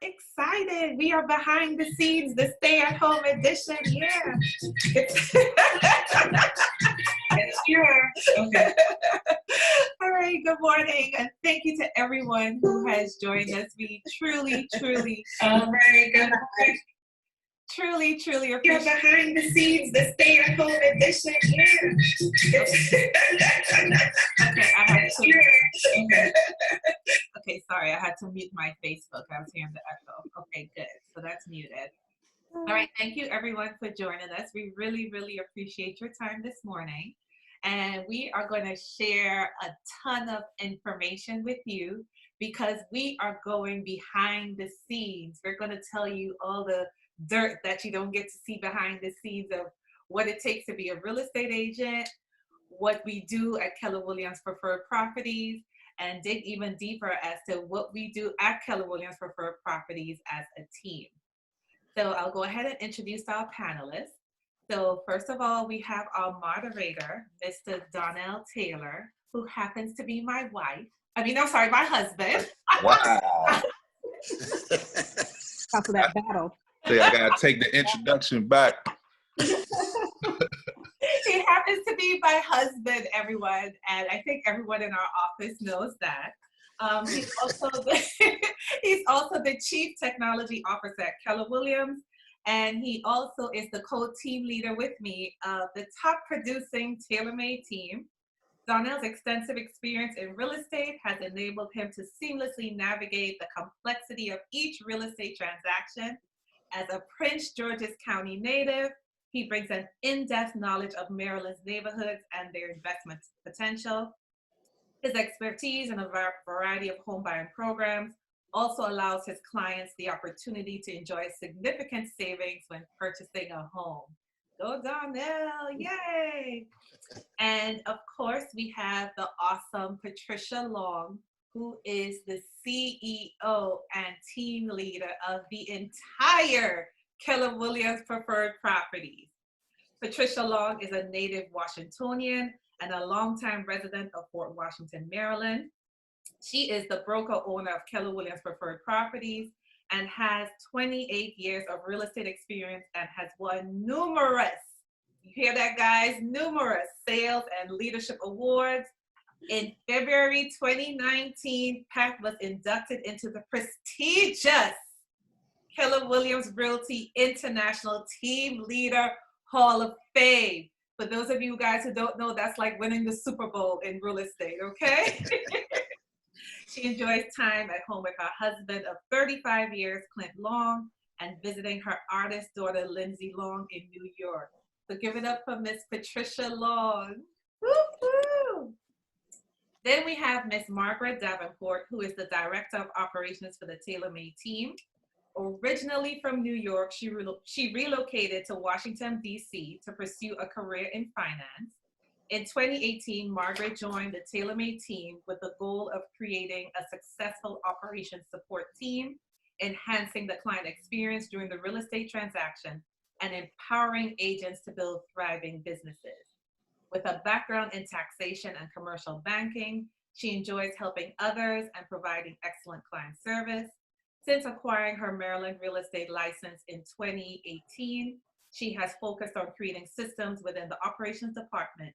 Excited. We are behind the scenes, the stay-at-home edition. Yeah. It's here. Okay. All right. Good morning. And thank you to everyone who has joined us. We truly very good. Truly appreciate. You're behind the scenes, the stay-at-home edition. Yeah. Okay, I had to. Okay, sorry, I had to mute my Facebook. I was hearing the echo. Okay, good. So that's muted. All right, thank you everyone for joining us. We really appreciate your time this morning. And we are going to share a ton of information with you because we are going behind the scenes. We're going to tell you all the dirt that you don't get to see behind the scenes of what it takes to be a real estate agent, what we do at Keller Williams Preferred Properties, and dig even deeper as to what we do at Keller Williams Preferred Properties as a team. So I'll go ahead and introduce our panelists. So first of all, we have our moderator, Mr. Donnell Taylor, who happens to be my wife. My husband. Wow. After that battle. See, I gotta take the introduction back. He happens to be my husband, everyone, and I think everyone in our office knows that. He's also the Chief Technology Officer at Keller Williams, and he also is the co-team leader with me of the top producing TaylorMadeTeam. Donnell's extensive experience in real estate has enabled him to seamlessly navigate the complexity of each real estate transaction. As a Prince George's County native, he brings an in-depth knowledge of Maryland's neighborhoods and their investment potential. His expertise in a variety of home buying programs also allows his clients the opportunity to enjoy significant savings when purchasing a home. Go Donnell, yay! And of course, we have the awesome Patricia Long, who is the CEO and team leader of the entire Keller Williams Preferred Properties. Patricia Long is a native Washingtonian and a longtime resident of Fort Washington, Maryland. She is the broker owner of Keller Williams Preferred Properties and has 28 years of real estate experience and has won numerous, you hear that guys, numerous sales and leadership awards. In February 2019, Pat was inducted into the prestigious Keller Williams Realty International Team Leader Hall of Fame. For those of you guys who don't know, that's like winning the Super Bowl in real estate, okay? She enjoys time at home with her husband of 35 years, Clint Long, and visiting her artist daughter, Lindsay Long, in New York. So give it up for Miss Patricia Long. Woo-hoo! Then we have Miss Margaret Davenport, who is the Director of Operations for the TaylorMadeTeam. Originally from New York, she relocated to Washington, D.C. to pursue a career in finance. In 2018, Margaret joined the TaylorMadeTeam with the goal of creating a successful operations support team, enhancing the client experience during the real estate transaction, and empowering agents to build thriving businesses. With a background in taxation and commercial banking, she enjoys helping others and providing excellent client service. Since acquiring her Maryland real estate license in 2018, she has focused on creating systems within the operations department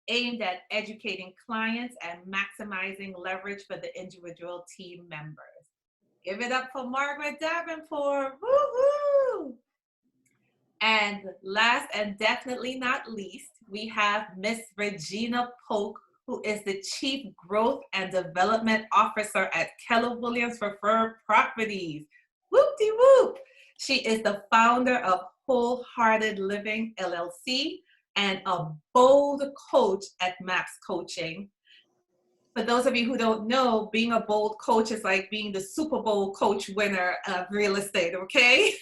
aimed at educating clients and maximizing leverage for the individual team members. Give it up for Margaret Davenport. Woo-hoo! And last and definitely not least, we have Miss Regina Polk, who is the Chief Growth and Development Officer at Keller Williams Preferred Properties. Whoop-de-whoop. She is the founder of Wholehearted Living, LLC, and a bold coach at Maps Coaching. For those of you who don't know, being a bold coach is like being the Super Bowl coach winner of real estate, okay?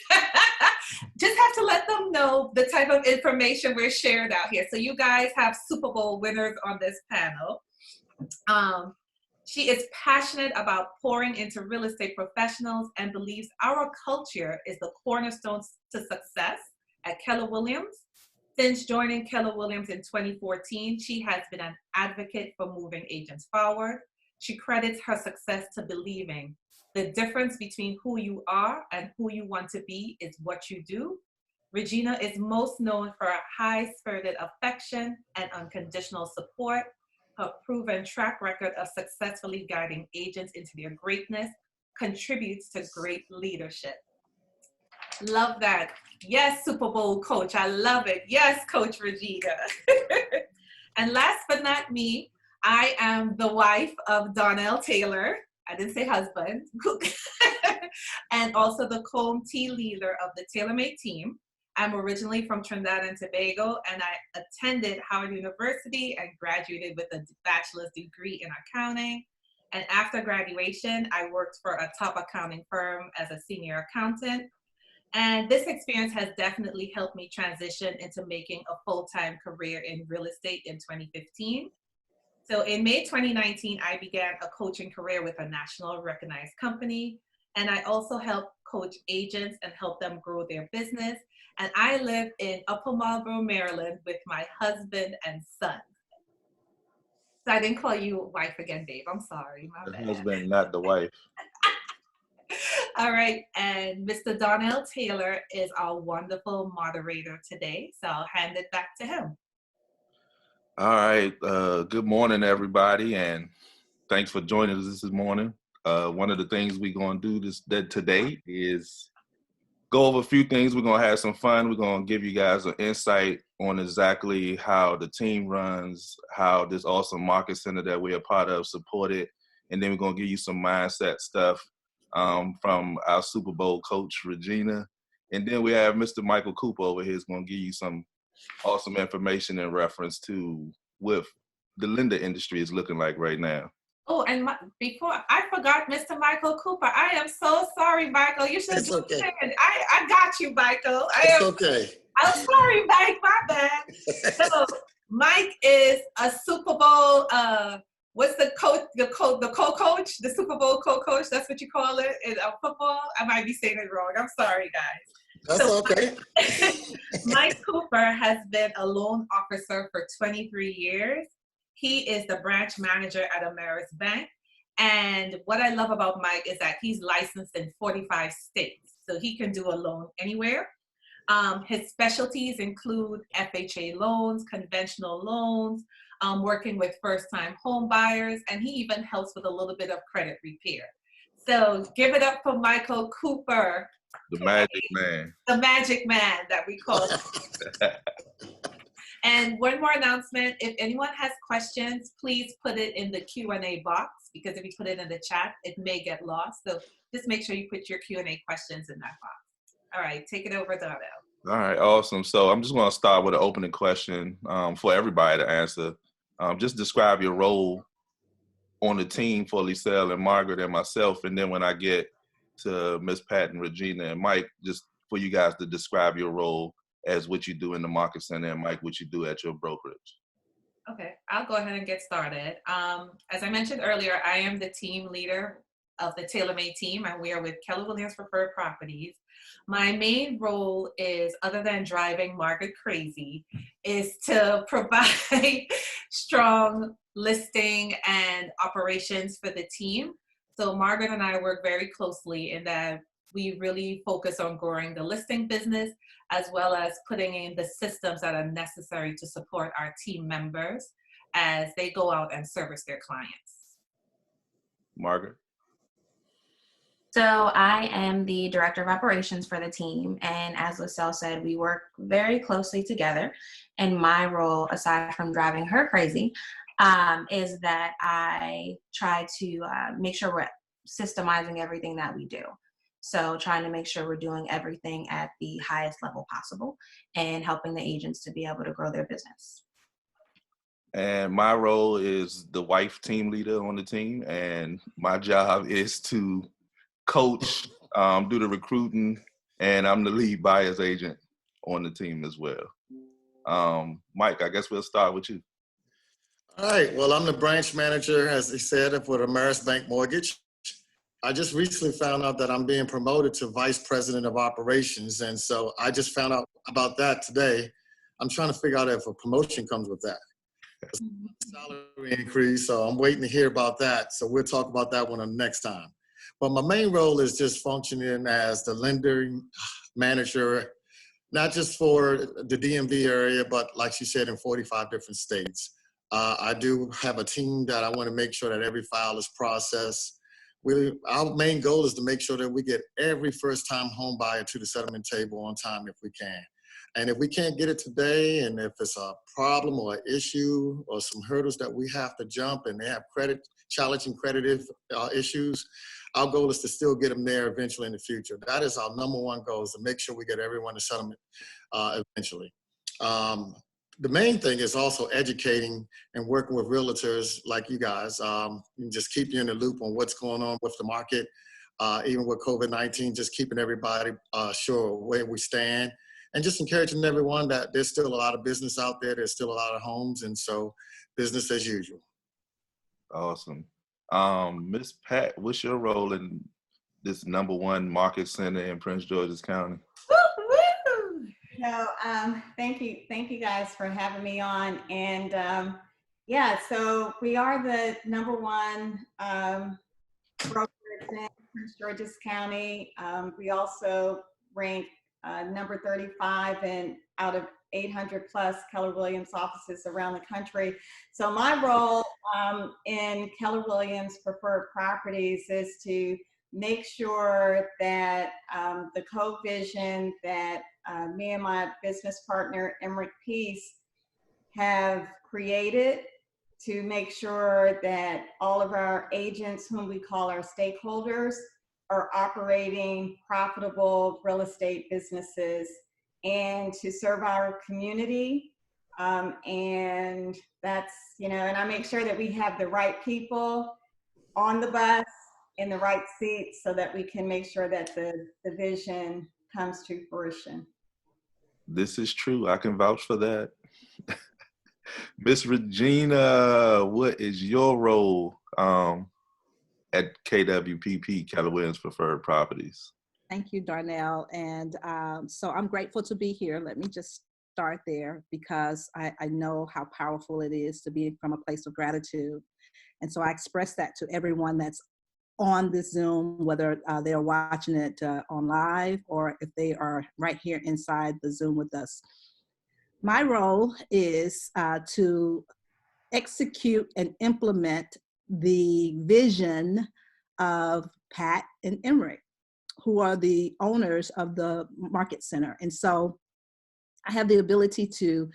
Just have to let them know the type of information we're sharing out here. So you guys have Super Bowl winners on this panel. She is passionate about pouring into real estate professionals and believes our culture is the cornerstone to success at Keller Williams. Since joining Keller Williams in 2014, she has been an advocate for moving agents forward. She credits her success to believing The difference between who you are and who you want to be is what you do. Regina is most known for a high-spirited affection and unconditional support. Her proven track record of successfully guiding agents into their greatness contributes to great leadership. Love that. Yes, Super Bowl coach. I love it. Yes, Coach Regina. And last but not me, I am the wife of Donnell Taylor. I didn't say husband. And also the co-team leader of the TaylorMade team. I'm originally from Trinidad and Tobago, and I attended Howard University and graduated with a bachelor's degree in accounting. And after graduation, I worked for a top accounting firm as a senior accountant. And this experience has definitely helped me transition into making a full-time career in real estate in 2015. So in May 2019, I began a coaching career with a national recognized company. And I also help coach agents and help them grow their business. And I live in Upper Marlboro, Maryland with my husband and son. So I didn't call you wife again, babe. I'm sorry, my bad. The husband, not the wife. All right, and Mr. Donnell Taylor is our wonderful moderator today, so I'll hand it back to him. All right. Good morning, everybody, and thanks for joining us this morning. One of the things we're going to do today is go over a few things. We're going to have some fun. We're going to give you guys an insight on exactly how the team runs, how this awesome market center that we're a part of supported, and then we're going to give you some mindset stuff from our Super Bowl coach, Regina. And then we have Mr. Michael Cooper over here is going to give you some awesome information in reference to what the lender industry is looking like right now. Oh, and before I forgot Mr. Michael Cooper. I am so sorry, Michael. You should have okay. I got you, Michael. Okay. I'm sorry, Mike. My bad. So Mike is a Super Bowl. What's the coach? The co-coach, the Super Bowl co-coach. That's what you call it in football. I might be saying it wrong. I'm sorry, guys. That's okay. Mike Cooper has been a loan officer for 23 years. He is the branch manager at Ameris Bank. And what I love about Mike is that he's licensed in 45 states. So he can do a loan anywhere. His specialties include FHA loans, conventional loans, working with first-time home buyers, and he even helps with a little bit of credit repair. So give it up for Michael Cooper. The magic man. The magic man that we call him. And one more announcement, if anyone has questions, please put it in the Q&A box, because if you put it in the chat, it may get lost. So just make sure you put your Q&A questions in that box. All right, take it over, Donnell. All right, awesome. So I'm just going to start with an opening question for everybody to answer. Just describe your role on the team for Liselle and Margaret and myself. And then when I get to Miss Pat and Regina and Mike, just for you guys to describe your role as what you do in the market center, and Mike, what you do at your brokerage. Okay, I'll go ahead and get started. As I mentioned earlier, I am the team leader of the TaylorMade team, and we are with Keller Williams Preferred Properties. My main role is, other than driving Margaret crazy, is to provide strong listing and operations for the team. So Margaret and I work very closely in that we really focus on growing the listing business, as well as putting in the systems that are necessary to support our team members as they go out and service their clients. Margaret? So I am the director of operations for the team. And as Liselle said, we work very closely together. And my role, aside from driving her crazy, is that I try to make sure we're systemizing everything that we do. So trying to make sure we're doing everything at the highest level possible and helping the agents to be able to grow their business. And my role is the wife team leader on the team. And my job is to coach, do the recruiting, and I'm the lead buyer's agent on the team as well. Mike, I guess we'll start with you. All right. Well, I'm the branch manager, as they said, for the Ameris Bank Mortgage. I just recently found out that I'm being promoted to vice president of operations. And so I just found out about that today. I'm trying to figure out if a promotion comes with that. Salary increase. So I'm waiting to hear about that. So we'll talk about that one next time. But my main role is just functioning as the lender manager, not just for the DMV area, but like she said, in 45 different states. I do have a team that I want to make sure that every file is processed. Our main goal is to make sure that we get every first-time home buyer to the settlement table on time if we can. And if we can't get it today, and if it's a problem or an issue or some hurdles that we have to jump and they have challenging credit issues, our goal is to still get them there eventually in the future. That is our number one goal, is to make sure we get everyone to settlement eventually. The main thing is also educating and working with realtors like you guys, and just keep you in the loop on what's going on with the market, even with COVID-19, just keeping everybody sure where we stand, and just encouraging everyone that there's still a lot of business out there. There's still a lot of homes, and so business as usual. Awesome. Miss Pat, what's your role in this #1 market center in Prince George's County? Woo-hoo! So, thank you guys for having me on. And yeah, so we are the #1 brokerage in Prince George's County. We also rank number 35 and out of 800 plus Keller Williams offices around the country. So my role in Keller Williams Preferred Properties is to make sure that the co-vision that me and my business partner, Emmerich Peace, have created to make sure that all of our agents, whom we call our stakeholders, are operating profitable real estate businesses and to serve our community. And that's, and I make sure that we have the right people on the bus in the right seats so that we can make sure that the vision comes to fruition. This is true. I can vouch for that. Miss Regina, what is your role at KWPP, Keller Williams Preferred Properties? Thank you, Darnell. And so I'm grateful to be here. Let me just start there because I know how powerful it is to be from a place of gratitude. And so I express that to everyone that's on this Zoom, whether they're watching it on live or if they are right here inside the Zoom with us. My role is to execute and implement the vision of Pat and Emmerich, who are the owners of the Market Center. And so I have the ability to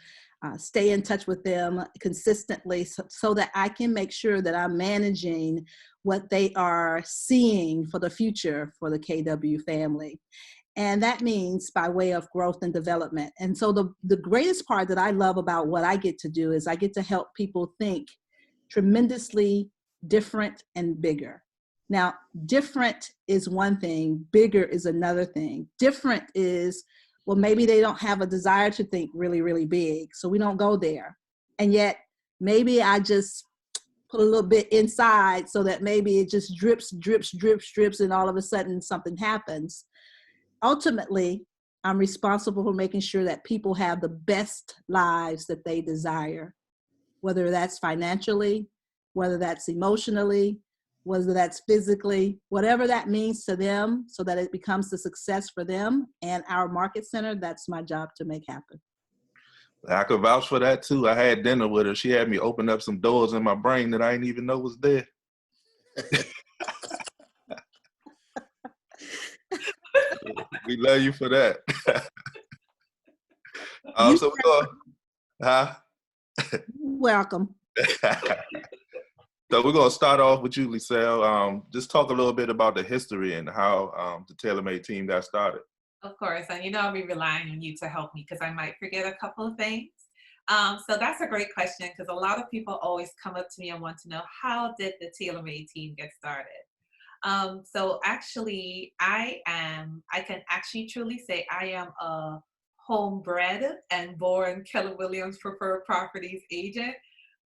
stay in touch with them consistently so that I can make sure that I'm managing what they are seeing for the future for the KW family. And that means by way of growth and development. And so the greatest part that I love about what I get to do is I get to help people think tremendously different and bigger. Now, different is one thing, bigger is another thing. Different is, well, maybe they don't have a desire to think really, really big, so we don't go there. And yet, maybe I just put a little bit inside so that maybe it just drips, and all of a sudden something happens. Ultimately, I'm responsible for making sure that people have the best lives that they desire, whether that's financially, whether that's emotionally, whether that's physically, whatever that means to them so that it becomes a success for them and our Market Center. That's my job to make happen. I could vouch for that too. I had dinner with her. She had me open up some doors in my brain that I didn't even know was there. We love you for that. So we're going, huh? Welcome. So we're going to start off with you, Liselle. Just talk a little bit about the history and how the TaylorMade team got started. Of course, and I'll be relying on you to help me because I might forget a couple of things. So that's a great question because a lot of people always come up to me and want to know, how did the TaylorMade team get started? So actually, I can actually truly say I am a homebred and born Keller Williams Preferred Properties agent.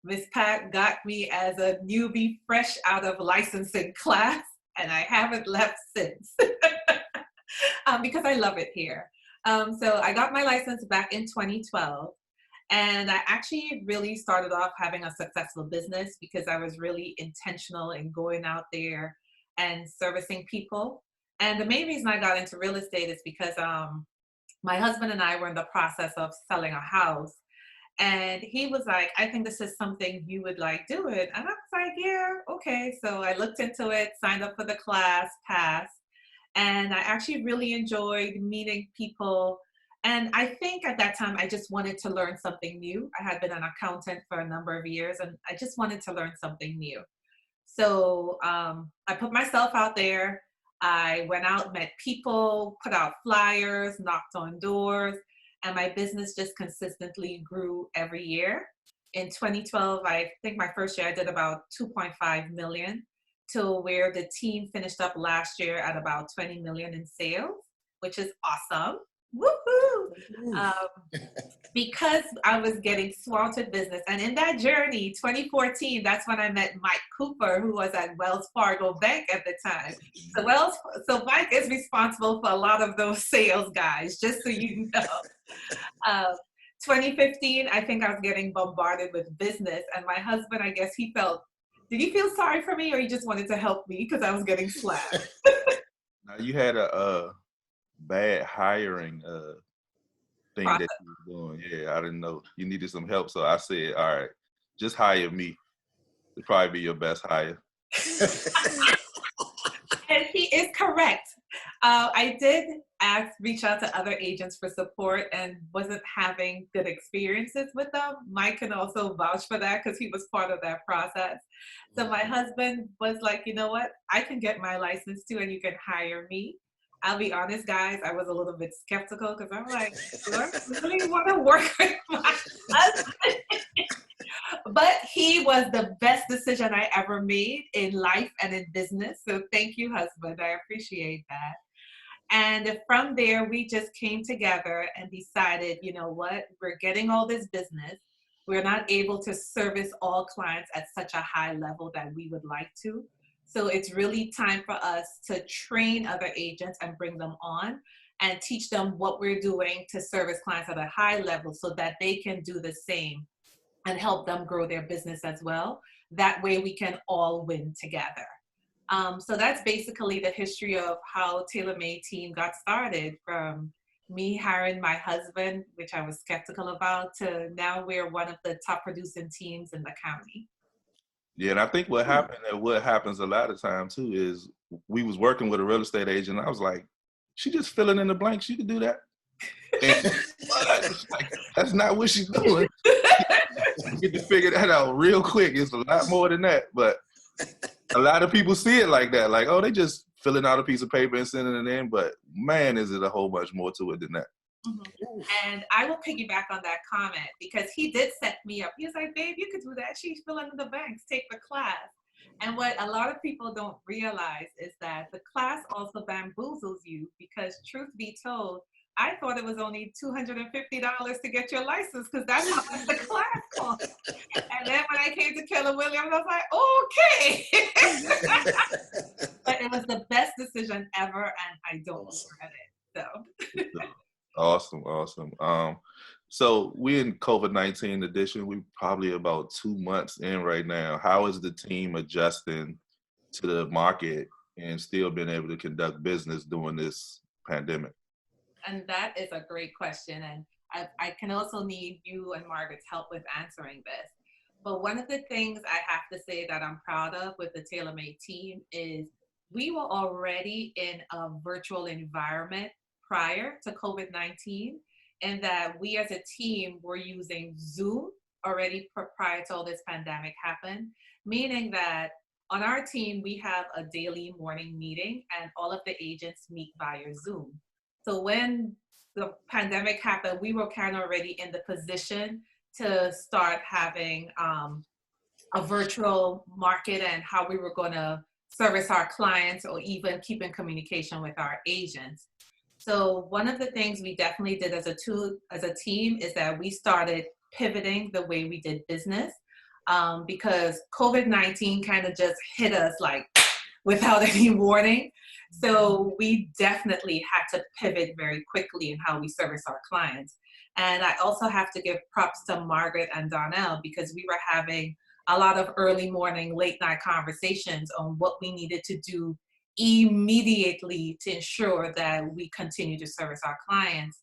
Miss Pat got me as a newbie fresh out of licensing class, and I haven't left since because I love it here. So I got my license back in 2012, and I actually really started off having a successful business because I was really intentional in going out there and servicing people. And the main reason I got into real estate is because my husband and I were in the process of selling a house. And he was like, I think this is something you would like doing. And I was like, yeah, okay. So I looked into it, signed up for the class, passed. And I actually really enjoyed meeting people. And I think at that time, I just wanted to learn something new. I had been an accountant for a number of years, and I just wanted to learn something new. So I put myself out there. I went out, met people, put out flyers, knocked on doors, and my business just consistently grew every year. In 2012, I think my first year I did about 2.5 million, to where the team finished up last year at about 20 million in sales, which is awesome. Woohoo! Because I was getting swamped with business. And in that journey, 2014, that's when I met Mike Cooper, who was at Wells Fargo Bank at the time. So Mike is responsible for a lot of those sales guys, just so you know. 2015, I think I was getting bombarded with business. And my husband, I guess did he feel sorry for me, or he just wanted to help me because I was getting slapped? Now, you had a bad hiring thing that you were doing. Yeah, I didn't know. You needed some help. So I said, all right, just hire me. It'd probably be your best hire. And he is correct. I did reach out to other agents for support and wasn't having good experiences with them. Mike can also vouch for that because he was part of that process. So my husband was like, you know what? I can get my license too, and you can hire me. I'll be honest, guys, I was a little bit skeptical because I'm like, do I really want to work with my husband? But he was the best decision I ever made in life and in business. So thank you, husband. I appreciate that. And from there, we just came together and decided, you know what, we're getting all this business. We're not able to service all clients at such a high level that we would like to. So it's really time for us to train other agents and bring them on and teach them what we're doing to service clients at a high level so that they can do the same and help them grow their business as well. That way we can all win together. So that's basically the history of how TaylorMadeTeam got started, from me hiring my husband, which I was skeptical about, to now we're one of the top producing teams in the county. Yeah, and I think what happened and what happens a lot of times too is we was working with a real estate agent. And I was like, she just filling in the blanks. She can do that. And like, that's not what she's doing. You get to figure that out real quick. It's a lot more than that. But a lot of people see it like that. Like, oh, they just filling out a piece of paper and sending it in. But man, is it a whole bunch more to it than that. Mm-hmm. And I will piggyback on that comment because he did set me up. He was like, babe, you could do that. She's filling in the banks, take the class. And what a lot of people don't realize is that the class also bamboozles you, because truth be told, I thought it was only $250 to get your license because that's how much the class cost. And then when I came to Keller Williams, I was like, okay. But it was the best decision ever, and I don't regret it. So. Awesome. So we're in COVID-19 edition. We're probably about 2 months in right now. How is the team adjusting to the market and still being able to conduct business during this pandemic? And that is a great question. And I can also need you and Margaret's help with answering this. But one of the things I have to say that I'm proud of with the TaylorMade team is we were already in a virtual environment prior to COVID-19, and that we as a team were using Zoom already prior to all this pandemic happened, meaning that on our team, we have a daily morning meeting and all of the agents meet via Zoom. So when the pandemic happened, we were kind of already in the position to start having a virtual market and how we were going to service our clients or even keep in communication with our agents. So one of the things we definitely did as a team is that we started pivoting the way we did business because COVID-19 kind of just hit us like without any warning. So we definitely had to pivot very quickly in how we service our clients. And I also have to give props to Margaret and Donnell because we were having a lot of early morning, late night conversations on what we needed to do immediately to ensure that we continue to service our clients.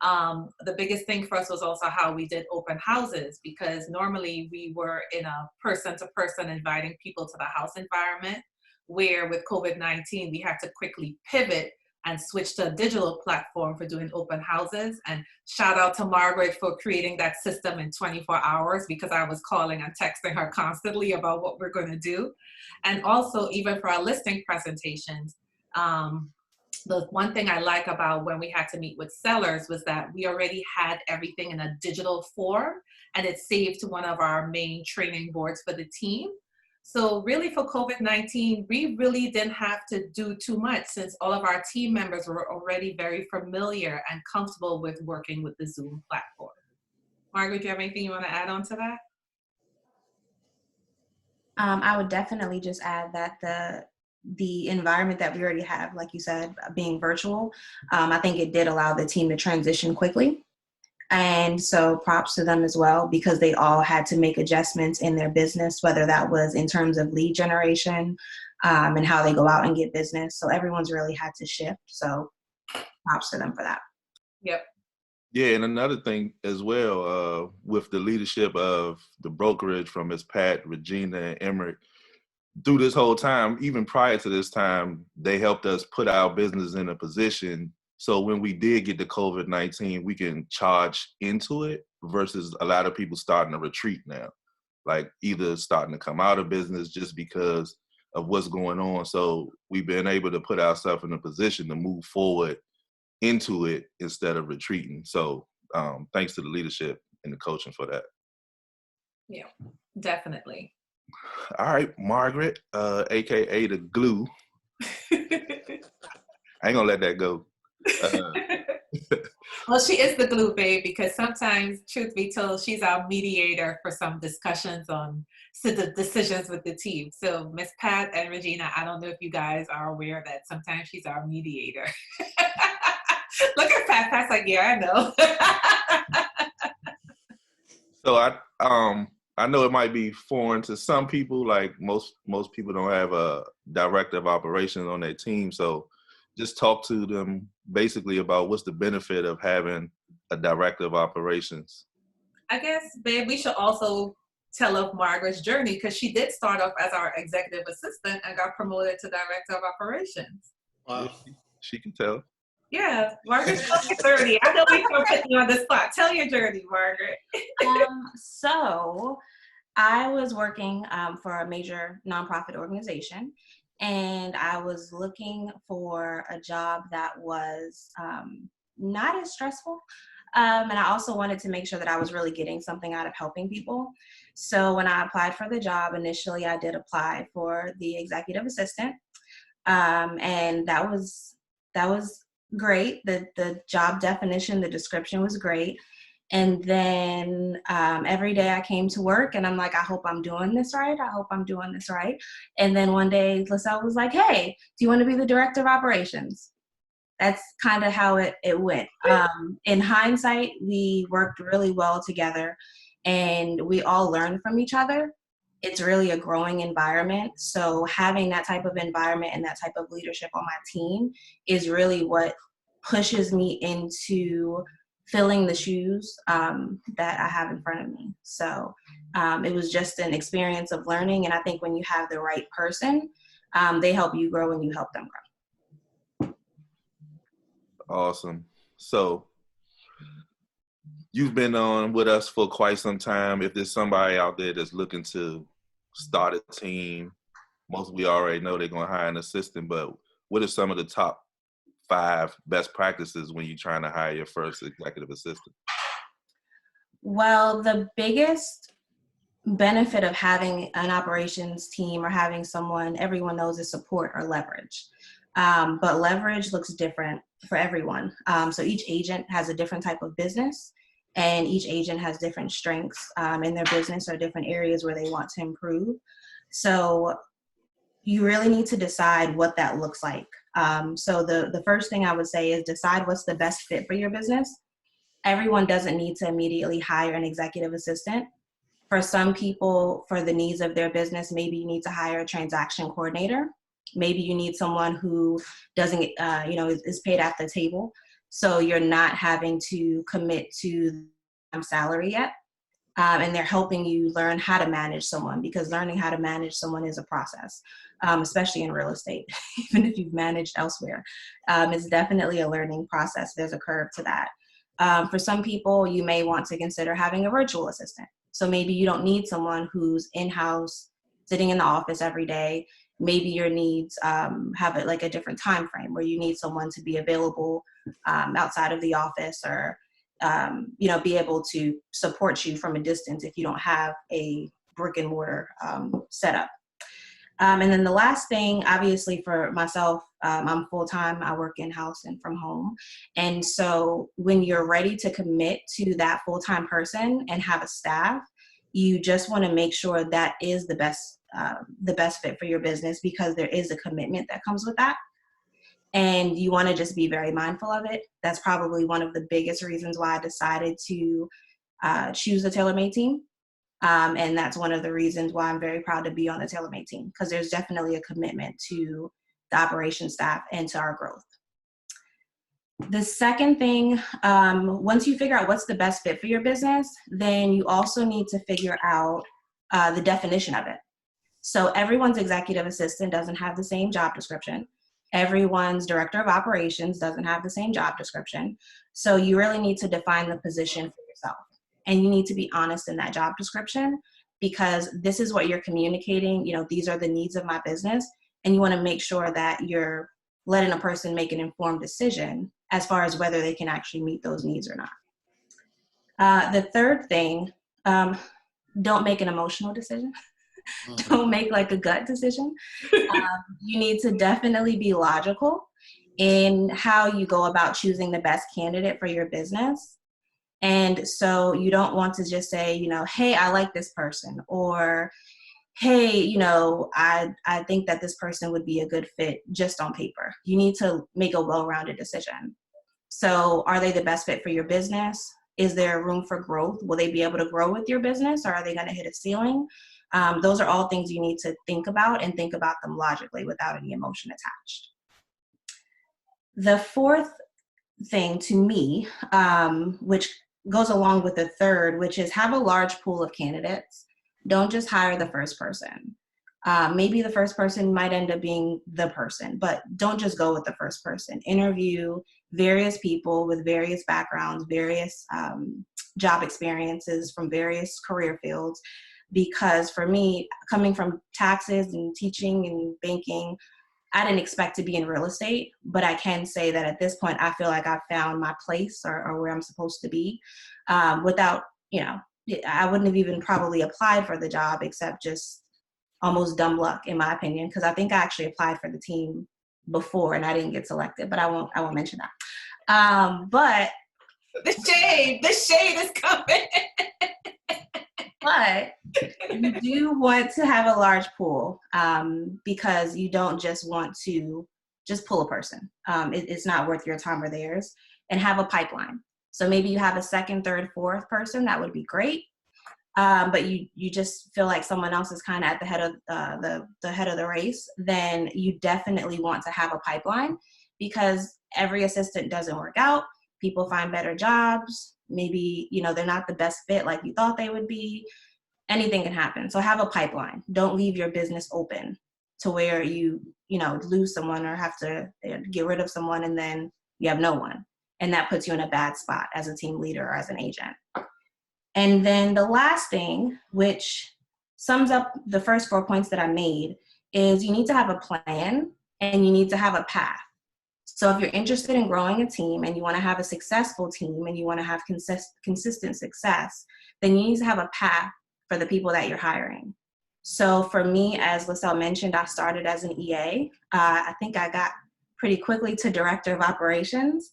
The biggest thing for us was also how we did open houses, because normally we were in a person-to-person inviting people to the house environment, where with COVID-19, we had to quickly pivot and switch to a digital platform for doing open houses. And shout out to Margaret for creating that system in 24 hours, because I was calling and texting her constantly about what we're going to do. And also, even for our listing presentations, the one thing I like about when we had to meet with sellers was that we already had everything in a digital form, and it saved to one of our main training boards for the team. So really for COVID-19, we really didn't have to do too much, since all of our team members were already very familiar and comfortable with working with the Zoom platform. Margaret, do you have anything you want to add on to that? I would definitely just add that the environment that we already have, like you said, being virtual, I think it did allow the team to transition quickly. And so props to them as well, because they all had to make adjustments in their business, whether that was in terms of lead generation and how they go out and get business. So everyone's really had to shift. So props to them for that. Yep. Yeah, and another thing as well, with the leadership of the brokerage from Ms. Pat, Regina, and Emmerich, through this whole time, even prior to this time, they helped us put our business in a position so when we did get to COVID-19, we can charge into it, versus a lot of people starting to retreat now, like either starting to come out of business just because of what's going on. So we've been able to put ourselves in a position to move forward into it instead of retreating. So thanks to the leadership and the coaching for that. Yeah, definitely. All right, Margaret, AKA the glue. I ain't gonna let that go. Well, she is the glue, babe, because sometimes, truth be told, she's our mediator for some discussions on the decisions with the team. So Miss Pat and Regina, I don't know if you guys are aware that sometimes she's our mediator. Look at Pat. Pat's like, yeah, I know. So I know it might be foreign to some people. Like most people don't have a director of operations on their team. So just talk to them basically about what's the benefit of having a director of operations. I guess, babe, we should also tell of Margaret's journey, because she did start off as our executive assistant and got promoted to director of operations. Wow. She can tell. Yeah, Margaret, tell your journey. I know we can put you on the spot. Tell your journey, Margaret. So I was working for a major nonprofit organization, and I was looking for a job that was not as stressful. And I also wanted to make sure that I was really getting something out of helping people. So when I applied for the job, initially I did apply for the executive assistant. And that was great. The job definition, the description was great. And then every day I came to work and I'm like, I hope I'm doing this right. I hope I'm doing this right. And then one day LaSalle was like, hey, do you want to be the director of operations? That's kind of how it went. In hindsight, we worked really well together and we all learned from each other. It's really a growing environment. So having that type of environment and that type of leadership on my team is really what pushes me into filling the shoes that I have in front of me. So it was just an experience of learning. And I think when you have the right person, they help you grow and you help them grow. Awesome. So you've been on with us for quite some time. If there's somebody out there that's looking to start a team, most we already know they're going to hire an assistant, but what are some of the top 5 best practices when you're trying to hire your first executive assistant? Well, the biggest benefit of having an operations team or having someone everyone knows is support or leverage. But leverage looks different for everyone. So each agent has a different type of business, and each agent has different strengths in their business or different areas where they want to improve. So you really need to decide what that looks like. So the first thing I would say is decide what's the best fit for your business. Everyone doesn't need to immediately hire an executive assistant. For some people, for the needs of their business, maybe you need to hire a transaction coordinator. Maybe you need someone who doesn't, is paid at the table. So you're not having to commit to salary yet. And they're helping you learn how to manage someone, because learning how to manage someone is a process, especially in real estate, even if you've managed elsewhere. It's definitely a learning process. There's a curve to that. For some people, you may want to consider having a virtual assistant. So maybe you don't need someone who's in-house, sitting in the office every day. Maybe your needs have like a different time frame where you need someone to be available outside of the office, or be able to support you from a distance if you don't have a brick and mortar setup. And then the last thing, obviously for myself, I'm full-time, I work in-house and from home. And so when you're ready to commit to that full-time person and have a staff, you just want to make sure that is the best fit for your business, because there is a commitment that comes with that. And you want to just be very mindful of it. That's probably one of the biggest reasons why I decided to choose the TaylorMade team. And that's one of the reasons why I'm very proud to be on the TaylorMade team, because there's definitely a commitment to the operations staff and to our growth. The second thing, once you figure out what's the best fit for your business, then you also need to figure out the definition of it. So everyone's executive assistant doesn't have the same job description. Everyone's director of operations doesn't have the same job description. So you really need to define the position for yourself. And you need to be honest in that job description, because this is what you're communicating. These are the needs of my business. And you want to make sure that you're letting a person make an informed decision as far as whether they can actually meet those needs or not. The third thing, don't make an emotional decision. Don't make like a gut decision. You need to definitely be logical in how you go about choosing the best candidate for your business. And so you don't want to just say, hey, I like this person, or hey, I think that this person would be a good fit just on paper. You need to make a well-rounded decision. So are they the best fit for your business? Is there room for growth? Will they be able to grow with your business, or are they going to hit a ceiling? Those are all things you need to think about, and think about them logically without any emotion attached. The fourth thing to me, which goes along with the third, which is have a large pool of candidates. Don't just hire the first person. Maybe the first person might end up being the person, but don't just go with the first person. Interview various people with various backgrounds, various job experiences from various career fields. Because for me, coming from taxes and teaching and banking, I didn't expect to be in real estate, but I can say that at this point, I feel like I've found my place, or where I'm supposed to be, without, I wouldn't have even probably applied for the job, except just almost dumb luck, in my opinion, because I think I actually applied for the team before and I didn't get selected, but I won't mention that. But the shade is coming. But you do want to have a large pool, because you don't just want to just pull a person. It's not worth your time or theirs. And have a pipeline. So maybe you have a second, third, fourth person. That would be great. But you just feel like someone else is kind of at the head of the head of the race. Then you definitely want to have a pipeline, because every assistant doesn't work out. People find better jobs. Maybe, they're not the best fit like you thought they would be. Anything can happen. So have a pipeline. Don't leave your business open to where you lose someone or have to get rid of someone and then you have no one. And that puts you in a bad spot as a team leader or as an agent. And then the last thing, which sums up the first 4 points that I made, is you need to have a plan and you need to have a path. So if you're interested in growing a team and you want to have a successful team and you want to have consistent success, then you need to have a path for the people that you're hiring. So for me, as LaSalle mentioned, I started as an EA. I think I got pretty quickly to director of operations.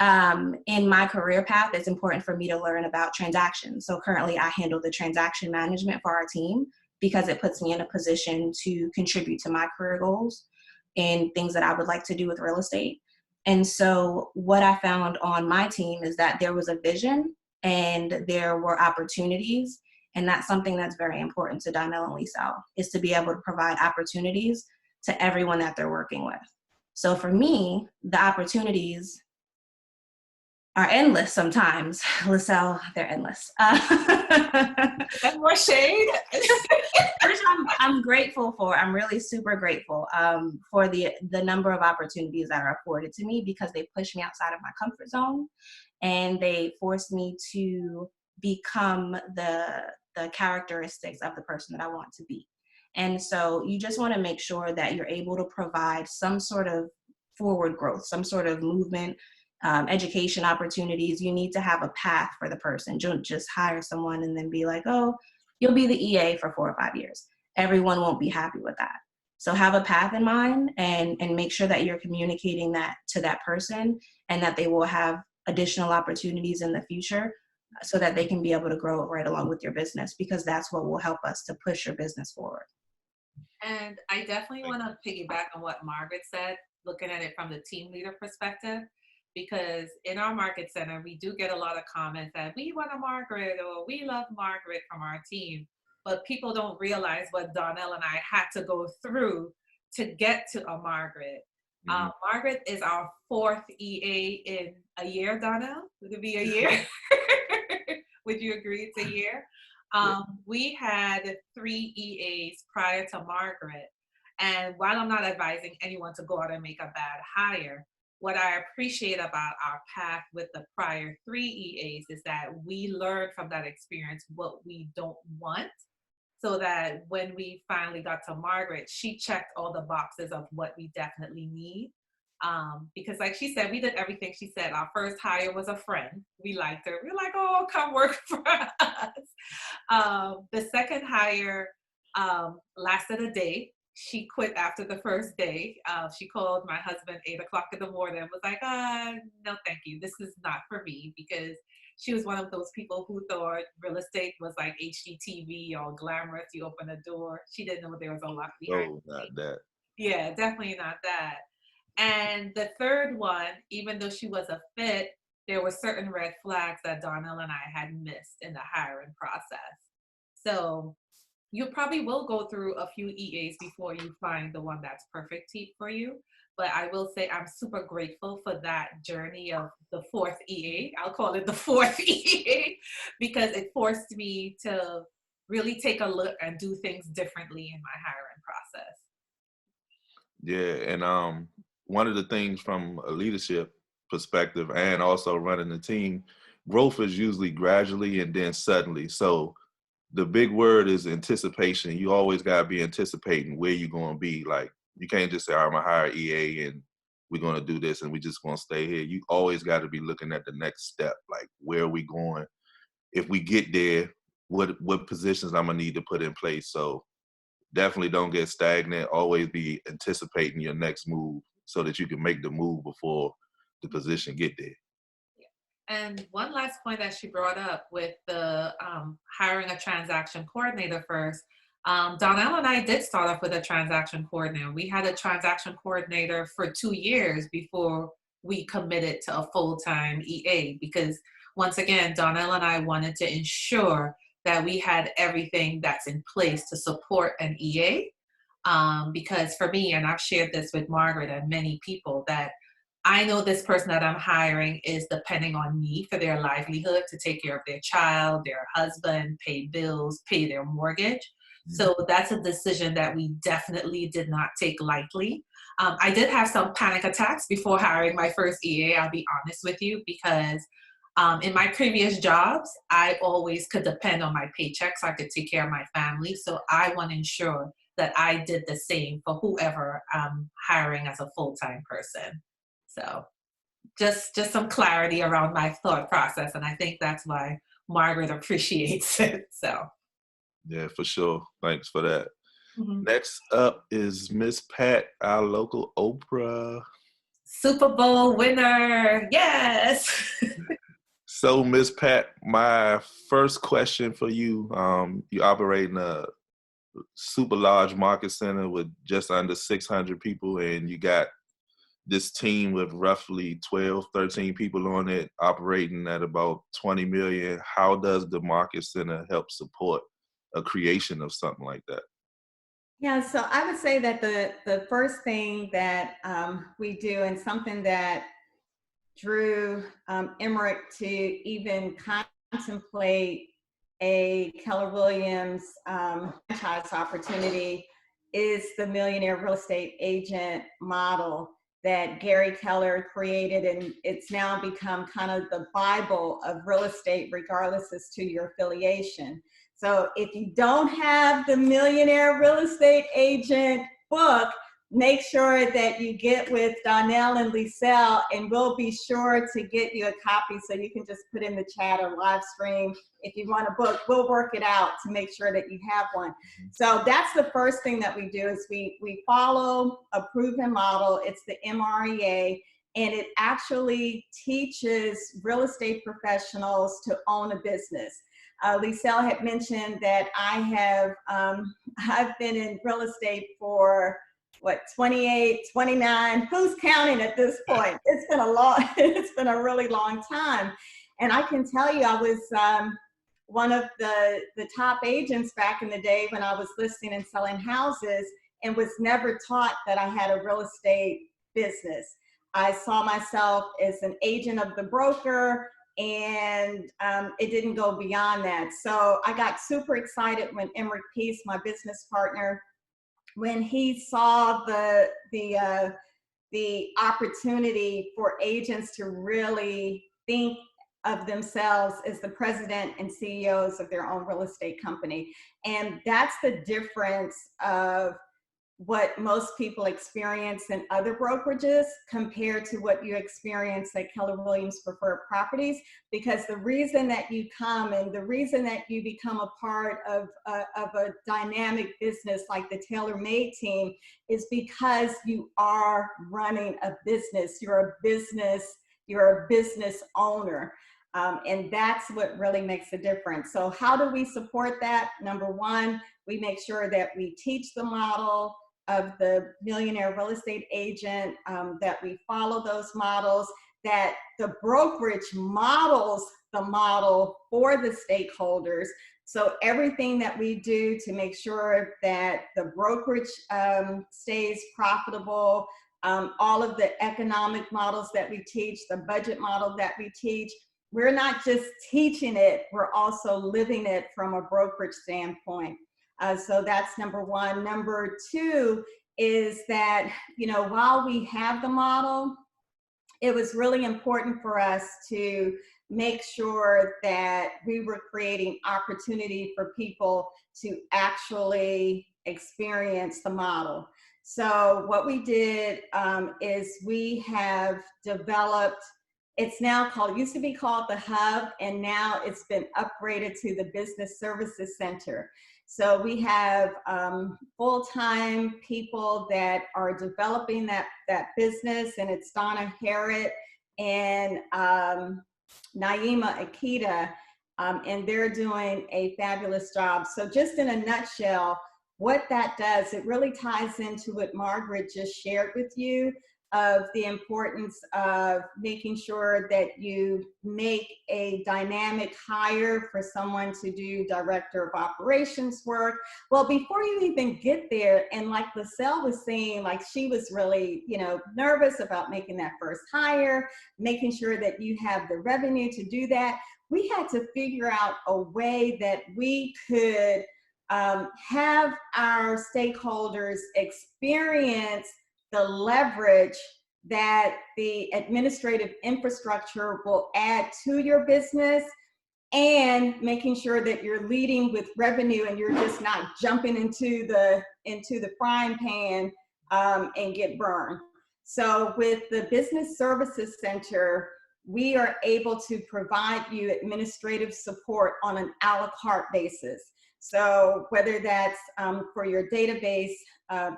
In my career path, it's important for me to learn about transactions. So currently I handle the transaction management for our team, because it puts me in a position to contribute to my career goals and things that I would like to do with real estate. And so what I found on my team is that there was a vision and there were opportunities. And that's something that's very important to Donnell and LaSalle, is to be able to provide opportunities to everyone that they're working with. So for me, the opportunities are endless sometimes. LaSalle, they're endless. And more shade. Which I'm grateful for. I'm really super grateful for the number of opportunities that are afforded to me, because they push me outside of my comfort zone and they force me to become the characteristics of the person that I want to be. And so you just want to make sure that you're able to provide some sort of forward growth, some sort of movement, education opportunities. You need to have a path for the person. Don't just hire someone and then be like, oh, you'll be the EA for 4 or 5 years. Everyone won't be happy with that. So have a path in mind and make sure that you're communicating that to that person, and that they will have additional opportunities in the future so that they can be able to grow right along with your business, because that's what will help us to push your business forward. And I definitely want to piggyback on what Margaret said, looking at it from the team leader perspective, because in our market center, we do get a lot of comments that we want a Margaret or we love Margaret from our team, but people don't realize what Donnell and I had to go through to get to a Margaret. Margaret is our 4th EA in a year, Donnell. Would it be a year? Would you agree it's a year? We had 3 EAs prior to Margaret. And while I'm not advising anyone to go out and make a bad hire, what I appreciate about our path with the prior 3 EAs is that we learned from that experience what we don't want, so that when we finally got to Margaret, she checked all the boxes of what we definitely need. Because like she said, we did everything she said. Our first hire was a friend. We liked her. We were like, oh, come work for us. The second hire lasted a day. She quit after the first day. She called my husband 8 o'clock in the morning and was like, no, thank you. This is not for me, because she was one of those people who thought real estate was like HGTV, all glamorous. You open a door. She didn't know there was a lot behind. Oh, not that. Yeah, definitely not that. And the third one, even though she was a fit, there were certain red flags that Donnell and I had missed in the hiring process. So you probably will go through a few EAs before you find the one that's perfect for you. But I will say I'm super grateful for that journey of the 4th EA. I'll call it the 4th EA, because it forced me to really take a look and do things differently in my hiring process. Yeah, and one of the things from a leadership perspective and also running the team, growth is usually gradually and then suddenly. So the big word is anticipation. You always got to be anticipating where you're going to be. Like, you can't just say, all right, I'm going to hire EA and we're going to do this and we just going to stay here. You always got to be looking at the next step. Like, where are we going? If we get there, what positions I'm going to need to put in place. So definitely don't get stagnant. Always be anticipating your next move so that you can make the move before the position get there. And one last point that she brought up with the hiring a transaction coordinator first. Donnell and I did start off with a transaction coordinator. We had a transaction coordinator for 2 years before we committed to a full-time EA, because once again, Donnell and I wanted to ensure that we had everything that's in place to support an EA. Because for me, and I've shared this with Margaret and many people, that I know this person that I'm hiring is depending on me for their livelihood, to take care of their child, their husband, pay bills, pay their mortgage. So that's a decision that we definitely did not take lightly. I did have some panic attacks before hiring my first EA, I'll be honest with you, because in my previous jobs, I always could depend on my paycheck so I could take care of my family. So I want to ensure that I did the same for whoever I'm hiring as a full-time person. So just some clarity around my thought process. And I think that's why Margaret appreciates it. So. Yeah, for sure. Thanks for that. Mm-hmm. Next up is Miss Pat, our local Oprah. Super Bowl winner. Yes. So, Miss Pat, my first question for you, you operate in a super large market center with just under 600 people, and you got this team with roughly 12, 13 people on it, operating at about 20 million. How does the market center help support a creation of something like that? Yeah, so I would say that the first thing that we do, and something that drew Emmerich to even contemplate a Keller Williams franchise opportunity, is the millionaire real estate agent model that Gary Keller created, and it's now become kind of the Bible of real estate, regardless as to your affiliation. So if you don't have the millionaire real estate agent book, make sure that you get with Donnell and Liselle, and we'll be sure to get you a copy so you can just put in the chat or live stream. If you want a book, we'll work it out to make sure that you have one. So that's the first thing that we do, is we follow a proven model. It's the MREA, and it actually teaches real estate professionals to own a business. Liselle had mentioned that I've been in real estate for 28, 29, who's counting at this point? It's been a really long time. And I can tell you, I was one of the top agents back in the day when I was listing and selling houses, and was never taught that I had a real estate business. I saw myself as an agent of the broker, and it didn't go beyond that. So I got super excited when Emmerich Peace, my business partner, when he saw the opportunity for agents to really think of themselves as the president and CEOs of their own real estate company. And that's the difference of what most people experience in other brokerages compared to what you experience at Keller Williams Preferred Properties. Because the reason that you come and the reason that you become a part of a dynamic business like the TaylorMadeTeam is because you are running a business. You're a business owner. And that's what really makes a difference. So how do we support that? Number one, we make sure that we teach the model of the millionaire real estate agent, that we follow those models, that the brokerage models the model for the stakeholders. So everything that we do to make sure that the brokerage stays profitable, all of the economic models that we teach, the budget model that we teach, we're not just teaching it, we're also living it from a brokerage standpoint. So that's number one. Number two is that, while we have the model, it was really important for us to make sure that we were creating opportunity for people to actually experience the model. So what we did is we have developed, it's now called, used to be called the Hub, and now it's been upgraded to the Business Services Center. So we have full-time people that are developing that business, and it's Donna Harrod and Naima Akita, and they're doing a fabulous job. So just in a nutshell, what that does, it really ties into what Margaret just shared with you, of the importance of making sure that you make a dynamic hire for someone to do director of operations work. Well, before you even get there, and like Liselle was saying, like she was really, nervous about making that first hire, making sure that you have the revenue to do that. We had to figure out a way that we could have our stakeholders experience the leverage that the administrative infrastructure will add to your business, and making sure that you're leading with revenue and you're just not jumping into the frying pan and get burned. So with the Business Services Center, we are able to provide you administrative support on an a la carte basis. So whether that's for your database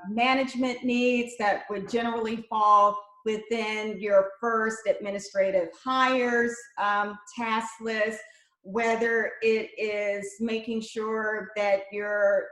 management needs that would generally fall within your first administrative hires task list, whether it is making sure that your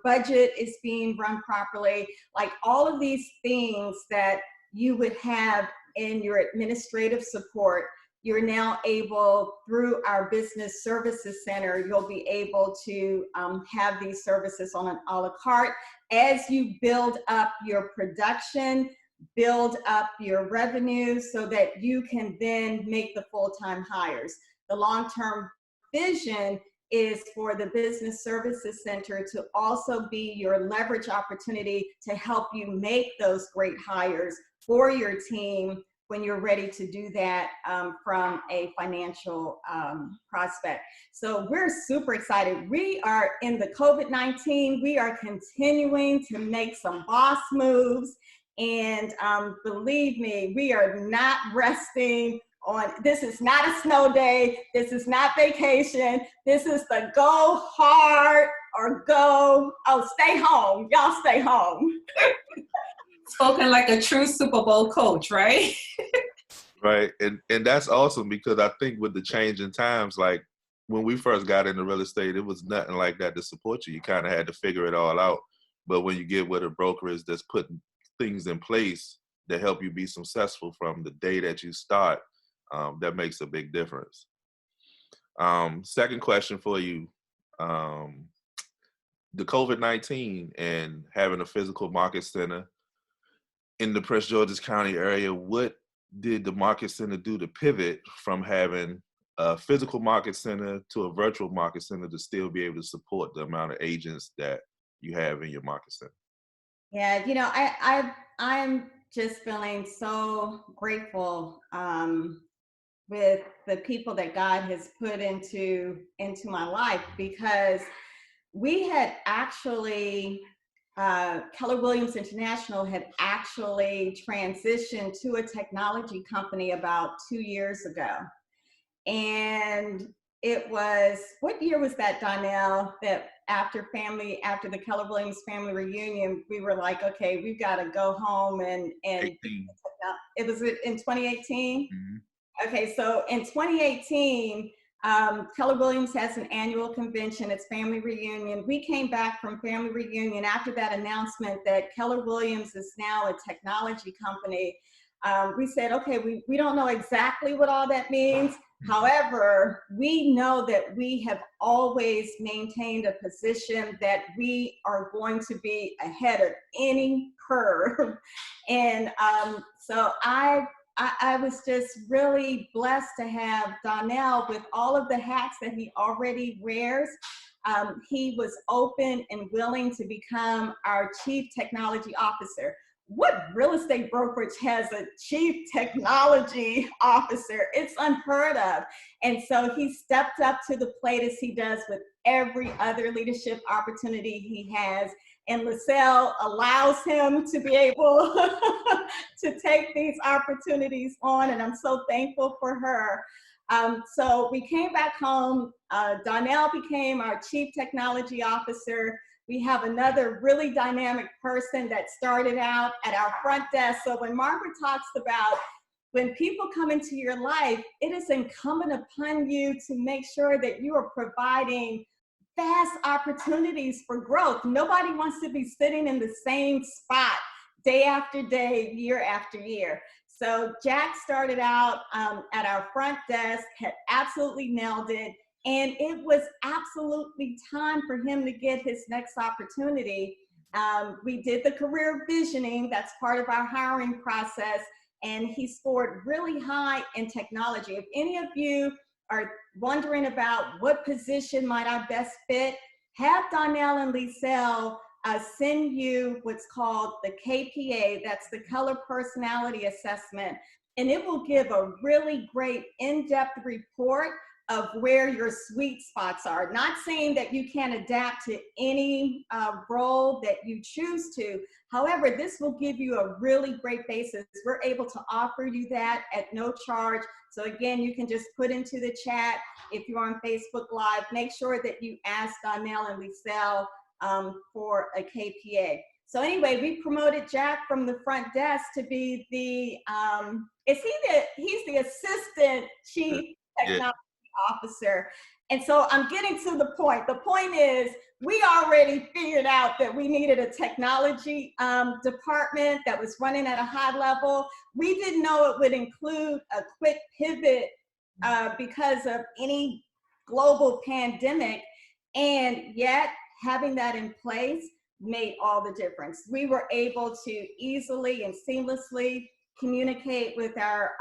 budget is being run properly, like all of these things that you would have in your administrative support, you're now able, through our Business Services Center, you'll be able to have these services on an a la carte as you build up your production, build up your revenue so that you can then make the full-time hires. The long-term vision is for the Business Services Center to also be your leverage opportunity to help you make those great hires for your team when you're ready to do that from a financial prospect. So we're super excited. We are in the COVID-19, we are continuing to make some boss moves. And believe me, we are not resting on, this is not a snow day, this is not vacation, this is the go hard or go, oh, stay home, y'all stay home. Spoken like a true Super Bowl coach, right? Right. And that's awesome, because I think with the change in times, like when we first got into real estate, it was nothing like that to support you. You kind of had to figure it all out. But when you get with a broker is that's putting things in place that help you be successful from the day that you start, that makes a big difference. Second question for you, the COVID-19 and having a physical market center in the Prince George's County area, what did the market center do to pivot from having a physical market center to a virtual market center to still be able to support the amount of agents that you have in your market center? Yeah, you know, I'm just feeling so grateful with the people that God has put into my life, because we had actually, Keller Williams International had actually transitioned to a technology company about 2 years ago. And it was, what year was that, Donnell, that after the Keller Williams family reunion, we were like, okay, we've got to go home and it was in 2018? Mm-hmm. Okay, so in 2018, Keller Williams has an annual convention, it's family reunion. We came back from family reunion after that announcement that Keller Williams is now a technology company. We said, okay, we don't know exactly what all that means. However, we know that we have always maintained a position that we are going to be ahead of any curve. And so I was just really blessed to have Donnell with all of the hats that he already wears. He was open and willing to become our Chief Technology Officer. What real estate brokerage has a Chief Technology Officer? It's unheard of. And so he stepped up to the plate as he does with every other leadership opportunity he has. And LaSalle allows him to be able to take these opportunities on, and I'm so thankful for her. So we came back home. Donnell became our Chief Technology Officer. We have another really dynamic person that started out at our front desk. So when Margaret talks about when people come into your life, it is incumbent upon you to make sure that you are providing vast opportunities for growth. Nobody wants to be sitting in the same spot day after day, year after year. So Jack started out at our front desk, had absolutely nailed it. And it was absolutely time for him to get his next opportunity. We did the career visioning, that's part of our hiring process, and he scored really high in technology. If any of you are wondering about what position might I best fit, have Donnell and Liselle send you what's called the KPA, that's the Keller Personality Assessment, and it will give a really great in-depth report of where your sweet spots are. Not saying that you can't adapt to any role that you choose to. However, this will give you a really great basis. We're able to offer you that at no charge. So again, you can just put into the chat, if you're on Facebook Live, make sure that you ask Donnell and Liselle for a KPA. So anyway, we promoted Jack from the front desk to be the, he's the Assistant Chief Technology Officer. And so I'm getting to the point. The point is, we already figured out that we needed a technology department that was running at a high level. We didn't know it would include a quick pivot because of any global pandemic. And yet, having that in place, made all the difference. We were able to easily and seamlessly communicate with our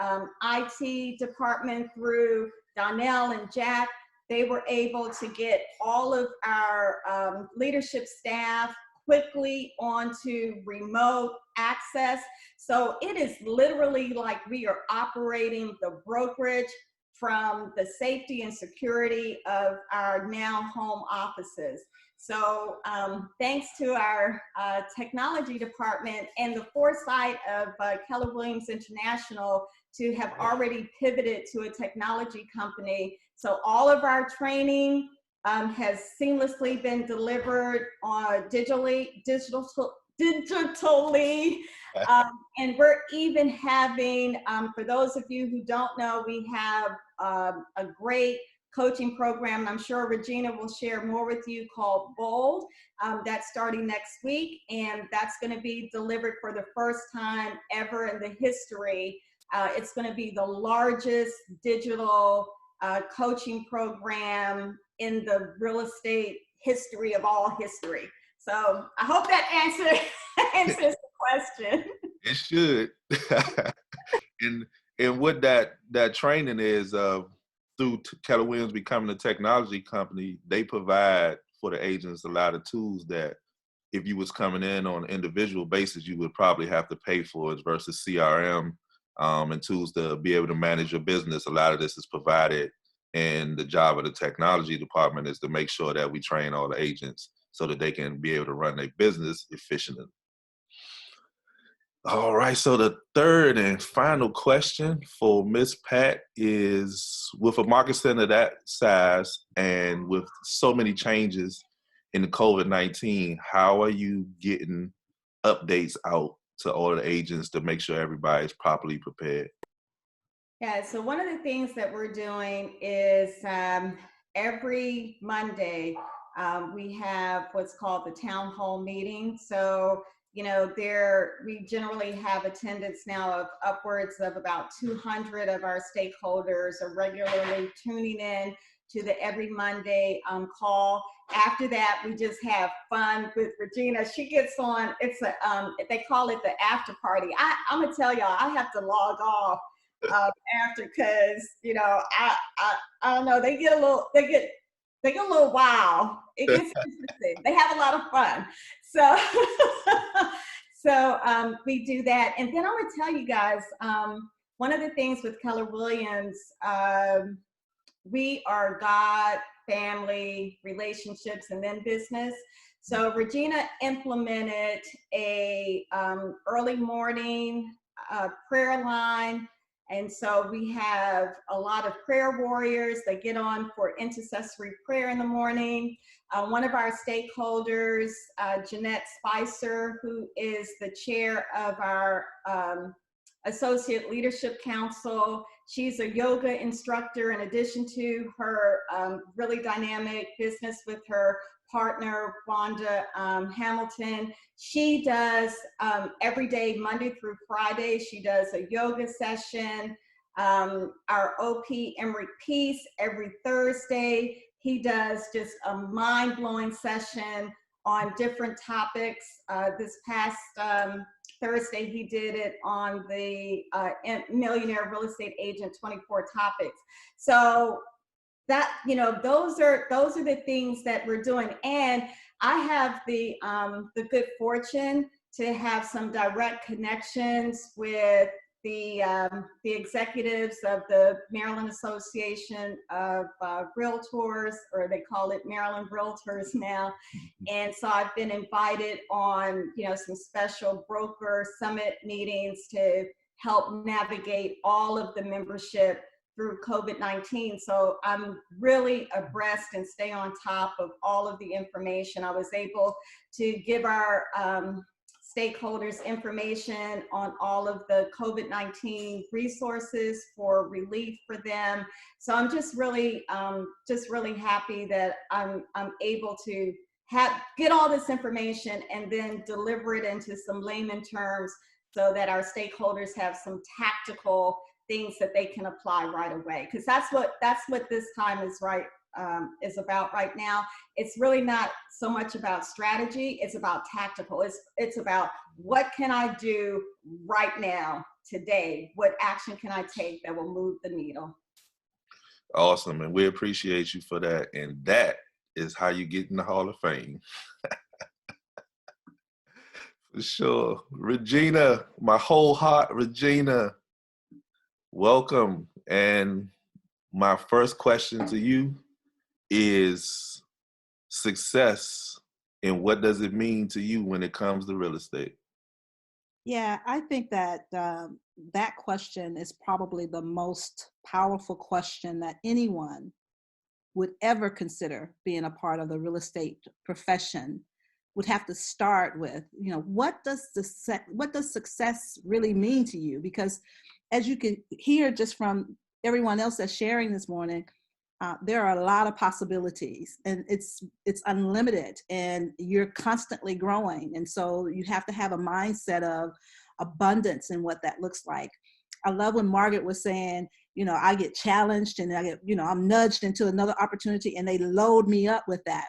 IT department through Donnell and Jack. They were able to get all of our leadership staff quickly onto remote access. So it is literally like we are operating the brokerage from the safety and security of our now home offices. So thanks to our technology department and the foresight of Keller Williams International to have already pivoted to a technology company. So all of our training has seamlessly been delivered digitally. And we're even having, for those of you who don't know, we have a great coaching program, and I'm sure Regina will share more with you, called Bold. That's starting next week, and that's going to be delivered for the first time ever in the history. It's going to be the largest digital coaching program in the real estate history of all history. So I hope that answers the question. It should. and what that training is, through Keller Williams becoming a technology company, they provide for the agents a lot of tools that if you was coming in on an individual basis, you would probably have to pay for it versus CRM and tools to be able to manage your business. A lot of this is provided, and the job of the technology department is to make sure that we train all the agents so that they can be able to run their business efficiently. All right, so the third and final question for Ms. Pat is, with a market center that size and with so many changes in the COVID-19, how are you getting updates out to all the agents to make sure everybody's properly prepared? Yeah, so one of the things that we're doing is every Monday, we have what's called the town hall meeting. So, you know, we generally have attendance now of upwards of about 200 of our stakeholders are regularly tuning in to the every Monday call. After that, we just have fun with Regina. She gets on, they call it the after party. I'm gonna tell y'all, I have to log off after, because, you know, I don't know, they get a little wild. It gets interesting. They have a lot of fun. So we do that. And then I'm gonna tell you guys, one of the things with Keller Williams, we are God, family, relationships, and then business. So Regina implemented a early morning prayer line. And so we have a lot of prayer warriors that get on for intercessory prayer in the morning. One of our stakeholders, Jeanette Spicer, who is the chair of our Associate Leadership Council, she's a yoga instructor in addition to her really dynamic business with her partner, Wanda Hamilton. She does every day, Monday through Friday, she does a yoga session. Our OP, Emmerich Peace, every Thursday, he does just a mind-blowing session on different topics. This past Thursday, he did it on the Millionaire Real Estate Agent 24 topics. So that, you know, those are the things that we're doing. And I have the good fortune to have some direct connections with the executives of the Maryland Association of Realtors, or they call it Maryland Realtors now. And so I've been invited on, you know, some special broker summit meetings to help navigate all of the membership through COVID-19. So I'm really abreast and stay on top of all of the information. I was able to give our stakeholders information on all of the COVID-19 resources for relief for them. So I'm just really happy that I'm able to get all this information and then deliver it into some layman terms so that our stakeholders have some tactical things that they can apply right away. Because that's what this time is is about right now. It's really not so much about strategy. It's about tactical. It's about what can I do right now, today? What action can I take that will move the needle? Awesome. And we appreciate you for that. And that is how you get in the Hall of Fame. For sure. Regina, my whole heart, Regina, welcome. And my first question to you is success, and what does it mean to you when it comes to real estate? Yeah, I think that that question is probably the most powerful question that anyone would ever consider being a part of the real estate profession would have to start with, what does success really mean to you? Because as you can hear just from everyone else that's sharing this morning, there are a lot of possibilities, and it's unlimited, and you're constantly growing. And so you have to have a mindset of abundance and what that looks like. I love when Margaret was saying, I get challenged and I get, I'm nudged into another opportunity and they load me up with that.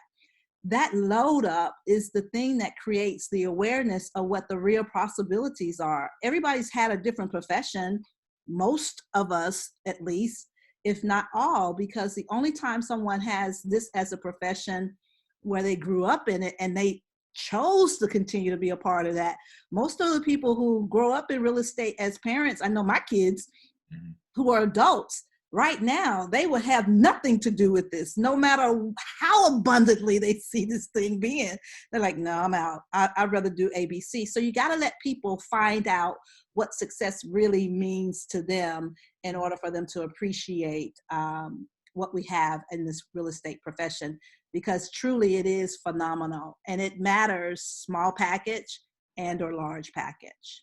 That load up is the thing that creates the awareness of what the real possibilities are. Everybody's had a different profession, most of us at least, if not all, because the only time someone has this as a profession where they grew up in it and they chose to continue to be a part of that. Most of the people who grow up in real estate as parents, I know my kids who are adults right now, they would have nothing to do with this, no matter how abundantly they see this thing being. They're like, no, I'm out. I'd rather do ABC. So you got to let people find out what success really means to them in order for them to appreciate what we have in this real estate profession, because truly it is phenomenal, and it matters small package and or large package.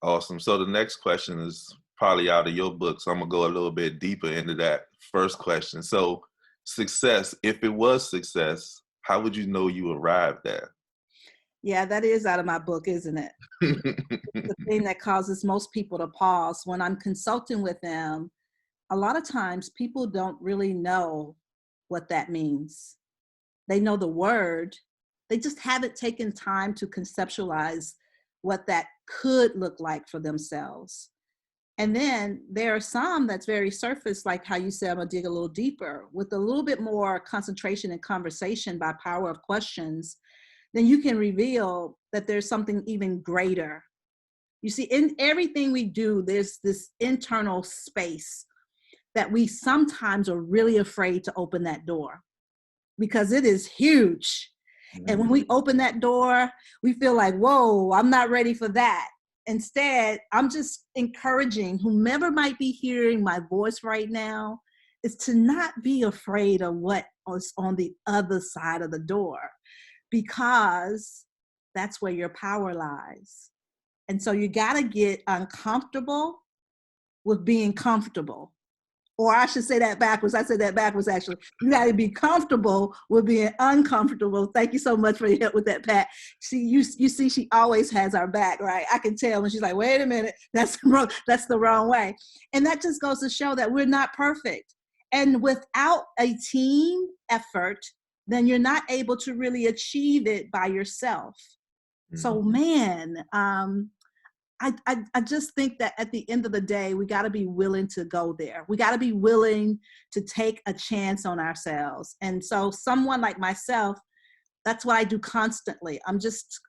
Awesome. So the next question is probably out of your book, so I'm gonna go a little bit deeper into that first question. So success, if it was success, how would you know you arrived there? Yeah, that is out of my book, isn't it? The thing that causes most people to pause when I'm consulting with them, a lot of times people don't really know what that means. They know the word, they just haven't taken time to conceptualize what that could look like for themselves. And then there are some that's very surface, like how you said, I'm gonna dig a little deeper with a little bit more concentration and conversation by power of questions. Then you can reveal that there's something even greater. You see, in everything we do, there's this internal space that we sometimes are really afraid to open that door because it is huge. And when we open that door, we feel like, whoa, I'm not ready for that. Instead, I'm just encouraging whomever might be hearing my voice right now is to not be afraid of what is on the other side of the door, because that's where your power lies. And so you got to get uncomfortable with being comfortable. Or I should say that backwards. I said that backwards, actually. You got to be comfortable with being uncomfortable. Thank you so much for your help with that, Pat. See, you see, she always has our back, right? I can tell when she's like, wait a minute, that's the wrong way. And that just goes to show that we're not perfect. And without a team effort, then you're not able to really achieve it by yourself. So, man, I just think that at the end of the day, we got to be willing to go there. We got to be willing to take a chance on ourselves. And so someone like myself, that's what I do constantly. I'm just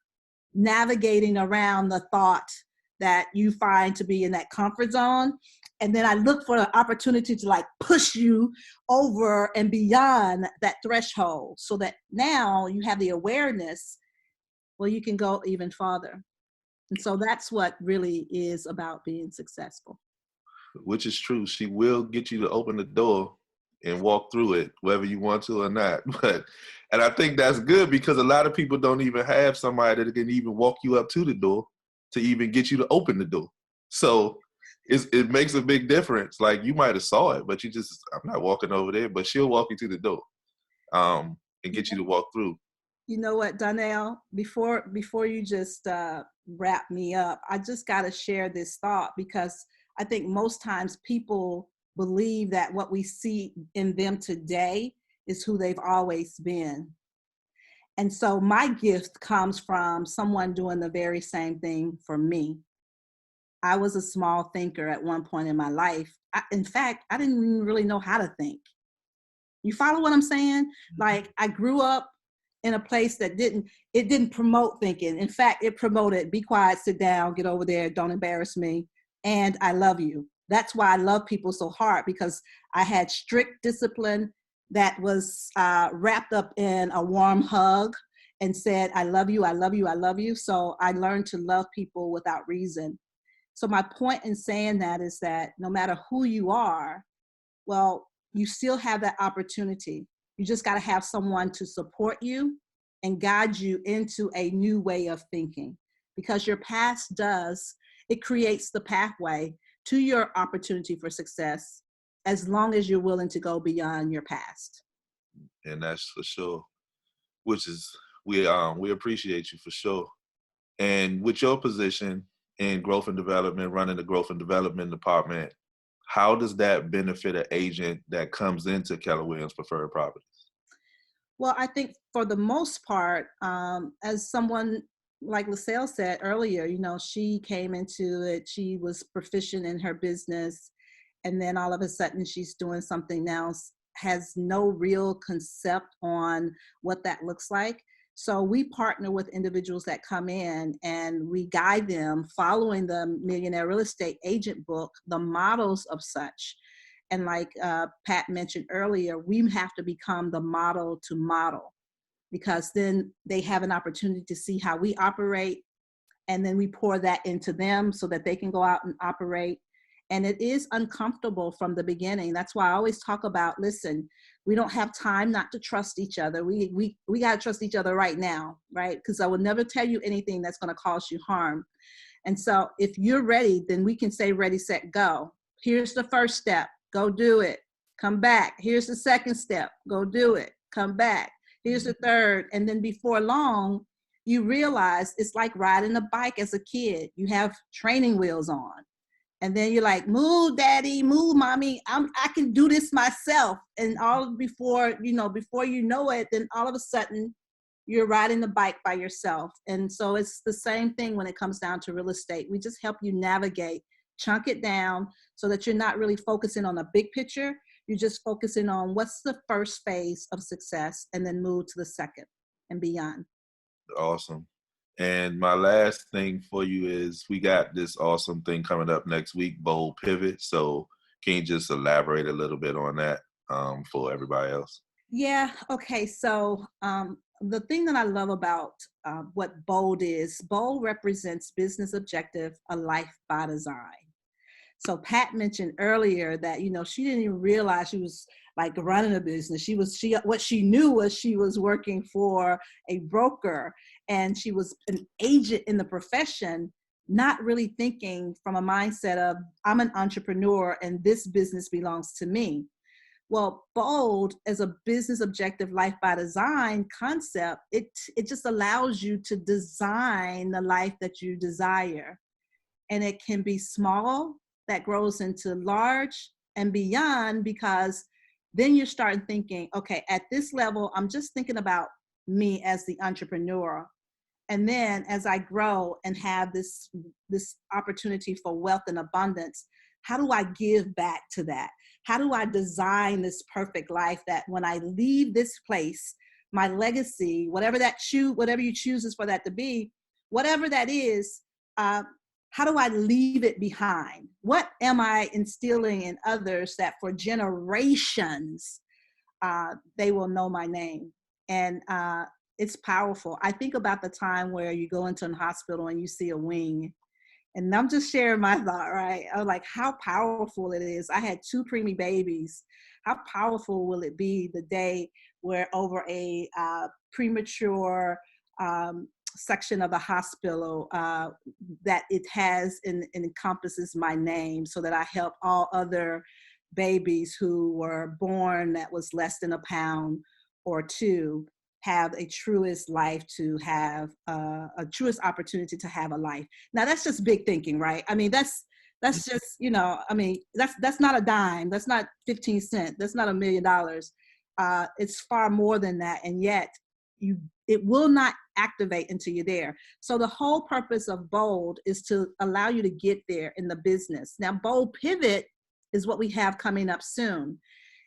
navigating around the thought that you find to be in that comfort zone. And then I look for an opportunity to like push you over and beyond that threshold so that now you have the awareness, well, you can go even farther. And so that's what really is about being successful. Which is true. She will get you to open the door and walk through it, whether you want to or not. And I think that's good because a lot of people don't even have somebody that can even walk you up to the door to even get you to open the door. So it makes a big difference. Like you might have saw it, but I'm not walking over there, but she'll walk you to the door and get you to walk through. You know what, Donnell, before you just wrap me up, I just got to share this thought because I think most times people believe that what we see in them today is who they've always been. And so my gift comes from someone doing the very same thing for me. I was a small thinker at one point in my life. In fact, I didn't even really know how to think. You follow what I'm saying? Like, I grew up in a place that didn't promote thinking. In fact, it promoted, be quiet, sit down, get over there, don't embarrass me, and I love you. That's why I love people so hard, because I had strict discipline that was wrapped up in a warm hug and said, I love you, I love you, I love you. So I learned to love people without reason. So my point in saying that is that no matter who you are, well, you still have that opportunity. You just got to have someone to support you and guide you into a new way of thinking, because your past it creates the pathway to your opportunity for success, as long as you're willing to go beyond your past. And that's for sure, which is, we appreciate you for sure. And with your position in growth and development, running the growth and development department, how does that benefit an agent that comes into Keller Williams Preferred Properties? Well, I think for the most part, as someone like LaSalle said earlier, she came into it, she was proficient in her business, and then all of a sudden she's doing something else, has no real concept on what that looks like. So we partner with individuals that come in and we guide them following the Millionaire Real Estate Agent book, the models of such. And like Pat mentioned earlier, we have to become the model to model, because then they have an opportunity to see how we operate, and then we pour that into them so that they can go out and operate. And it is uncomfortable from the beginning. That's why I always talk about, listen, we don't have time not to trust each other. We got to trust each other right now, right? Because I will never tell you anything that's going to cause you harm. And so if you're ready, then we can say ready, set, go. Here's the first step. Go do it. Come back. Here's the second step. Go do it. Come back. Here's the third. And then before long, you realize it's like riding a bike as a kid. You have training wheels on. And then you're like, move, daddy, move, mommy. I can do this myself. And before you know it, then all of a sudden you're riding the bike by yourself. And so it's the same thing when it comes down to real estate. We just help you navigate, chunk it down so that you're not really focusing on the big picture. You're just focusing on what's the first phase of success, and then move to the second and beyond. Awesome. And my last thing for you is, we got this awesome thing coming up next week, Bold Pivot. So can you just elaborate a little bit on that for everybody else? Yeah. Okay. So the thing that I love about what Bold is, Bold represents business objective, a life by design. So Pat mentioned earlier that, she didn't even realize she was like running a business. What she knew was she was working for a broker, and she was an agent in the profession, not really thinking from a mindset of, I'm an entrepreneur and this business belongs to me. Well, Bold, as a business objective life by design concept, it just allows you to design the life that you desire. And it can be small, that grows into large and beyond, because then you start thinking, okay, at this level, I'm just thinking about me as the entrepreneur. And then as I grow and have this opportunity for wealth and abundance, how do I give back to that? How do I design this perfect life that when I leave this place, my legacy, whatever you choose is for that to be, whatever that is, how do I leave it behind? What am I instilling in others that for generations, they will know my name? And it's powerful. I think about the time where you go into a hospital and you see a wing. And I'm just sharing my thought, right? I was like, how powerful it is. I had 2 preemie babies. How powerful will it be the day where over a premature section of the hospital that it has and encompasses my name, so that I help all other babies who were born that was less than a pound or 2 have a truest life, to have a truest opportunity to have a life. Now that's just big thinking, right? I mean, that's That's just, you know, I mean, that's not a dime. That's not 15 cents. That's not $1 million. It's far more than that. And yet it will not activate until you're there. So the whole purpose of Bold is to allow you to get there in the business. Now, Bold Pivot is what we have coming up soon.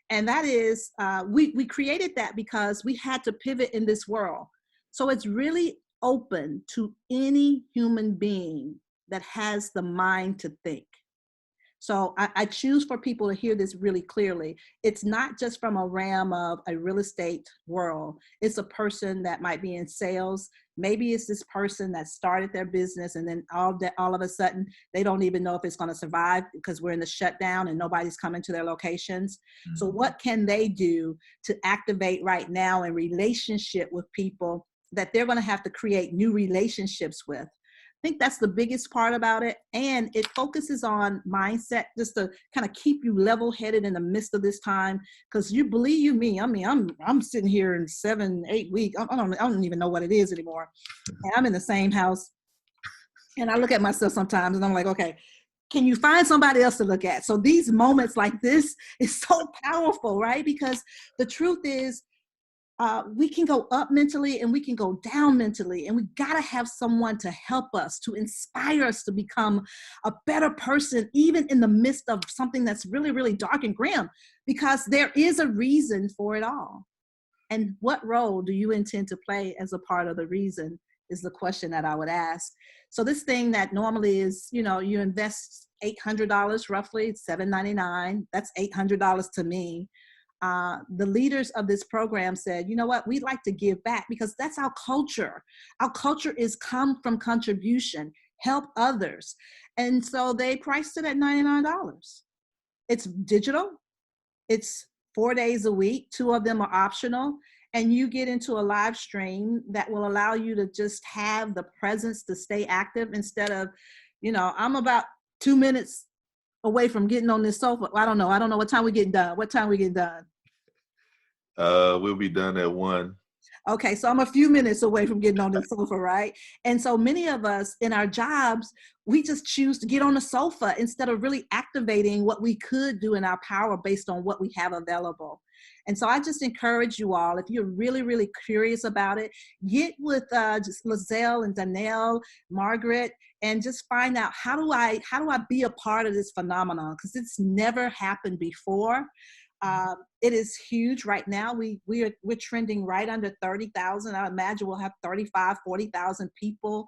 And that is, we created that because we had to pivot in this world. So it's really open to any human being that has the mind to think. So I choose for people to hear this really clearly. It's not just from a realm of a real estate world. It's a person that might be in sales. Maybe it's this person that started their business and then all of a sudden they don't even know if it's going to survive because we're in the shutdown and nobody's coming to their locations. Mm-hmm. So what can they do to activate right now in relationship with people that they're going to have to create new relationships with? I think that's the biggest part about it. And it focuses on mindset just to kind of keep you level-headed in the midst of this time. Because you believe me, I mean, I'm sitting here in 7-8 weeks. I don't even know what it is anymore. And I'm in the same house. And I look at myself sometimes and I'm like, okay, can you find somebody else to look at? So these moments like this is so powerful, right? Because the truth is, we can go up mentally and we can go down mentally, and we got to have someone to help us, to inspire us to become a better person, even in the midst of something that's really, really dark and grim, because there is a reason for it all. And what role do you intend to play as a part of the reason is the question that I would ask. So this thing that normally is, you know, you invest $800 roughly, $799, that's $800 to me. The leaders of this program said, you know what, we'd like to give back because that's our culture. Our culture is come from contribution, help others. And so they priced it at $99. It's digital. It's 4 days a week. 2 of them are optional. And you get into a live stream that will allow you to just have the presence to stay active instead of, you know, I'm about 2 minutes away from getting on this sofa. I don't know what time we getting done. What time we getting done? We'll be done at 1. Okay, so I'm a few minutes away from getting on the sofa, right? And so many of us in our jobs, we just choose to get on the sofa instead of really activating what we could do in our power based on what we have available. And so I just encourage you all, if you're really, really curious about it, get with just Lizelle and Danelle, Margaret, and just find out how do I be a part of this phenomenon, because it's never happened before. It is huge right now. We're trending right under 30,000. I imagine we'll have 35, 40,000 people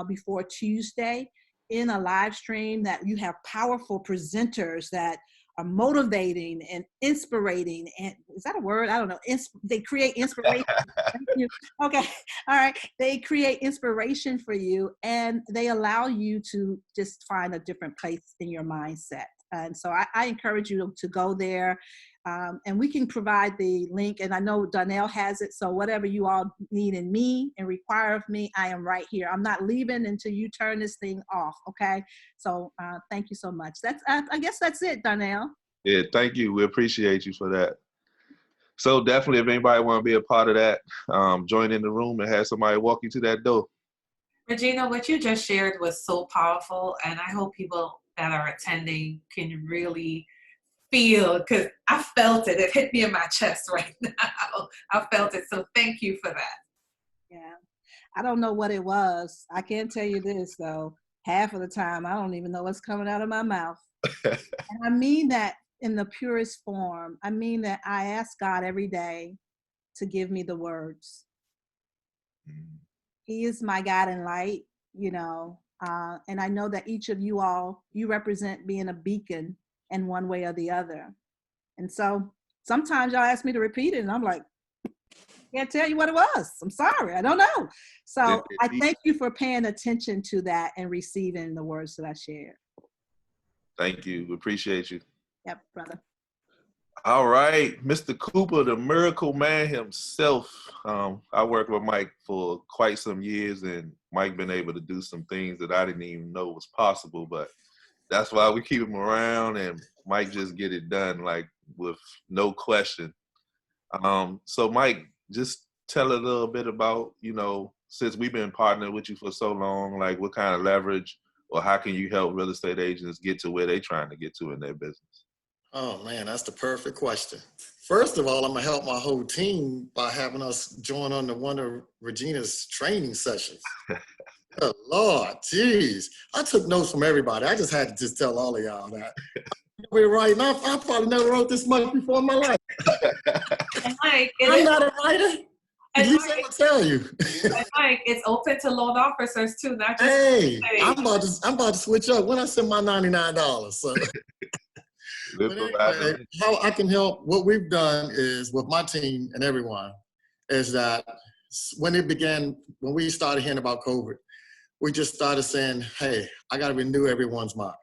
before Tuesday in a live stream that you have powerful presenters that are motivating and inspirating. And is that a word? I don't know. They create inspiration. Thank you. Okay. All right. They create inspiration for you, and they allow you to just find a different place in your mindset. And so I encourage you to go there. And we can provide the link. And I know Donnell has it. So whatever you all need in me and require of me, I am right here. I'm not leaving until you turn this thing off. Okay. So thank you so much. I guess that's it, Donnell. Yeah, thank you. We appreciate you for that. So definitely, if anybody want to be a part of that, join in the room and have somebody walk you to that door. Regina, what you just shared was so powerful, and I hope people that are attending can really feel, because I felt it. It hit me in my chest right now. I felt it. So thank you for that. Yeah. I don't know what it was. I can tell you this, though. Half of the time, I don't even know what's coming out of my mouth. And I mean that in the purest form. I mean that I ask God every day to give me the words. He is my guiding light, you know, and I know that each of you all, you represent being a beacon in one way or the other. And so sometimes y'all ask me to repeat it and I'm like, can't tell you what it was. I'm sorry, I don't know. So I thank you for paying attention to that and receiving the words that I shared. Thank you. We appreciate you. Yep, brother. All right, Mr. Cooper, the miracle man himself. I worked with Mike for quite some years, and Mike been able to do some things that I didn't even know was possible, but that's why we keep him around, and Mike just get it done, like, with no question. So Mike, just tell a little bit about, you know, since we've been partnering with you for so long, like what kind of leverage or how can you help real estate agents get to where they're trying to get to in their business? Oh man, that's the perfect question. First of all, I'm gonna help my whole team by having us join on one of Regina's training sessions. Good Lord, geez. I took notes from everybody. I just had to just tell all of y'all that. We're right now. I probably never wrote this much before in my life. And Mike, I'm not a writer. At and least Mike, I will tell you. and Mike, it's open to loan officers too, not just. Hey, I'm about to switch up when I send my $99. So. But anyway, how I can help, what we've done is with my team and everyone, is that when we started hearing about COVID, we just started saying, hey, I got to renew everyone's mind.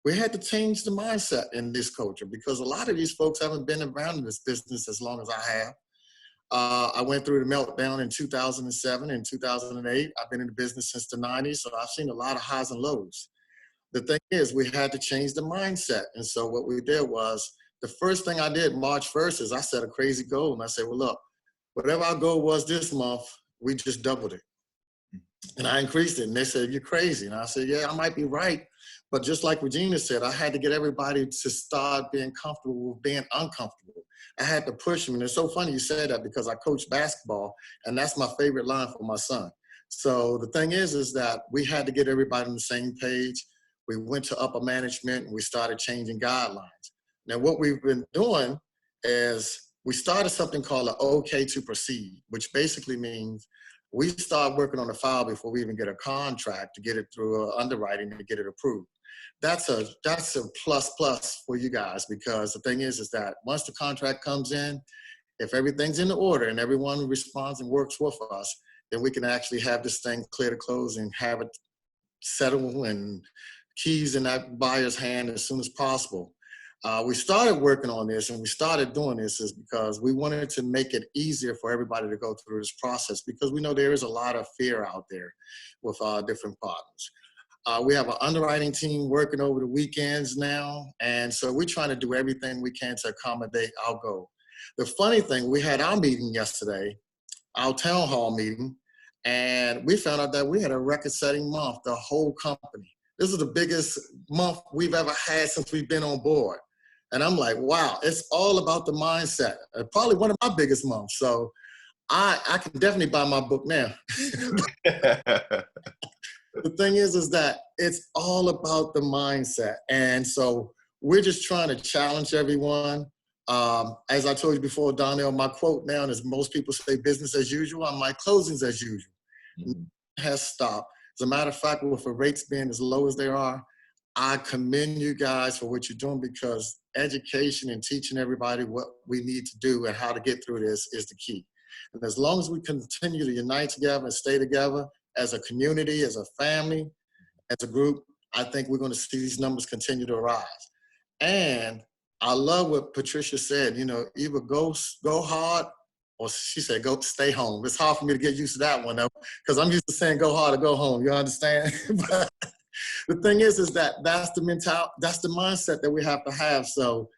We had to change the mindset in this culture because a lot of these folks haven't been around in this business as long as I have. I went through the meltdown in 2007 and 2008. I've been in the business since the 90s, so I've seen a lot of highs and lows. The thing is, we had to change the mindset. And so what we did was, the first thing I did March 1st is I set a crazy goal. And I said, well, look, whatever our goal was this month, we just doubled it. And I increased it. And they said, you're crazy. And I said, yeah, I might be right. But just like Regina said, I had to get everybody to start being comfortable with being uncomfortable. I had to push them. And it's so funny you said that because I coach basketball, and that's my favorite line for my son. So the thing is that we had to get everybody on the same page. We went to upper management and we started changing guidelines. Now, what we've been doing is we started something called an OK to proceed, which basically means we start working on the file before we even get a contract to get it through underwriting to get it approved. That's a plus for you guys, because the thing is that once the contract comes in, if everything's in order and everyone responds and works with us, then we can actually have this thing clear to close and have it settle and keys in that buyer's hand as soon as possible. We started working on this and we started doing this is because we wanted to make it easier for everybody to go through this process, because we know there is a lot of fear out there with different partners. We have an underwriting team working over the weekends now, and so we're trying to do everything we can to accommodate our goal. The funny thing, we had our meeting yesterday, our town hall meeting, and we found out that we had a record-setting month, the whole company. This is the biggest month we've ever had since we've been on board. And I'm like, wow, it's all about the mindset. Probably one of my biggest months. So I can definitely buy my book now. The thing is that it's all about the mindset. And so we're just trying to challenge everyone. As I told you before, Donnell, my quote now is most people say business as usual. I'm like, closings as usual. Mm-hmm. It has stopped. As a matter of fact, with the rates being as low as they are, I commend you guys for what you're doing, because education and teaching everybody what we need to do and how to get through this is the key. And as long as we continue to unite together and stay together as a community, as a family, as a group, I think we're going to see these numbers continue to rise. And I love what Patricia said, you know, either go hard, or she said, go stay home. It's hard for me to get used to that one, though, because I'm used to saying go hard or go home. You understand? But the thing is that that's the mentality, that's the mindset that we have to have. So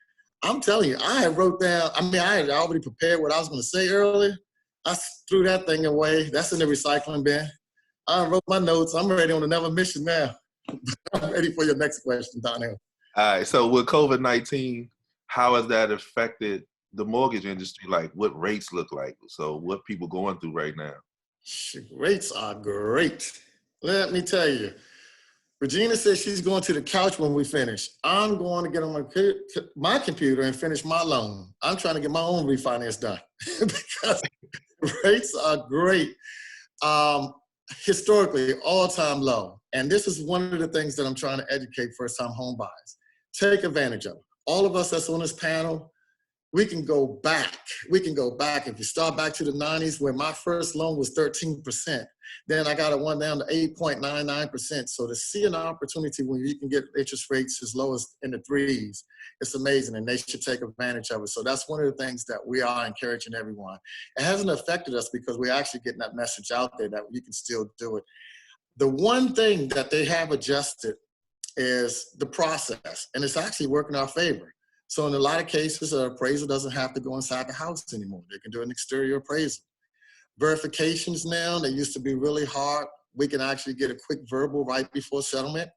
I'm telling you, I had wrote down, I had already prepared what I was going to say earlier. I threw that thing away. That's in the recycling bin. I wrote my notes. I'm ready on another mission now. I'm ready for your next question, Donnell. All right. So with COVID-19, how has that affected the mortgage industry? Like, what rates look like? So what people going through right now? Rates are great. Let me tell you. Regina says she's going to the couch when we finish. I'm going to get on my computer and finish my loan. I'm trying to get my own refinance done because rates are great. Historically, all-time low. And this is one of the things that I'm trying to educate first-time home buyers. Take advantage of it. All of us that's on this panel, we can go back. We can go back. If you start back to the 90s, where my first loan was 13%, then I got it one down to 8.99%. So to see an opportunity when you can get interest rates as low as in the 3s, it's amazing, and they should take advantage of it. So that's one of the things that we are encouraging everyone. It hasn't affected us because we're actually getting that message out there that you can still do it. The one thing that they have adjusted is the process, and it's actually working in our favor. So in a lot of cases, an appraiser doesn't have to go inside the house anymore. They can do an exterior appraisal. Verifications now, they used to be really hard. we can actually get a quick verbal right before settlement.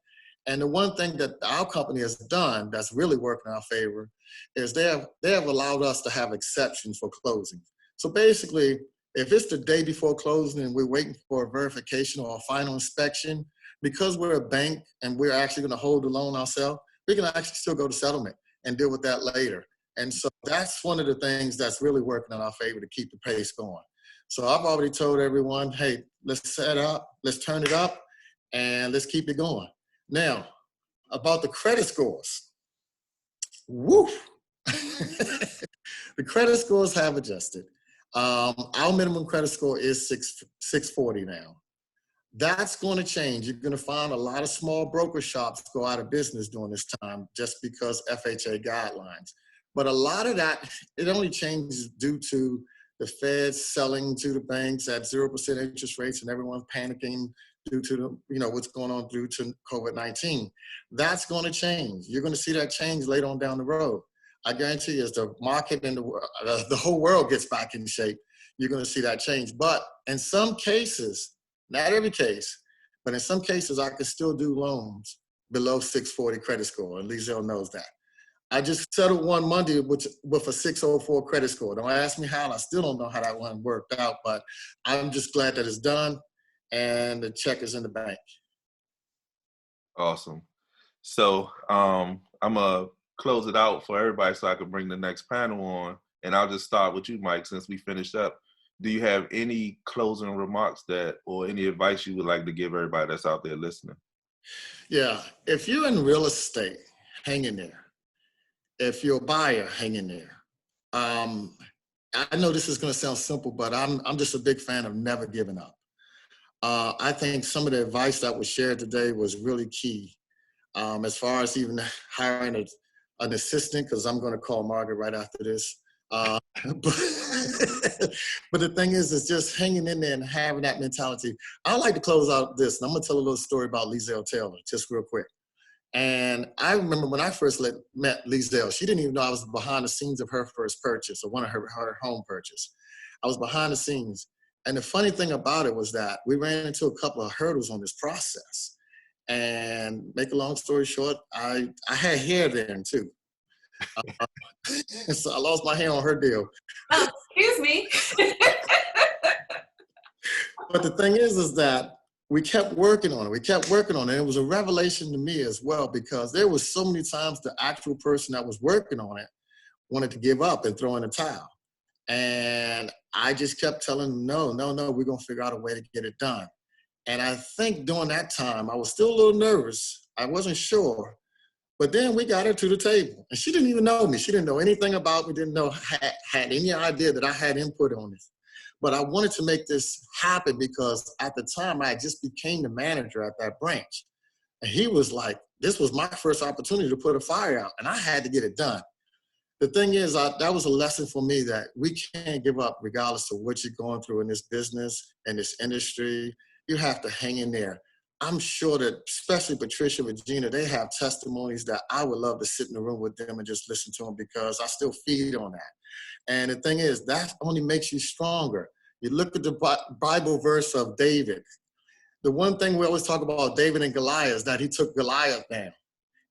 And the one thing that our company has done that's really working in our favor is they have allowed us to have exceptions for closing. So basically, if it's the day before closing and we're waiting for a verification or a final inspection, because we're a bank and we're actually going to hold the loan ourselves, we can actually still go to settlement and deal with that later. And so that's one of the things that's really working in our favor to keep the pace going. So I've already told everyone, hey, let's set up, let's turn it up, and let's keep it going. Now, about the credit scores. Woo! The credit scores have adjusted. Our minimum credit score is 640 now. That's going to change. You're going to find a lot of small broker shops go out of business during this time just because FHA guidelines. But a lot of that, it only changes due to the Fed selling to the banks at 0% interest rates and everyone's panicking due to what's going on due to COVID-19. That's going to change. You're going to see that change later on down the road. I guarantee you, as the market and the whole world gets back in shape, you're going to see that change. But in some cases, not every case, but in some cases, I can still do loans below 640 credit score, and Lizelle knows that. I just settled one Monday with a 604 credit score. Don't ask me how, I still don't know how that one worked out, but I'm just glad that it's done and the check is in the bank. Awesome. So I'm going to close it out for everybody so I can bring the next panel on. And I'll just start with you, Mike, since we finished up. Do you have any closing remarks or any advice you would like to give everybody that's out there listening? Yeah, if you're in real estate, hang in there. If you're a buyer, hang in there. I know this is going to sound simple, but I'm just a big fan of never giving up. I think some of the advice that was shared today was really key. As far as even hiring an assistant, because I'm going to call Margaret right after this. But the thing is just hanging in there and having that mentality. I like to close out this, and I'm going to tell a little story about Lizelle Taylor, just real quick. And I remember when I first met Lizelle, she didn't even know I was behind the scenes of her first purchase or one of her home purchase. I was behind the scenes. And the funny thing about it was that we ran into a couple of hurdles on this process. And make a long story short, I had hair then too. So I lost my hair on her deal. Oh, excuse me. But the thing is that we kept working on it. It was a revelation to me as well, because there was so many times the actual person that was working on it wanted to give up and throw in a towel. And I just kept telling them, no, we're going to figure out a way to get it done. And I think during that time, I was still a little nervous. I wasn't sure. But then we got her to the table. And she didn't even know me. She didn't know anything about me, didn't know, had any idea that I had input on this. But I wanted to make this happen because at the time, I just became the manager at that branch. And he was like, this was my first opportunity to put a fire out, and I had to get it done. The thing is, that was a lesson for me that we can't give up regardless of what you're going through in this business and this industry. You have to hang in there. I'm sure that, especially Patricia, Regina, they have testimonies that I would love to sit in the room with them and just listen to them, because I still feed on that. And the thing is, that only makes you stronger. You look at the Bible verse of David. The one thing we always talk about David and Goliath is that he took Goliath down.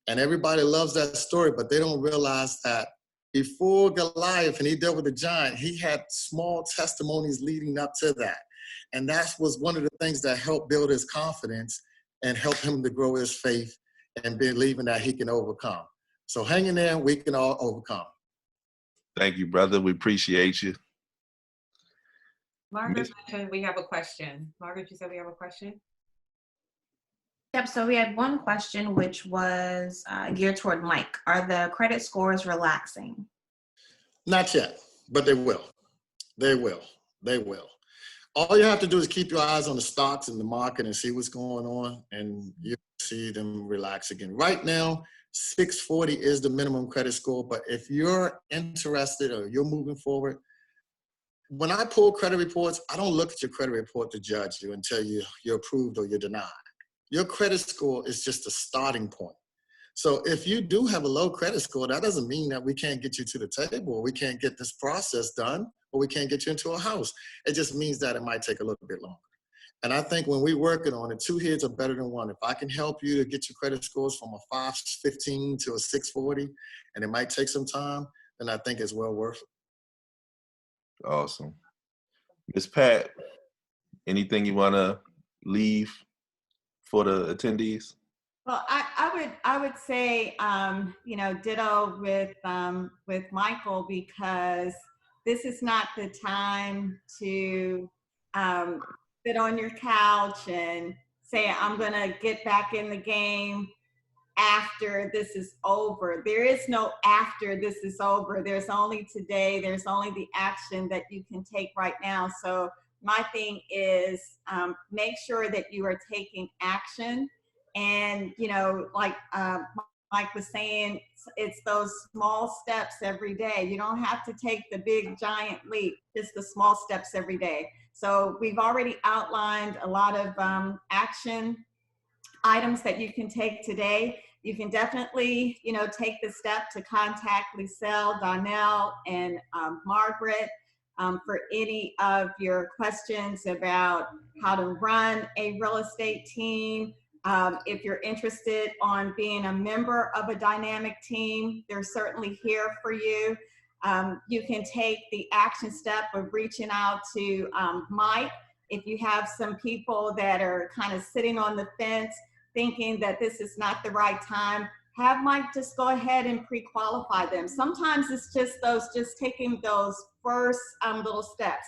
And everybody loves that story, but they don't realize that before Goliath and he dealt with the giant, he had small testimonies leading up to that. And that was one of the things that helped build his confidence and help him to grow his faith and believing that he can overcome. So hang in there, we can all overcome. Thank you, brother. We appreciate you. Margaret mentioned we have a question. Margaret, you said we have a question? Yep, so we had one question which was geared toward Mike. Are the credit scores relaxing? Not yet, but they will. They will. They will. All you have to do is keep your eyes on the stocks and the market and see what's going on, and you'll see them relax again. Right now, 640 is the minimum credit score, but if you're interested or you're moving forward, when I pull credit reports, I don't look at your credit report to judge you and tell you you're approved or you're denied. Your credit score is just a starting point. So if you do have a low credit score, that doesn't mean that we can't get you to the table, or we can't get this process done, or we can't get you into a house. It just means that it might take a little bit longer. And I think when we're working on it, 2 heads are better than 1. If I can help you to get your credit scores from a 515 to a 640, and it might take some time, then I think it's well worth it. Awesome. Ms. Pat, anything you want to leave for the attendees? Well, I would say, you know, ditto with Michael, because this is not the time to sit on your couch and say, I'm going to get back in the game after this is over. There is no after this is over. There's only today. There's only the action that you can take right now. So my thing is, make sure that you are taking action. And, you know, like Mike was saying, it's those small steps every day. You don't have to take the big giant leap, just the small steps every day. So we've already outlined a lot of action items that you can take today. You can definitely, you know, take the step to contact Liselle, Donnell, and Margaret for any of your questions about how to run a real estate team. If you're interested on being a member of a dynamic team, they're certainly here for you. You can take the action step of reaching out to Mike. If you have some people that are kind of sitting on the fence, thinking that this is not the right time, have Mike just go ahead and pre-qualify them. Sometimes it's just taking those first little steps.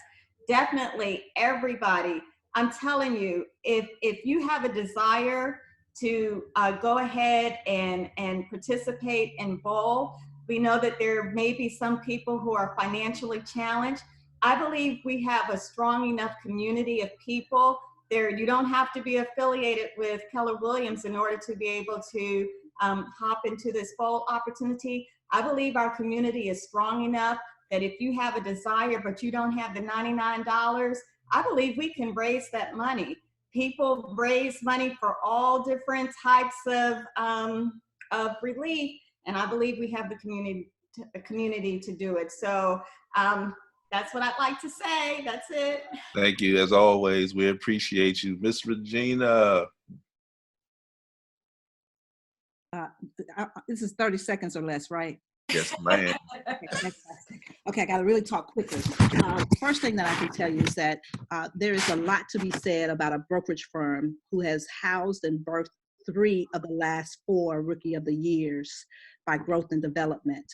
Definitely everybody, I'm telling you, if you have a desire to go ahead and participate in bowl, we know that there may be some people who are financially challenged. I believe we have a strong enough community of people there. You don't have to be affiliated with Keller Williams in order to be able to hop into this bowl opportunity. I believe our community is strong enough that if you have a desire but you don't have the $99, I believe we can raise that money. People raise money for all different types of relief, and I believe we have the community to do it. So that's what I'd like to say. That's it. Thank you. As always, we appreciate you. Miss Regina. This is 30 seconds or less, right? Yes, ma'am. Okay, I got to really talk quickly. First thing that I can tell you is that there is a lot to be said about a brokerage firm who has housed and birthed 3 of the last 4 Rookie of the Years by growth and development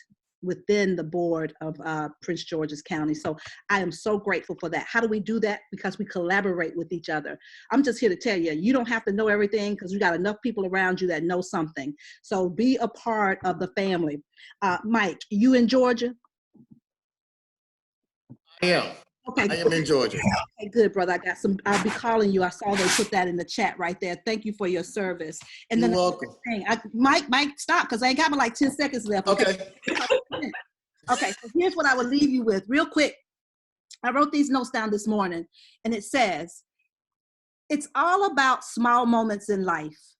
within the board of Prince George's County. So I am so grateful for that. How do we do that? Because we collaborate with each other. I'm just here to tell you, you don't have to know everything because you got enough people around you that know something. So be a part of the family. Mike, you in Georgia? I am. Okay. I am in Georgia. Okay, good, brother. I'll be calling you. I saw they put that in the chat right there. Thank you for your service. And You're then welcome. Mike, stop, because I ain't got but like 10 seconds left. Okay. Okay, so here's what I would leave you with real quick. I wrote these notes down this morning, and it says, it's all about small moments in life.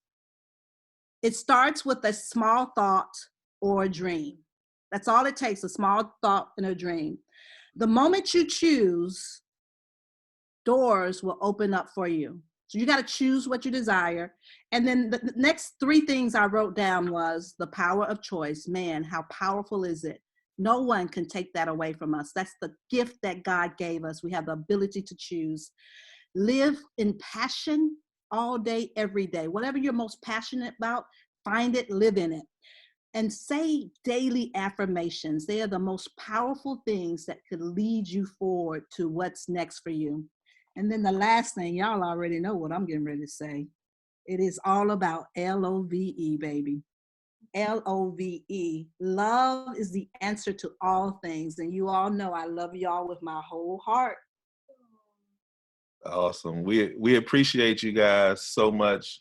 It starts with a small thought or a dream. That's all it takes, a small thought and a dream. The moment you choose, doors will open up for you. So you got to choose what you desire. And then the next 3 things I wrote down was the power of choice. Man, how powerful is it? No one can take that away from us. That's the gift that God gave us. We have the ability to choose. Live in passion all day, every day. Whatever you're most passionate about, find it, live in it. And say daily affirmations. They are the most powerful things that could lead you forward to what's next for you. And then the last thing, y'all already know what I'm getting ready to say. It is all about LOVE, baby. LOVE. Love is the answer to all things. And you all know I love y'all with my whole heart. Awesome. We appreciate you guys so much.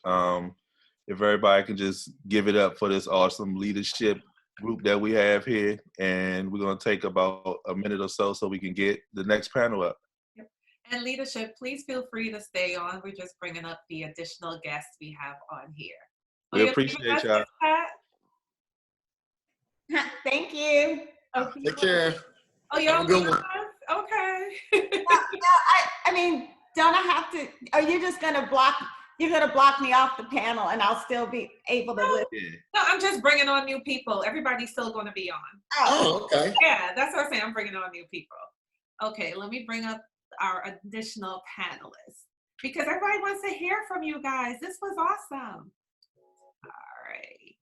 If everybody can just give it up for this awesome leadership group that we have here. And we're going to take about a minute or so we can get the next panel up. Yep. And leadership, please feel free to stay on. We're just bringing up the additional guests we have on here. We appreciate y'all. Thank you. Okay. Take care. Oh, y'all Have a good one. Okay. I mean, don't I have to, are you just gonna block, you're gonna block me off the panel and I'll still be able to listen? Yeah. No, I'm just bringing on new people. Everybody's still going to be on. Oh, okay. Yeah, that's what I'm saying. I'm bringing on new people. Okay, let me bring up our additional panelists because everybody wants to hear from you guys. This was awesome. All right,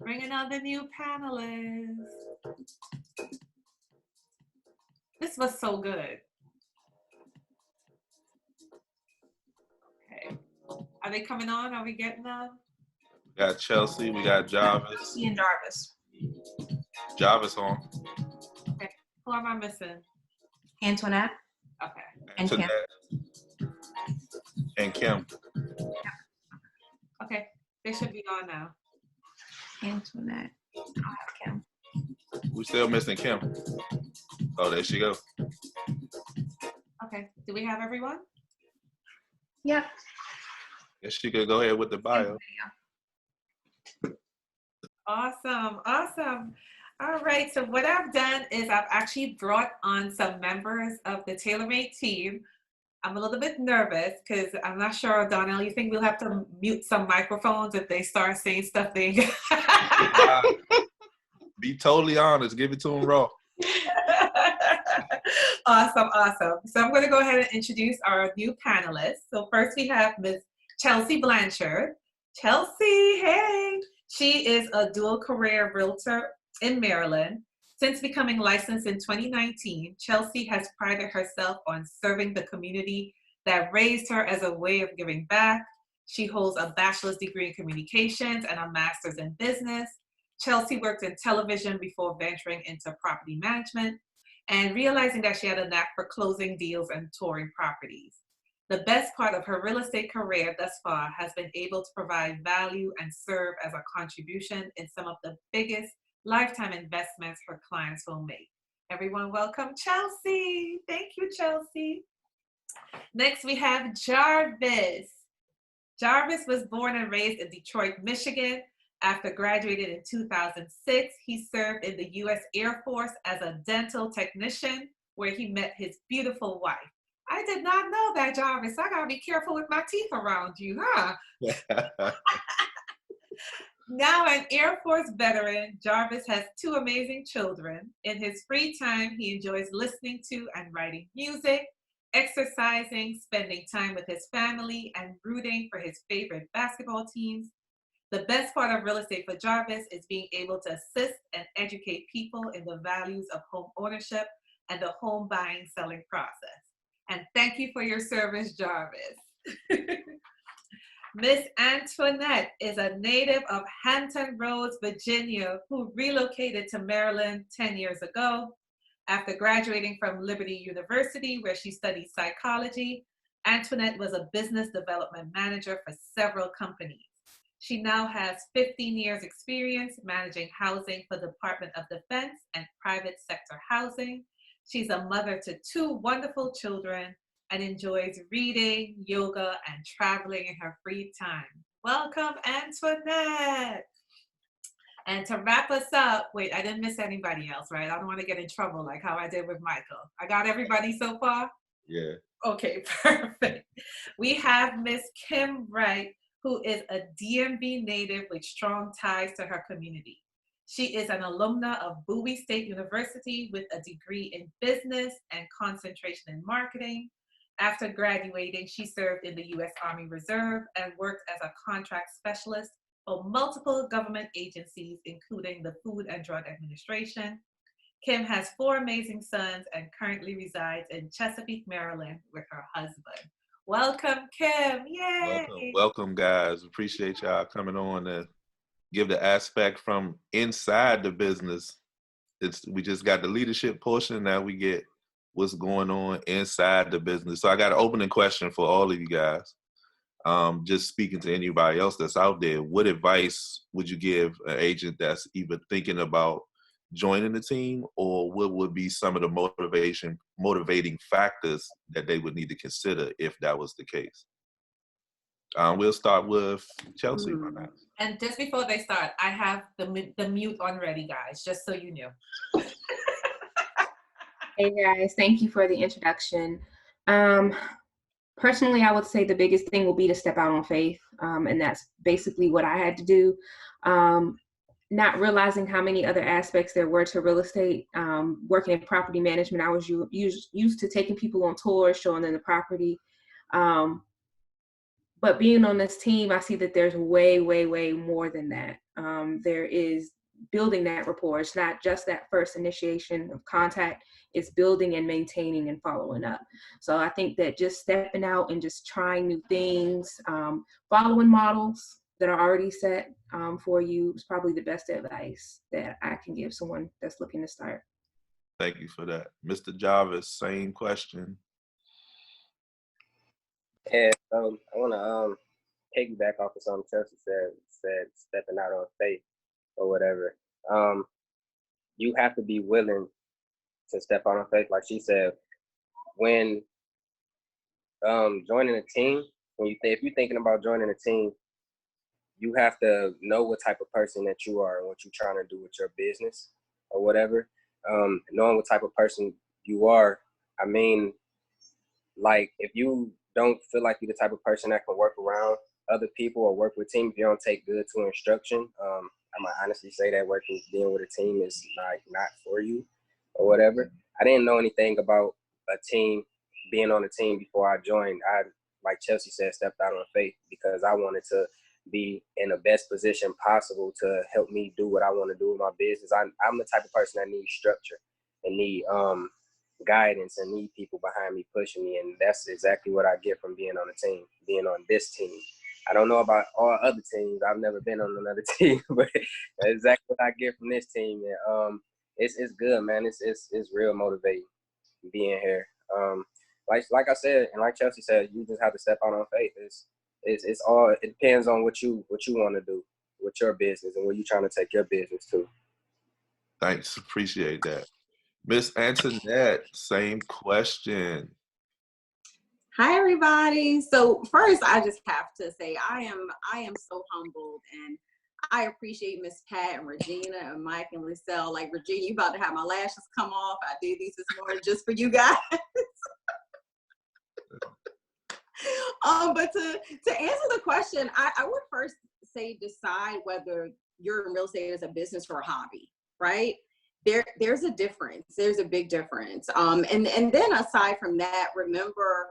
bringing on the new panelists. This was so good. Okay, are they coming on? Are we getting them? We got Chelsea, we got Jarvis. Ian Jarvis. Jarvis on. Okay, who am I missing? Antoinette Okay. and Kim. And Kim. Okay, they should be on now. Antoinette. I have Kim. We still missing Kim. Oh, there she goes. Okay, do we have everyone? Yep. Yes, she could go ahead with the bio. Awesome, awesome. All right, so what I've done is I've actually brought on some members of the TaylorMade team. I'm a little bit nervous because I'm not sure, Donnell, you think we'll have to mute some microphones if they start saying stuff they Be totally honest. Give it to them raw. Awesome, awesome. So I'm going to go ahead and introduce our new panelists. So first we have Ms. Chelsea Blanchard. Chelsea, hey. She is a dual career realtor in Maryland. Since becoming licensed in 2019, Chelsea has prided herself on serving the community that raised her as a way of giving back. She holds a bachelor's degree in communications and a master's in business. Chelsea worked in television before venturing into property management and realizing that she had a knack for closing deals and touring properties. The best part of her real estate career thus far has been able to provide value and serve as a contribution in some of the biggest lifetime investments her clients will make. Everyone welcome Chelsea. Thank you, Chelsea. Next, we have Jarvis. Jarvis was born and raised in Detroit, Michigan. After graduating in 2006, he served in the U.S. Air Force as a dental technician, where he met his beautiful wife. I did not know that, Jarvis. I gotta be careful with my teeth around you, huh? Now an Air Force veteran, Jarvis has 2 amazing children. In his free time, he enjoys listening to and writing music, exercising, spending time with his family, and rooting for his favorite basketball teams. The best part of real estate for Jarvis is being able to assist and educate people in the values of home ownership and the home buying, selling process. And thank you for your service, Jarvis. Miss Antoinette is a native of Hampton Roads, Virginia, who relocated to Maryland 10 years ago. After graduating from Liberty University, where she studied psychology, Antoinette was a business development manager for several companies. She now has 15 years experience managing housing for the Department of Defense and private sector housing. She's a mother to 2 wonderful children and enjoys reading, yoga, and traveling in her free time. Welcome, Antoinette. And to wrap us up, wait, I didn't miss anybody else, right? I don't want to get in trouble like how I did with Michael. I got everybody so far? Yeah. Okay, perfect. We have Miss Kim Wright, who is a DMV native with strong ties to her community. She is an alumna of Bowie State University with a degree in business and concentration in marketing. After graduating, she served in the U.S. Army Reserve and worked as a contract specialist for multiple government agencies, including the Food and Drug Administration. Kim has 4 amazing sons and currently resides in Chesapeake, Maryland with her husband. Welcome, Kim. Yay! Welcome, guys. Appreciate y'all coming on to give the aspect from inside the business. We just got the leadership portion, now we get what's going on inside the business. So I got an opening question for all of you guys. Just speaking to anybody else that's out there, what advice would you give an agent that's either thinking about joining the team, or what would be some of the motivating factors that they would need to consider if that was the case? We'll start with Chelsea. And just before they start, I have the mute on ready, guys, just so you knew. Hey guys, thank you for the introduction. Personally, I would say the biggest thing will be to step out on faith. And that's basically what I had to do. Not realizing how many other aspects there were to real estate. Working in property management, I was used to taking people on tours, showing them the property. But being on this team, I see that there's way, way, way more than that. There is building that rapport. It's not just that first initiation of contact, it's building and maintaining and following up. So I think that just stepping out and just trying new things, following models that are already set for you is probably the best advice that I can give someone that's looking to start. Thank you for that. Mr. Jarvis, same question. And I want to piggyback off of something Chelsea said stepping out on faith or whatever. You have to be willing to step out on faith. Like she said, when joining a team, if you're thinking about joining a team, you have to know what type of person that you are and what you're trying to do with your business or whatever. Knowing what type of person you are, I mean, like if you don't feel like you're the type of person that can work around other people or work with teams, if you don't take good to instruction, I might honestly say that being with a team is like not for you or whatever. I didn't know anything about a team, being on a team before I joined. I, like Chelsea said, stepped out on faith because I wanted to be in the best position possible to help me do what I want to do with my business. I'm the type of person that needs structure and need guidance and need people behind me pushing me, and that's exactly what I get from being on a team, being on this team. I don't know about all other teams. I've never been on another team, but that's exactly what I get from this team. And it's good, man. It's real motivating being here. Like I said, and like Chelsea said, you just have to step out on faith. It's all, it depends on what you want to do with your business and where you're trying to take your business to. Thanks, appreciate that. Miss Antoinette, same question. Hi, everybody. So first, I just have to say I am so humbled, and I appreciate Miss Pat and Regina and Mike and Lisselle. Like, Regina, you about to have my lashes come off. I did these this morning just for you guys. But to answer the question, I would first say decide whether you're in real estate as a business or a hobby, right? There's a difference. There's a big difference. And then aside from that, remember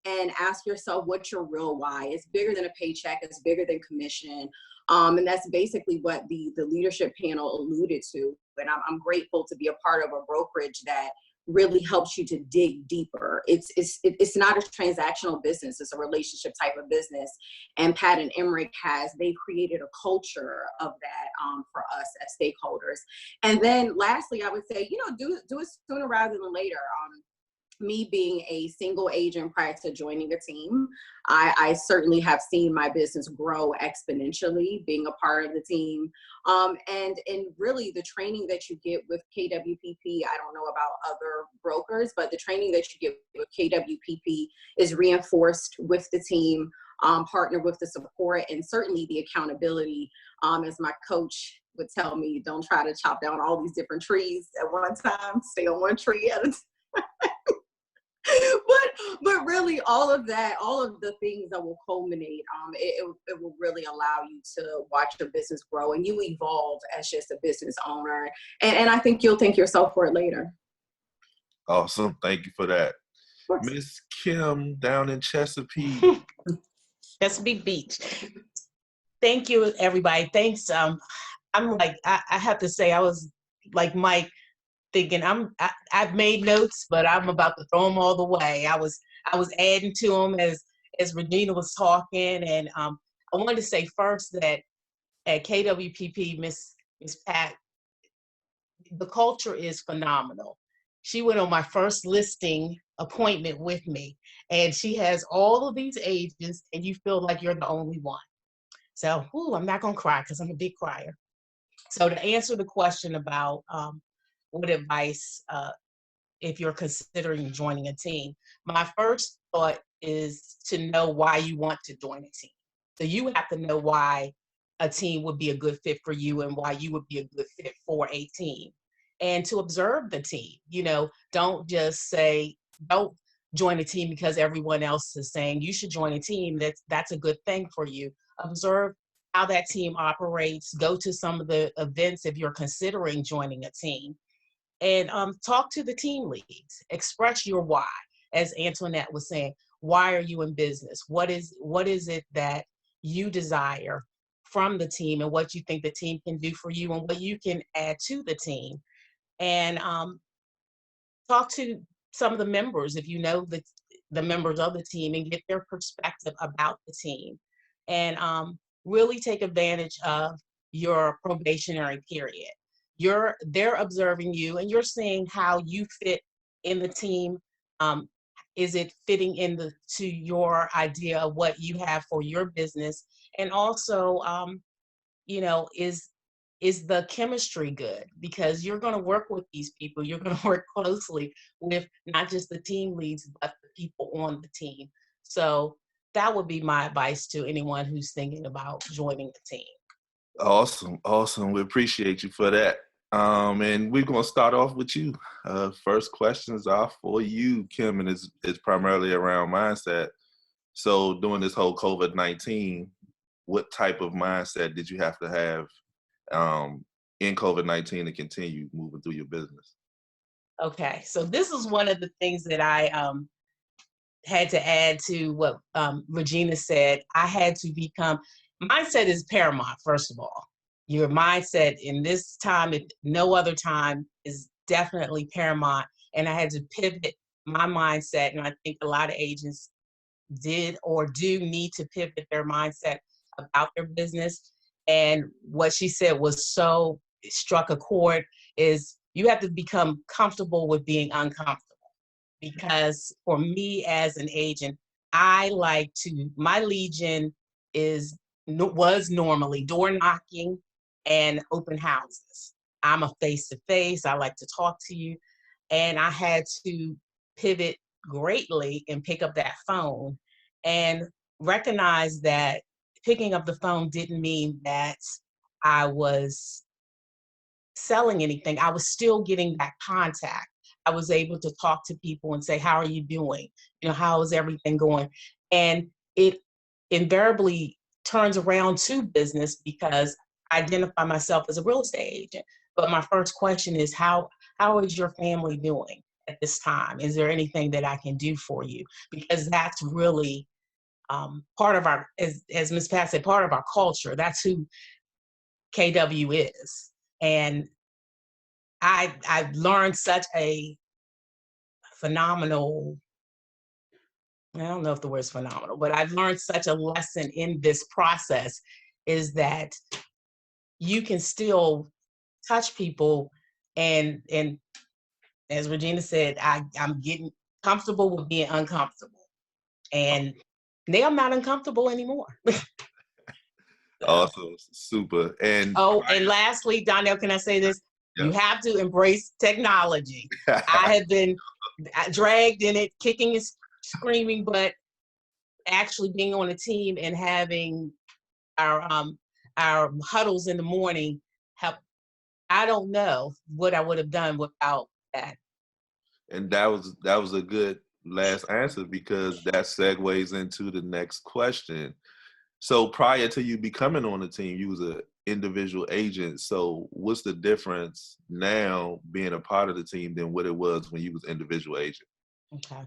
and ask yourself what's your real why. It's bigger than a paycheck. It's bigger than commission. And that's basically what the leadership panel alluded to. And I'm grateful to be a part of a brokerage that really helps you to dig deeper. It's not a transactional business. It's a relationship type of business. And Pat and Emmerich they've created a culture of that for us as stakeholders. And then lastly, I would say, do it sooner rather than later. Me being a single agent prior to joining a team, I certainly have seen my business grow exponentially being a part of the team. And really the training that you get with KWPP, I don't know about other brokers, but the training that you get with KWPP is reinforced with the team, partner with the support, and certainly the accountability. As my coach would tell me, don't try to chop down all these different trees at one time, stay on one tree at a time. But really all of the things that will culminate, it will really allow you to watch your business grow and you evolve as just a business owner. And I think you'll thank yourself for it later. Awesome. Thank you for that. Miss Kim down in Chesapeake. Chesapeake Beach. Thank you, everybody. Thanks. I'm like, I have to say, I was like Mike, thinking I've made notes, but I'm about to throw them all the way. I was adding to them as Regina was talking, and I wanted to say first that at KWPP, Miss Pat, the culture is phenomenal. She went on my first listing appointment with me, and she has all of these agents, and you feel like you're the only one. So, I'm not gonna cry because I'm a big crier. So to answer the question about what advice if you're considering joining a team, my first thought is to know why you want to join a team. So you have to know why a team would be a good fit for you and why you would be a good fit for a team. And to observe the team, don't just say, don't join a team because everyone else is saying you should join a team. That's a good thing for you. Observe how that team operates. Go to some of the events if you're considering joining a team, and talk to the team leads. Express your why, as Antoinette was saying. Why are you in business? What is it that you desire from the team, and what you think the team can do for you, and what you can add to the team? And talk to some of the members, if you know the members of the team, and get their perspective about the team. And really take advantage of your probationary period. They're observing you, and you're seeing how you fit in the team. Is it fitting to your idea of what you have for your business? And also, is the chemistry good? Because you're going to work with these people. You're going to work closely with not just the team leads, but the people on the team. So that would be my advice to anyone who's thinking about joining the team. Awesome. We appreciate you for that. And we're going to start off with you. First questions are for you, Kim, and it's primarily around mindset. So during this whole COVID-19, what type of mindset did you have to have in COVID-19 to continue moving through your business? Okay, so this is one of the things that I had to add to what Regina said. I had to become, mindset is paramount, first of all. Your mindset in this time, if no other time, is definitely paramount. And I had to pivot my mindset, and I think a lot of agents did or do need to pivot their mindset about their business. And what she said was so struck a chord, is you have to become comfortable with being uncomfortable. Because for me as an agent, I like to, my legion was normally door knocking and open houses. I'm a face-to-face, I like to talk to you. And I had to pivot greatly and pick up that phone and recognize that picking up the phone didn't mean that I was selling anything. I was still getting that contact. I was able to talk to people and say, how are you doing? How is everything going? And it invariably turns around to business, because I identify myself as a real estate agent. But my first question is, how is your family doing at this time? Is there anything that I can do for you? Because that's really part of our, as Ms. Pat said, part of our culture. That's who KW is. And I've learned such a phenomenal, I don't know if the word's phenomenal, but I've learned such a lesson in this process, is that you can still touch people. And as Regina said, I'm getting comfortable with being uncomfortable. And now I'm not uncomfortable anymore. Awesome, super. And and lastly, Donnell, can I say this? Yeah. You have to embrace technology. I have been dragged in it, kicking and screaming, but actually being on a team and having our huddles in the morning help. I don't know what I would have done without that. And that was a good last answer, because that segues into the next question. So prior to you becoming on the team, you was an individual agent. So what's the difference now being a part of the team than what it was when you was individual agent? Okay.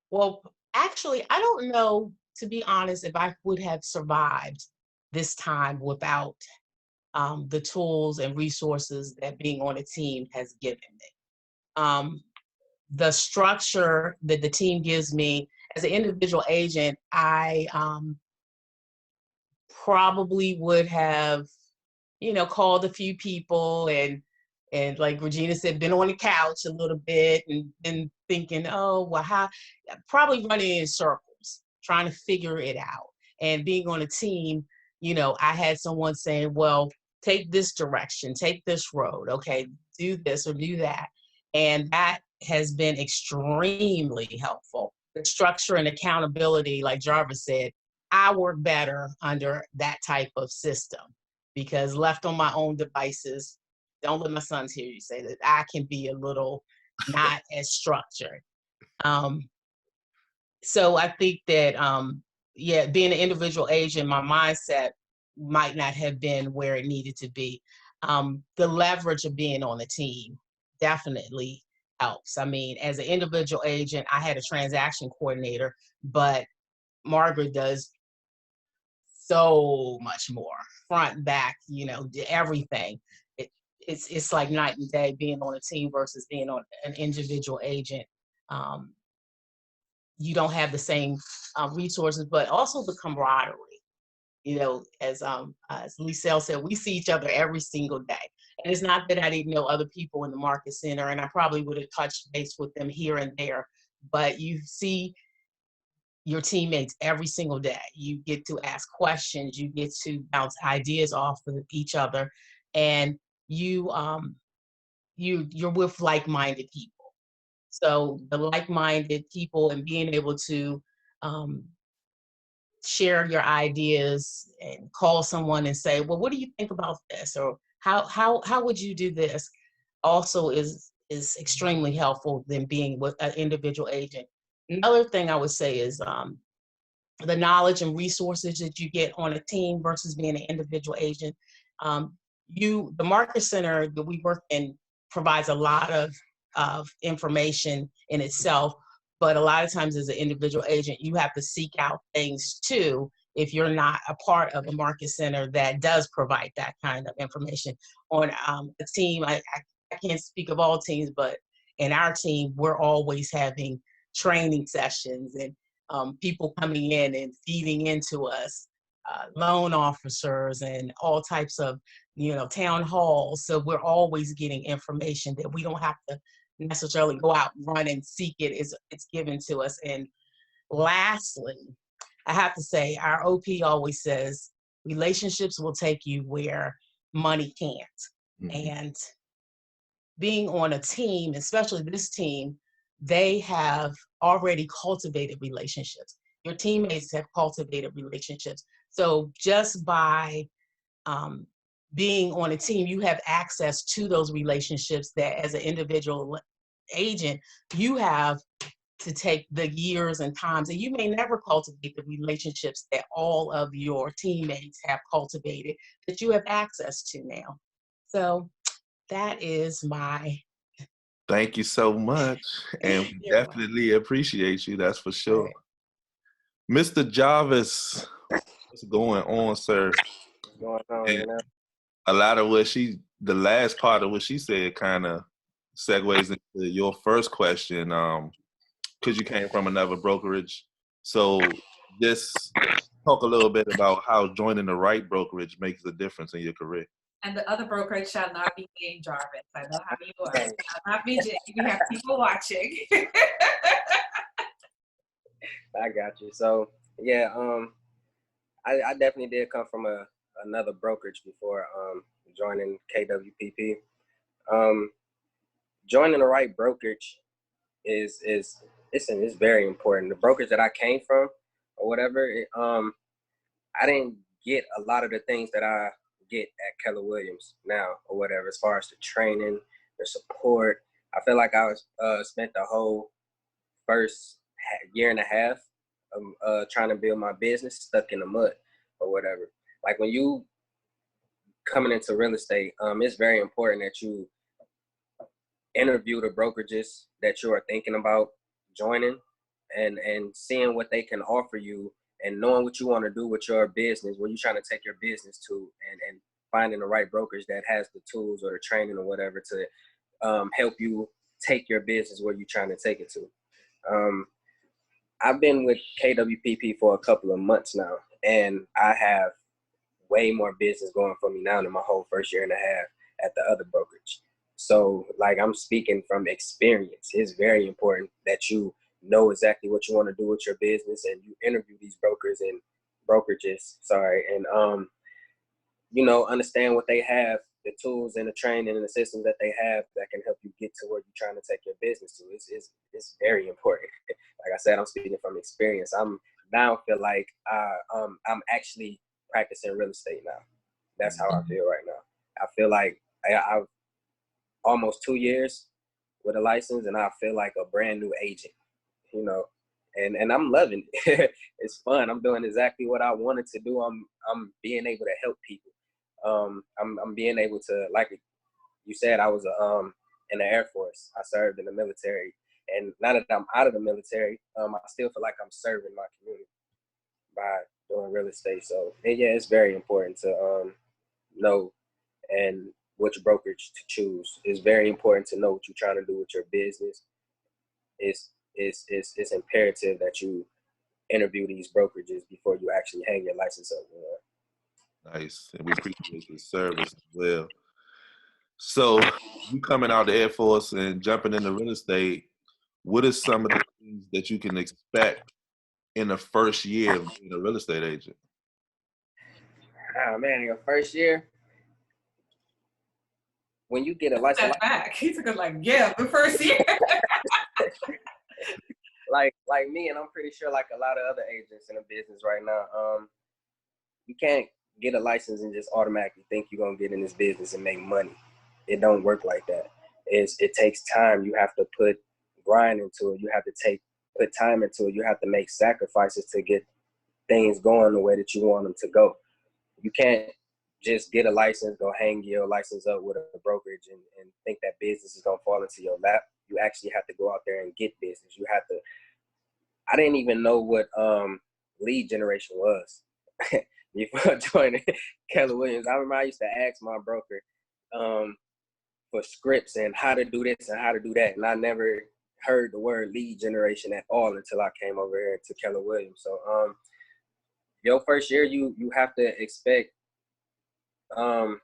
Well, actually, I don't know, to be honest, if I would have survived this time without the tools and resources that being on a team has given me. The structure that the team gives me as an individual agent, I probably would have, called a few people and like Regina said, been on the couch a little bit and been thinking, oh, well, probably running in circles, trying to figure it out. And being on a team, I had someone saying, well, take this direction, take this road, okay, do this or do that. And that has been extremely helpful. The structure and accountability, like Jarvis said, I work better under that type of system, because left on my own devices, don't let my sons hear you say that, I can be a little not as structured. so I think that, yeah, being an individual agent, my mindset might not have been where it needed to be. The leverage of being on the team definitely helps. I mean, as an individual agent, I had a transaction coordinator, but Margaret does so much more, front, back, everything. It's like night and day being on a team versus being on an individual agent. You don't have the same resources, but also the camaraderie. As Liselle said, we see each other every single day. And it's not that I didn't know other people in the market center, and I probably would have touched base with them here and there, but you see your teammates every single day. You get to ask questions, you get to bounce ideas off of each other, and you're with like-minded people. So the like-minded people and being able to share your ideas and call someone and say, well, what do you think about this? Or how would you do this? Also is extremely helpful than being with an individual agent. Another thing I would say is the knowledge and resources that you get on a team versus being an individual agent. The market center that we work in provides a lot of information in itself, but a lot of times as an individual agent, you have to seek out things too if you're not a part of a market center that does provide that kind of information. On the team, I can't speak of all teams, but in our team, we're always having training sessions and people coming in and feeding into us, loan officers and all types of, town halls. So we're always getting information that we don't have to necessarily go out and run and seek it. It's given to us. And lastly, I have to say, our OP always says, relationships will take you where money can't. Mm-hmm. And being on a team, especially this team, they have already cultivated relationships. Your teammates have cultivated relationships. So just by being on a team, you have access to those relationships that as an individual agent, you have to take the years and times, and you may never cultivate the relationships that all of your teammates have cultivated that you have access to now. So that is my... Thank you so much. And we definitely appreciate you, that's for sure. Mr. Jarvis, what's going on, sir? What's going on, a lot of the last part of what she said kind of segues into your first question, because you came from another brokerage. So just talk a little bit about how joining the right brokerage makes a difference in your career. And the other brokerage shall not be named Jarvis. I know how you are. Shall not be Jake. We have people watching. I got you. So yeah, I definitely did come from another brokerage before joining KWPP. Joining the right brokerage is very important. The brokerage that I came from or whatever, I didn't get a lot of the things that I get at Keller Williams now or whatever, as far as the training, the support. I feel like I was spent the whole first year and a half trying to build my business stuck in the mud or whatever. Like when you coming into real estate, it's very important that you interview the brokerages that you are thinking about joining and seeing what they can offer you and knowing what you want to do with your business, where you're trying to take your business to, and finding the right brokerage that has the tools or the training or whatever to help you take your business where you're trying to take it to. I've been with KWPP for a couple of months now, and I have way more business going for me now than my whole first year and a half at the other brokerage. So like, I'm speaking from experience. It's very important that you know exactly what you want to do with your business, and you interview these brokers and brokerages, and understand what they have, the tools and the training and the systems that they have that can help you get to where you're trying to take your business to. It's very important. Like I said, I'm speaking from experience. I'm now feel like I'm actually practicing real estate now. That's how I feel right now. I feel like I've almost 2 years with a license, and I feel like a brand new agent, and I'm loving it. It's fun. I'm doing exactly what I wanted to do. I'm being able to help people. I'm being able to, like you said, I was in the Air Force. I served in the military, and now that I'm out of the military, I still feel like I'm serving my community by doing real estate. So yeah, it's very important to know and which brokerage to choose. It's very important to know what you're trying to do with your business. It's imperative that you interview these brokerages before you actually hang your license up. Nice. And we appreciate the service as well. So you coming out the Air Force and jumping into real estate, what are some of the things that you can expect in the first year of being a real estate agent? Oh man, your first year, when you get a license, He took it like, yeah, the first year. like me, and I'm pretty sure like a lot of other agents in the business right now, you can't get a license and just automatically think you're gonna get in this business and make money. It don't work like that. It takes time. You have to put grind into it. You have to put time into it. You have to make sacrifices to get things going the way that you want them to go. You can't just get a license, go hang your license up with a brokerage and think that business is gonna fall into your lap. You actually have to go out there and get business. You have to. I didn't even know what lead generation was before joining Keller Williams. I remember I used to ask my broker for scripts and how to do this and how to do that, and I never heard the word lead generation at all until I came over here to Keller Williams. So your first year, you have to expect for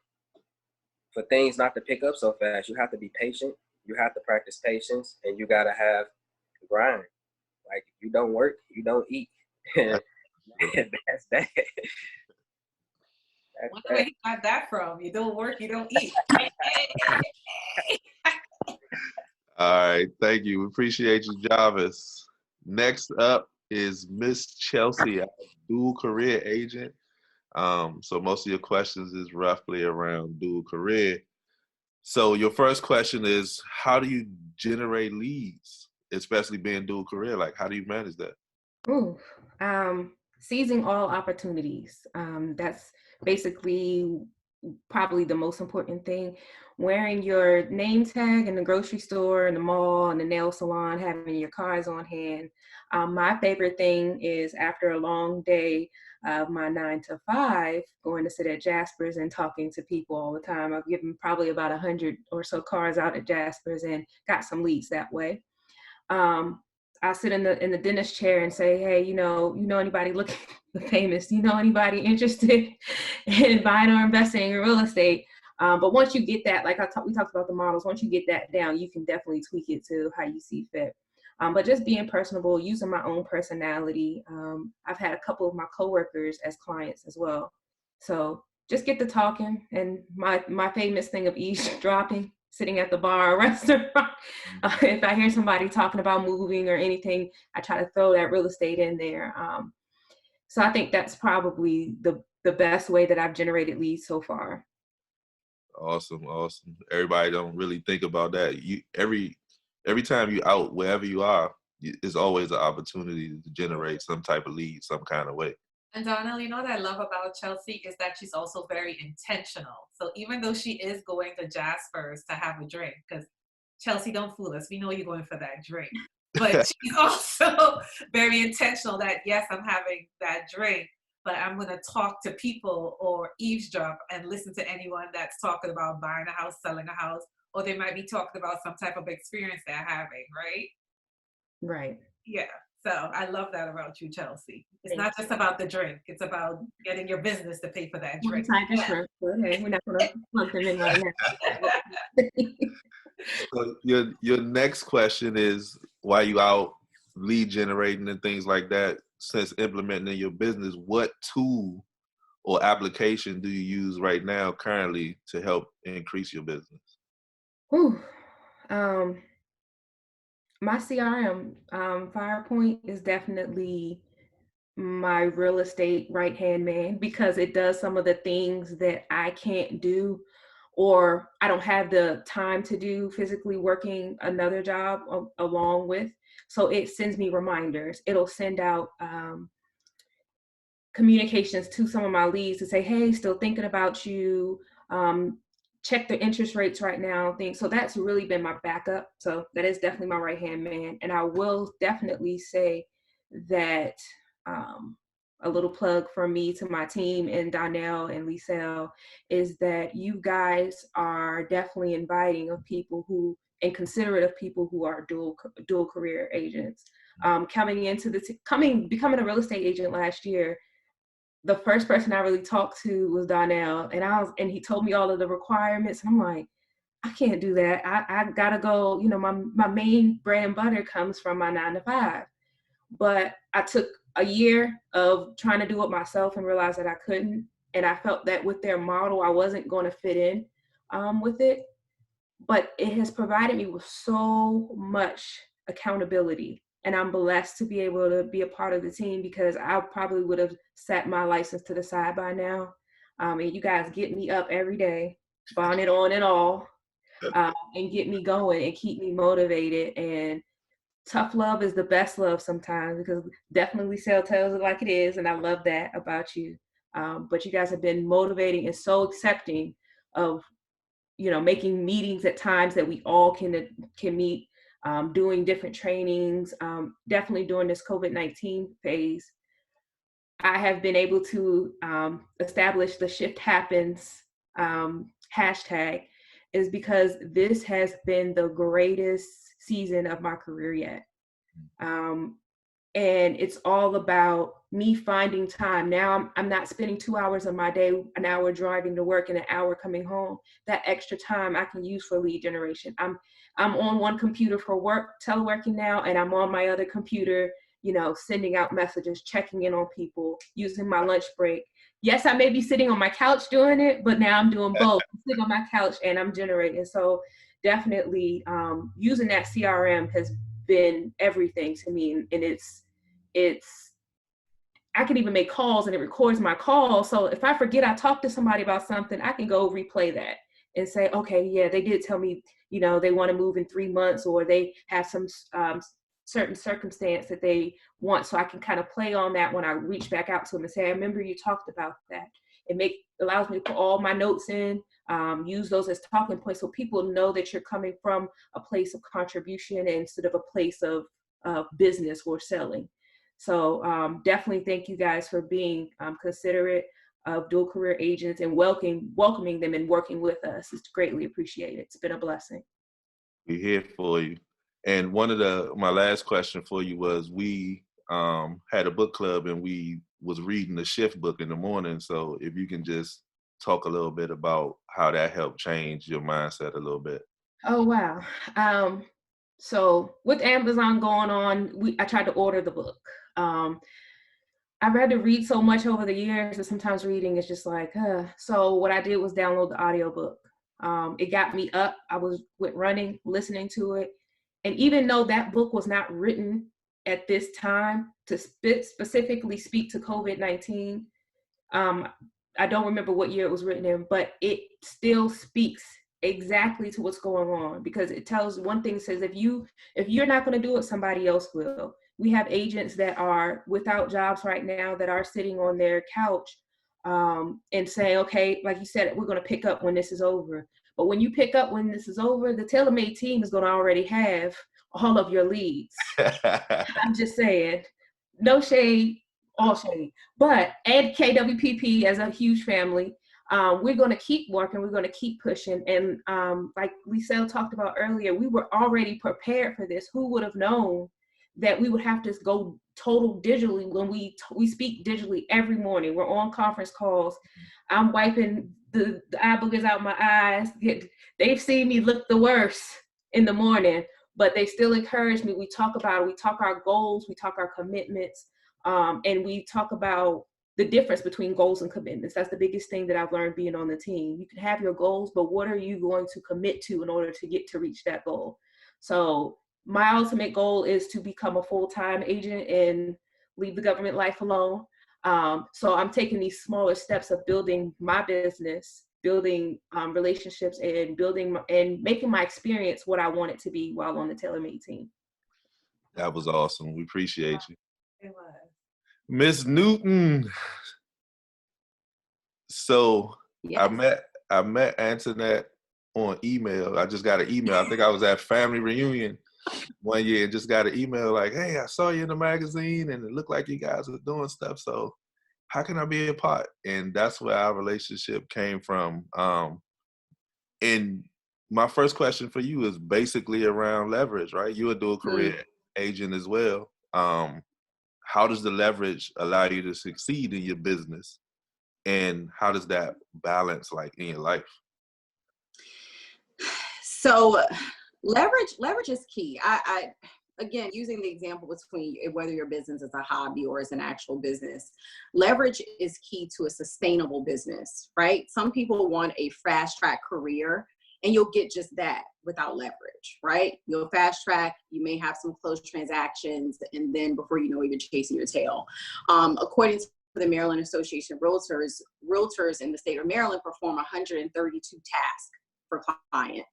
things not to pick up so fast. You have to be patient. You have to practice patience, and you gotta have grind. Like, if you don't work, you don't eat. That's that. Wonder where he got that from. You don't work, you don't eat. All right, thank you. We appreciate you, Jarvis. Next up is Miss Chelsea, a dual career agent. So most of your questions is roughly around dual career. So your first question is, how do you generate leads, especially being dual career? Like, how do you manage that? Ooh, seizing all opportunities. That's basically probably the most important thing. Wearing your name tag in the grocery store, in the mall, in the nail salon, having your cards on hand. My favorite thing is after a long day of my 9 to 5, going to sit at Jasper's and talking to people all the time. I've given probably about 100 or so cards out at Jasper's and got some leads that way. I sit in the dentist chair and say, hey, you know anybody looking famous? You know anybody interested in buying or investing in real estate? But once you get that, like we talked about the models, once you get that down, you can definitely tweak it to how you see fit. But just being personable, using my own personality. I've had a couple of my coworkers as clients as well. So just get to talking, and my famous thing of eavesdropping, sitting at the bar or restaurant. If I hear somebody talking about moving or anything, I try to throw that real estate in there. So I think that's probably the best way that I've generated leads so far. Awesome. Everybody don't really think about that. You every time you out, wherever you are, it's always an opportunity to generate some type of lead, some kind of way. And Donnell, you know what I love about Chelsea is that she's also very intentional. So even though she is going to Jasper's to have a drink, because Chelsea, don't fool us, we know you're going for that drink. But she's also very intentional that, yes, I'm having that drink, but I'm going to talk to people or eavesdrop and listen to anyone that's talking about buying a house, selling a house, or they might be talking about some type of experience they're having, right? Right. Yeah. So I love that about you, Chelsea. It's not just about the drink. It's about getting your business to pay for that drink. Okay, we're not going to plug them in right now. So your next question is, while you out lead generating and things like that, since implementing in your business, what tool or application do you use right now currently to help increase your business? My CRM, FirePoint, is definitely my real estate right-hand man, because it does some of the things that I can't do, or I don't have the time to do physically working another job along with. So it sends me reminders. It'll send out communications to some of my leads to say, hey, still thinking about you. Check the interest rates right now. So that's really been my backup. So that is definitely my right-hand man. And I will definitely say that a little plug from me to my team and Donnell and Lisel is that you guys are definitely inviting of people who, and considerate of people who are dual career agents. Coming into becoming a real estate agent last year, the first person I really talked to was Donnell, and he told me all of the requirements. And I'm like, I can't do that. I gotta go. You know, my main bread and butter comes from my 9 to 5. But I took a year of trying to do it myself and realized that I couldn't. And I felt that with their model, I wasn't going to fit in with it. But it has provided me with so much accountability. And I'm blessed to be able to be a part of the team, because I probably would have set my license to the side by now. And you guys get me up every day, bonnet on and all, and get me going and keep me motivated. And tough love is the best love sometimes, because definitely Lisel tells it like it is. And I love that about you. But you guys have been motivating and so accepting of, you know, making meetings at times that we all can meet, doing different trainings. Definitely during this COVID-19 phase, I have been able to establish the Shift Happens hashtag, is because this has been the greatest season of my career yet. And it's all about me finding time. Now I'm not spending 2 hours of my day, an hour driving to work and an hour coming home. That extra time I can use for lead generation. I'm on one computer for work, teleworking now, and I'm on my other computer, you know, sending out messages, checking in on people, using my lunch break. Yes, I may be sitting on my couch doing it, but now I'm doing both. I'm sitting on my couch and I'm generating. So definitely using that CRM has been everything to me. And it's I can even make calls and it records my call. So if I forget I talked to somebody about something, I can go replay that and say, okay, yeah, they did tell me, you know, they want to move in 3 months, or they have some certain circumstance that they want. So I can kind of play on that when I reach back out to them and say, I remember you talked about that. It allows me to put all my notes in, use those as talking points, so people know that you're coming from a place of contribution instead of a place of business or selling. So definitely thank you guys for being considerate of dual career agents and welcoming them and working with us. It's greatly appreciated. It's been a blessing. We're here for you. And my last question for you was, we had a book club and we was reading the Shift book in the morning. So if you can just talk a little bit about how that helped change your mindset a little bit. Oh, wow. So with Amazon going on, I tried to order the book. I've had to read so much over the years that sometimes reading is just like, so what I did was download the audiobook. It got me up. I went running, listening to it. And even though that book was not written at this time to specifically speak to COVID-19, I don't remember what year it was written in, but it still speaks exactly to what's going on, because it tells one thing, says if you're not going to do it, somebody else will. We have agents that are without jobs right now that are sitting on their couch and saying, okay, like you said, we're going to pick up when this is over. But when you pick up when this is over, the TaylorMade team is going to already have all of your leads. I'm just saying, no shade, all shade. But add KWPP as a huge family. We're going to keep working. We're going to keep pushing. And like Lisel talked about earlier, we were already prepared for this. Who would have known that we would have to go total digitally when we speak digitally every morning? We're on conference calls. I'm wiping the eye boogers out my eyes. They've seen me look the worst in the morning, but they still encourage me. We talk about it. We talk our goals. We talk our commitments. And we talk about the difference between goals and commitments. That's the biggest thing that I've learned being on the team. You can have your goals, but what are you going to commit to in order to reach that goal? So my ultimate goal is to become a full-time agent and leave the government life alone. So I'm taking these smaller steps of building my business, building relationships, and making my experience what I want it to be while on the TaylorMade team. That was awesome. We appreciate you. It was. Miss Newton. So Yes. I met Antoinette on email. I just got an email. I think I was at family reunion one year and just got an email like, hey, I saw you in the magazine and it looked like you guys were doing stuff. So how can I be a part? And that's where our relationship came from. And my first question for you is basically around leverage, right? You're a dual career agent as well. How does the leverage allow you to succeed in your business? And how does that balance like in your life? So leverage is key. I again, using the example between whether your business is a hobby or is an actual business, leverage is key to a sustainable business, right? Some people want a fast track career and you'll get just that without leverage, right? You'll fast track, you may have some closed transactions, and then before you know it, you're chasing your tail. According to the Maryland Association of realtors in the state of Maryland perform 132 tasks for clients.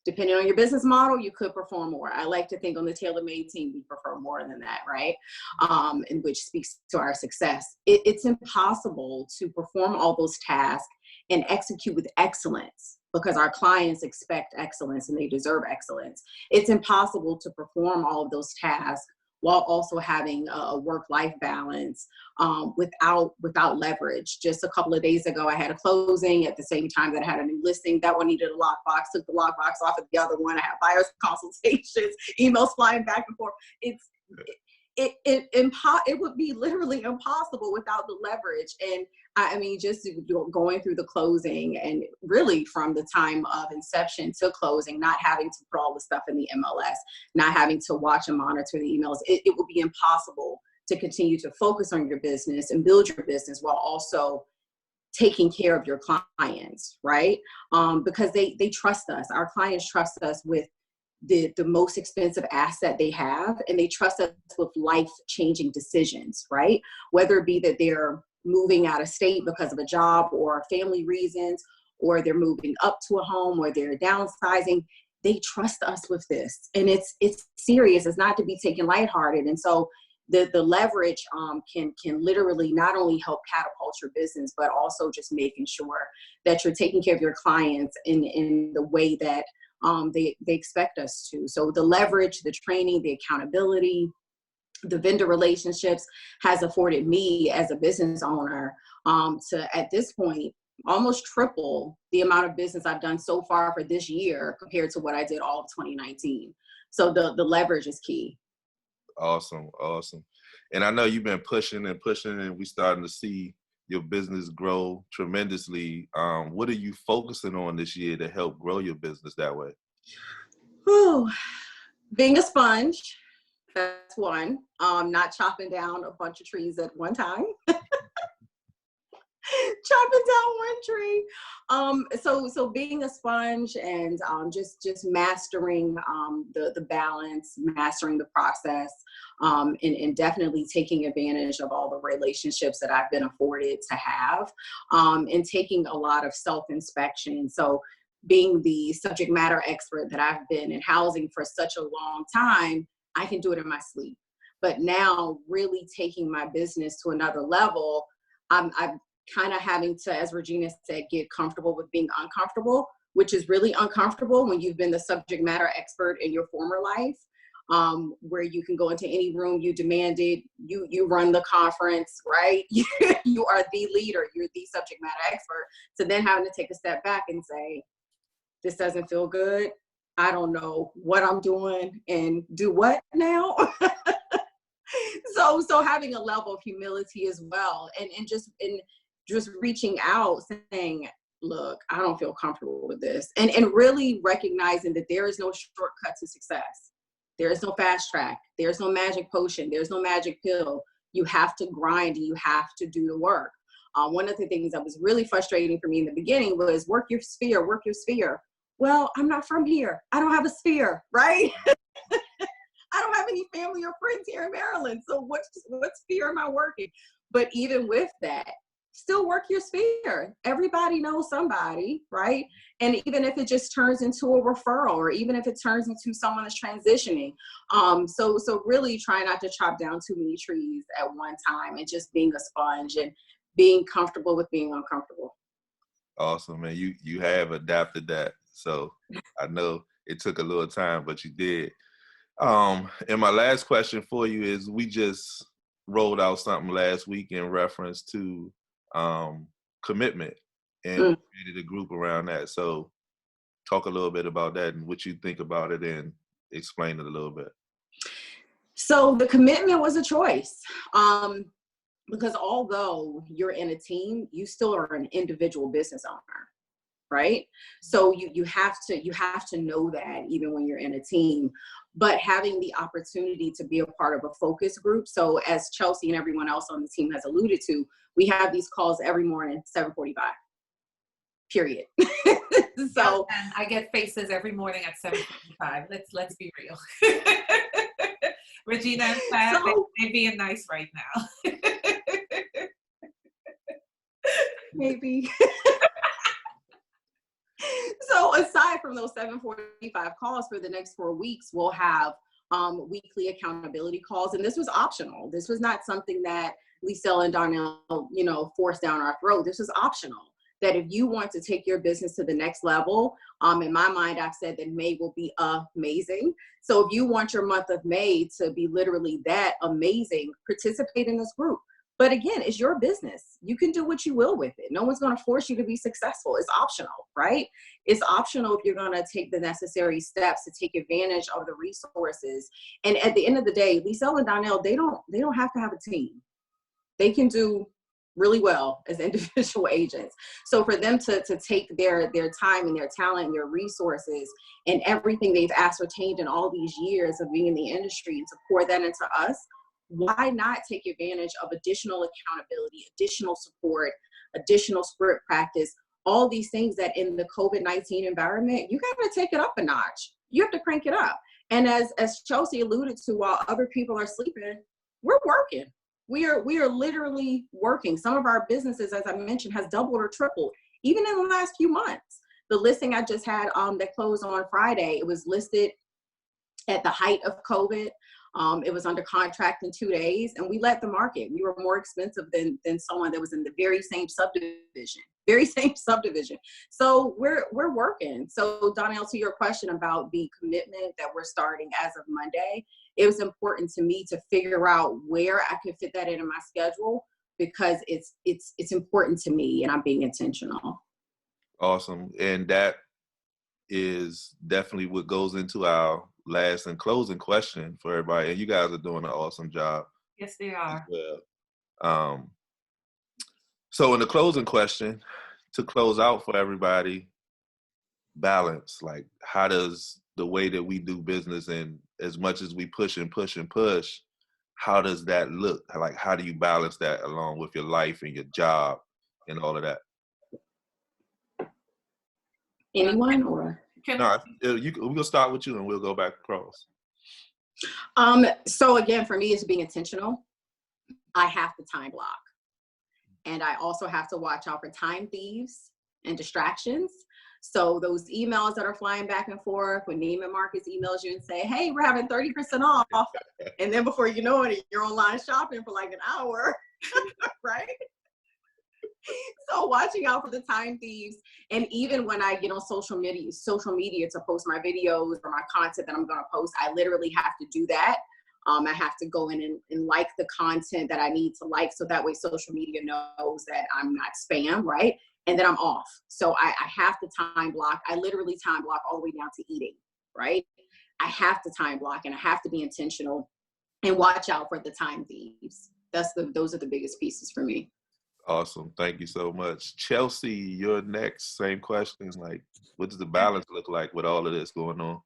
Depending on your business model, you could perform more. I like to think on the TaylorMade team, we perform more than that, right? And which speaks to our success. It's impossible to perform all those tasks and execute with excellence because our clients expect excellence and they deserve excellence. It's impossible to perform all of those tasks while also having a work-life balance without leverage. Just a couple of days ago, I had a closing at the same time that I had a new listing. That one needed a lockbox, took the lockbox off of the other one. I had buyer's consultations, emails flying back and forth. It would be literally impossible without the leverage. And I mean, just going through the closing and really from the time of inception to closing, not having to put all the stuff in the MLS, not having to watch and monitor the emails, it would be impossible to continue to focus on your business and build your business while also taking care of your clients, right? Because they trust us. Our clients trust us with the most expensive asset they have, and they trust us with life-changing decisions, right? Whether it be that they're moving out of state because of a job or family reasons, or they're moving up to a home, or they're downsizing, they trust us with this. And it's serious. It's not to be taken lighthearted. And so the leverage can literally not only help catapult your business, but also just making sure that you're taking care of your clients in the way that they expect us to. So the leverage, the training, the accountability, the vendor relationships has afforded me as a business owner to, at this point, almost triple the amount of business I've done so far for this year compared to what I did all of 2019. So the leverage is key. Awesome. And I know you've been pushing and we're starting to see your business grow tremendously. What are you focusing on this year to help grow your business that way? Being a sponge, that's one. Not chopping down a bunch of trees at one time. Chopping down one tree. So being a sponge and just mastering the balance, mastering the process, and definitely taking advantage of all the relationships that I've been afforded to have, and taking a lot of self-inspection. So being the subject matter expert that I've been in housing for such a long time, I can do it in my sleep. But now really taking my business to another level, I'm kind of having to, as Regina said, get comfortable with being uncomfortable, which is really uncomfortable when you've been the subject matter expert in your former life, where you can go into any room you demanded, you run the conference, right? You are the leader, you're the subject matter expert. So then having to take a step back and say, this doesn't feel good. I don't know what I'm doing and do what now? So having a level of humility as well, and just reaching out saying, look, I don't feel comfortable with this. And really recognizing that there is no shortcut to success. There is no fast track. There's no magic potion. There's no magic pill. You have to grind and you have to do the work. One of the things that was really frustrating for me in the beginning was work your sphere. Well, I'm not from here. I don't have a sphere, right? I don't have any family or friends here in Maryland. So what sphere am I working? But even with that, still work your sphere. Everybody knows somebody, right? And even if it just turns into a referral, or even if it turns into someone that's transitioning. So really try not to chop down too many trees at one time, and just being a sponge and being comfortable with being uncomfortable. Awesome, man. You have adapted that. So I know it took a little time, but you did. And my last question for you is, we just rolled out something last week in reference to commitment, and created a group around that. So talk a little bit about that and what you think about it, and explain it a little bit. So the commitment was a choice. Because although you're in a team, you still are an individual business owner, right? So you have to know that even when you're in a team. But having the opportunity to be a part of a focus group. So as Chelsea and everyone else on the team has alluded to, we have these calls every morning, 7:45. Period. So and I get faces every morning at 7:45. Let's be real. Regina and Pat, they're being nice right now. Maybe. So aside from those 7:45 calls, for the next 4 weeks, we'll have weekly accountability calls. And this was optional. This was not something that Lisel and Donnell, forced down our throat. This was optional. That if you want to take your business to the next level, in my mind, I've said that May will be amazing. So if you want your month of May to be literally that amazing, participate in this group. But again, it's your business. You can do what you will with it. No one's going to force you to be successful. It's optional, right? It's optional if you're going to take the necessary steps to take advantage of the resources. And at the end of the day, Lisel and Donnell, they don't have to have a team. They can do really well as individual agents. So for them to take their time and their talent and their resources and everything they've ascertained in all these years of being in the industry, and to pour that into us, why not take advantage of additional accountability, additional support, additional script practice, all these things that in the COVID-19 environment, you got to take it up a notch. You have to crank it up. And as Chelsea alluded to, while other people are sleeping, we're working. We are literally working. Some of our businesses, as I mentioned, has doubled or tripled, even in the last few months. The listing I just had that closed on Friday, it was listed at the height of COVID. It was under contract in 2 days, and we let the market. We were more expensive than someone that was in the very same subdivision. So we're working. So Donnell, to your question about the commitment that we're starting as of Monday, it was important to me to figure out where I could fit that in my schedule, because it's important to me, and I'm being intentional. Awesome. And that is definitely what goes into our last and closing question for everybody. And you guys are doing an awesome job. Yes, they are. Well, so in the closing question, to close out for everybody, balance. Like, how does the way that we do business, and as much as we push and push and push, how does that look? Like, how do you balance that along with your life and your job and all of that? Anyone or? No, we'll start with you and we'll go back across. So again, for me, it's being intentional. I have to time block. And I also have to watch out for time thieves and distractions. So those emails that are flying back and forth, when Neiman Marcus emails you and say, hey, we're having 30% off. And then before you know it, you're online shopping for like an hour, right? So watching out for the time thieves. And even when I get on social media to post my videos or my content that I'm going to post, I literally have to do that. I have to go in and like the content that I need to like, so that way social media knows that I'm not spam, right? And then I'm off. So I have to time block. I literally time block all the way down to eating, right? I have to time block, and I have to be intentional and watch out for the time thieves. Those are the biggest pieces for me. Awesome. Thank you so much. Chelsea, you're next. Same question. Like, what does the balance look like with all of this going on?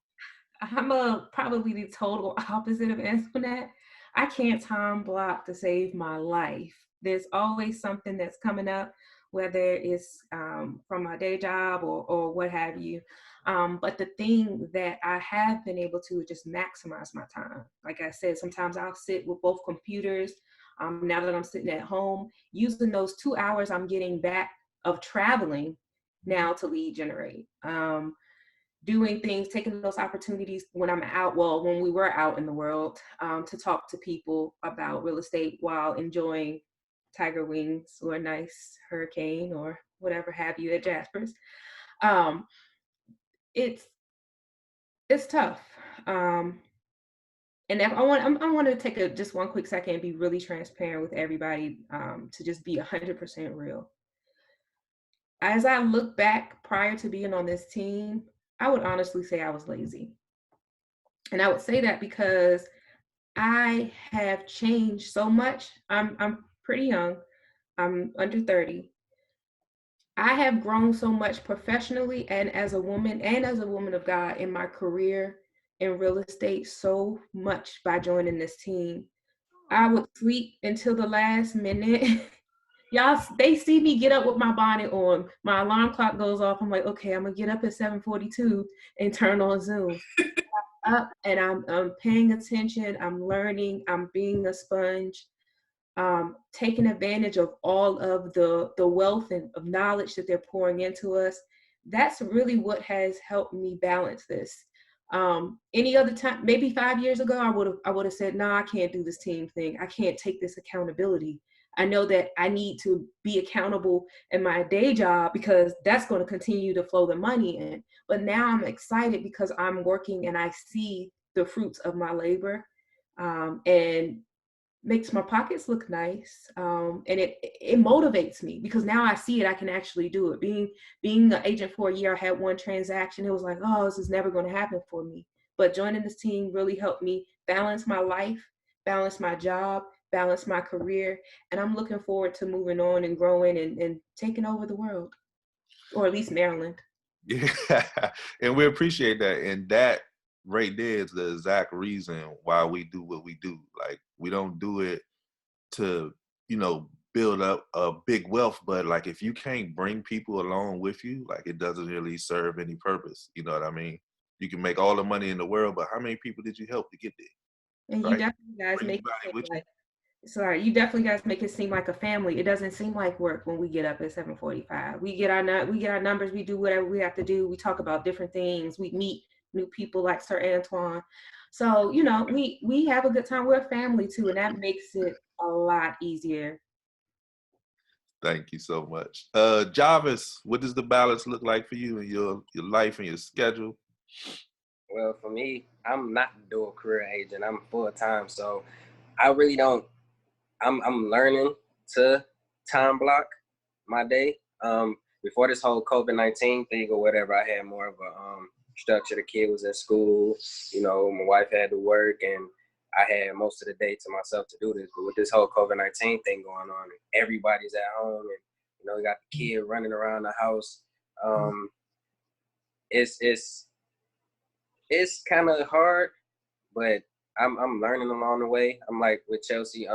I'm probably the total opposite of Antoinette. I can't time block to save my life. There's always something that's coming up, whether it's from my day job or what have you. But the thing that I have been able to is just maximize my time. Like I said, sometimes I'll sit with both computers Now that I'm sitting at home, using those 2 hours I'm getting back of traveling now to lead generate. Doing things, taking those opportunities when I'm out, well, when we were out in the world, to talk to people about real estate while enjoying tiger wings or a nice hurricane or whatever have you at Jasper's. It's tough. And I want to take just one quick second and be really transparent with everybody, to just be 100% real. As I look back prior to being on this team, I would honestly say I was lazy. And I would say that because I have changed so much. I'm pretty young. I'm under 30. I have grown so much professionally and as a woman of God in my career in real estate so much by joining this team. I would sleep until the last minute. Y'all, they see me get up with my bonnet on. My alarm clock goes off. I'm like, okay, I'm gonna get up at 7:42 and turn on Zoom. Up and I'm paying attention. I'm learning. I'm being a sponge. Taking advantage of all of the wealth and of knowledge that they're pouring into us. That's really what has helped me balance this. Any other time, maybe 5 years ago, I would have said, no, I can't do this team thing. I can't take this accountability. I know that I need to be accountable in my day job because that's going to continue to flow the money in. But now I'm excited because I'm working and I see the fruits of my labor, and makes my pockets look nice. And it motivates me because now I see it, I can actually do it. Being an agent for a year, I had one transaction. It was like, oh, this is never going to happen for me. But joining this team really helped me balance my life, balance my job, balance my career. And I'm looking forward to moving on and growing and taking over the world, or at least Maryland. Yeah, and we appreciate that. And that right there is the exact reason why we do what we do. Like, we don't do it to, build up a big wealth, but like, if you can't bring people along with you, like, it doesn't really serve any purpose. You know what I mean? You can make all the money in the world, but how many people did you help to get there? And right? you definitely guys make you definitely guys make it seem like a family. It doesn't seem like work when we get up at 7:45. We get our numbers, we do whatever we have to do. We talk about different things. We meet new people like Sir Antoine. So, we have a good time. We're a family too, and that makes it a lot easier. Thank you so much. Jarvis, what does the balance look like for you in your life and your schedule? Well, for me, I'm not a dual career agent. I'm full-time, so I really don't. I'm learning to time block my day. Before this whole COVID-19 thing or whatever, I had more of a structure. The kid was in school, my wife had to work, and I had most of the day to myself to do this. But with this whole COVID-19 thing going on, everybody's at home, and we got the kid running around the house. It's kind of hard, but I'm learning along the way. I'm like with Chelsea,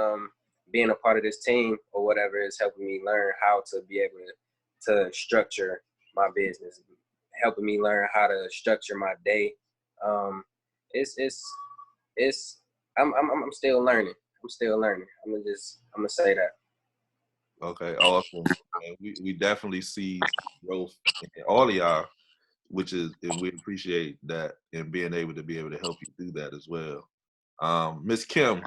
being a part of this team or whatever is helping me learn how to be able to structure my business, helping me learn how to structure my day. I'm still learning. I'm still learning. I'm gonna say that. Okay, awesome. We definitely see growth in all of y'all, and we appreciate that and being able to help you do that as well. Miss Kim,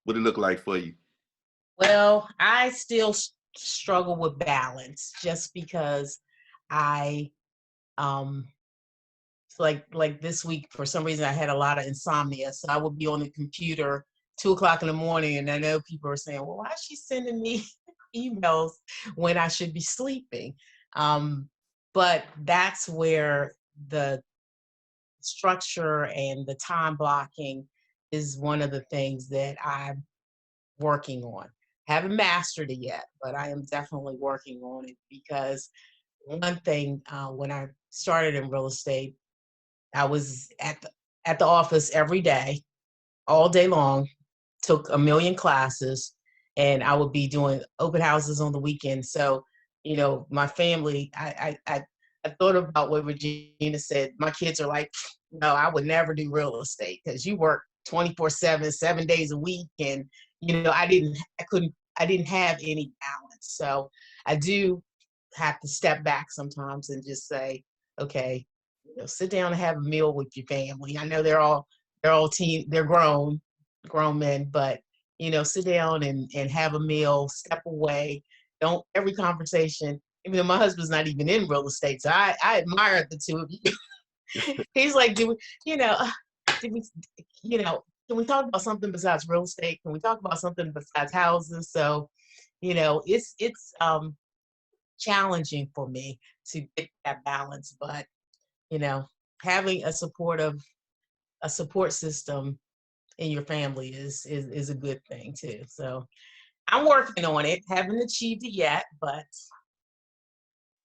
what did it look like for you? Well, I still struggle with balance just because I, like this week, for some reason, I had a lot of insomnia. So I would be on the computer 2:00 in the morning, and I know people are saying, well, why is she sending me emails when I should be sleeping? But that's where the structure and the time blocking is one of the things that I'm working on. Haven't mastered it yet, but I am definitely working on it, because one thing, when I started in real estate, I was at the office every day, all day long, took a million classes, and I would be doing open houses on the weekend. So, my family, I thought about what Regina said. My kids are like, no, I would never do real estate because you work 24/7, 7 days a week. And, I didn't have any balance. So I do have to step back sometimes and just say, okay, sit down and have a meal with your family. I know they're all they're grown men, but sit down and have a meal, step away. Don't every conversation, even though my husband's not even in real estate, so I admire the two of you. He's like, did we, can we talk about something besides real estate? Can we talk about something besides houses? So, it's challenging for me to get that balance, but having a support system in your family is a good thing too. So I'm working on it. Haven't achieved it yet, but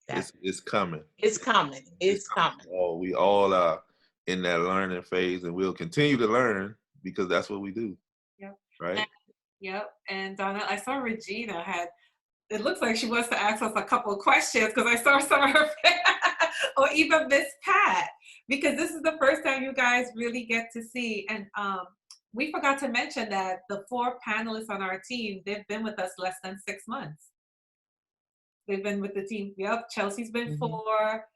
it's coming. It's coming. It's coming. Oh, we all are in that learning phase, and we'll continue to learn because that's what we do. Yep. Right. Yep. And Donna, I saw Regina had. It looks like she wants to ask us a couple of questions because I saw some of her, or even Miss Pat, because this is the first time you guys really get to see. And we forgot to mention that the 4 panelists on our team, they've been with us less than 6 months. They've been with the team. Yep. Chelsea's been 4.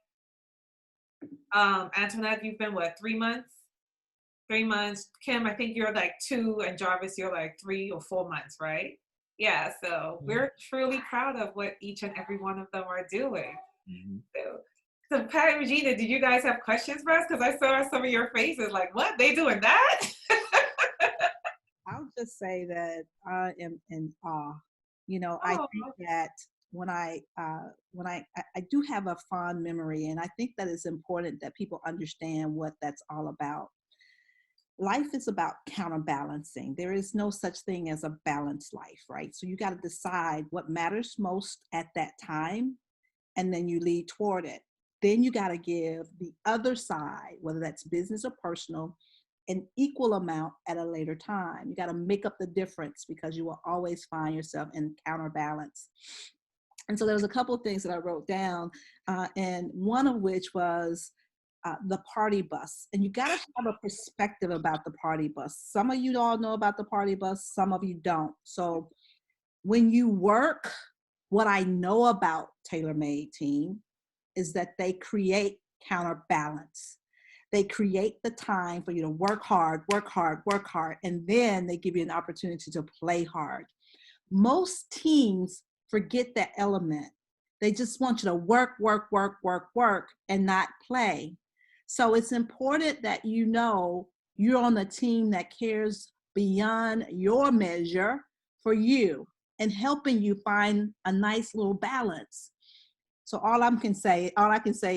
Antoinette, you've been what, 3 months? 3 months. Kim, I think you're like 2, and Jarvis, you're like 3 or 4 months, right? Yeah, so we're truly proud of what each and every one of them are doing. So Pat and Regina, did you guys have questions for us? Because I saw some of your faces like, what? They doing that? I'll just say that I am in awe. I think that when I do have a fond memory, and I think that it's important that people understand what that's all about. Life is about counterbalancing. There is no such thing as a balanced life, right? So you got to decide what matters most at that time, and then you lead toward it. Then you got to give the other side, whether that's business or personal, an equal amount at a later time. You got to make up the difference because you will always find yourself in counterbalance. And so there was a couple of things that I wrote down, and one of which was the party bus. And you got to have a perspective about the party bus. Some of you all know about the party bus, some of you don't. So when you work, what I know about TaylorMadeTeam is that they create counterbalance. They create the time for you to work hard, and then they give you an opportunity to play hard. Most teams forget that element. They just want you to work, and not play. So it's important that you're on a team that cares beyond your measure for you and helping you find a nice little balance. So all I can say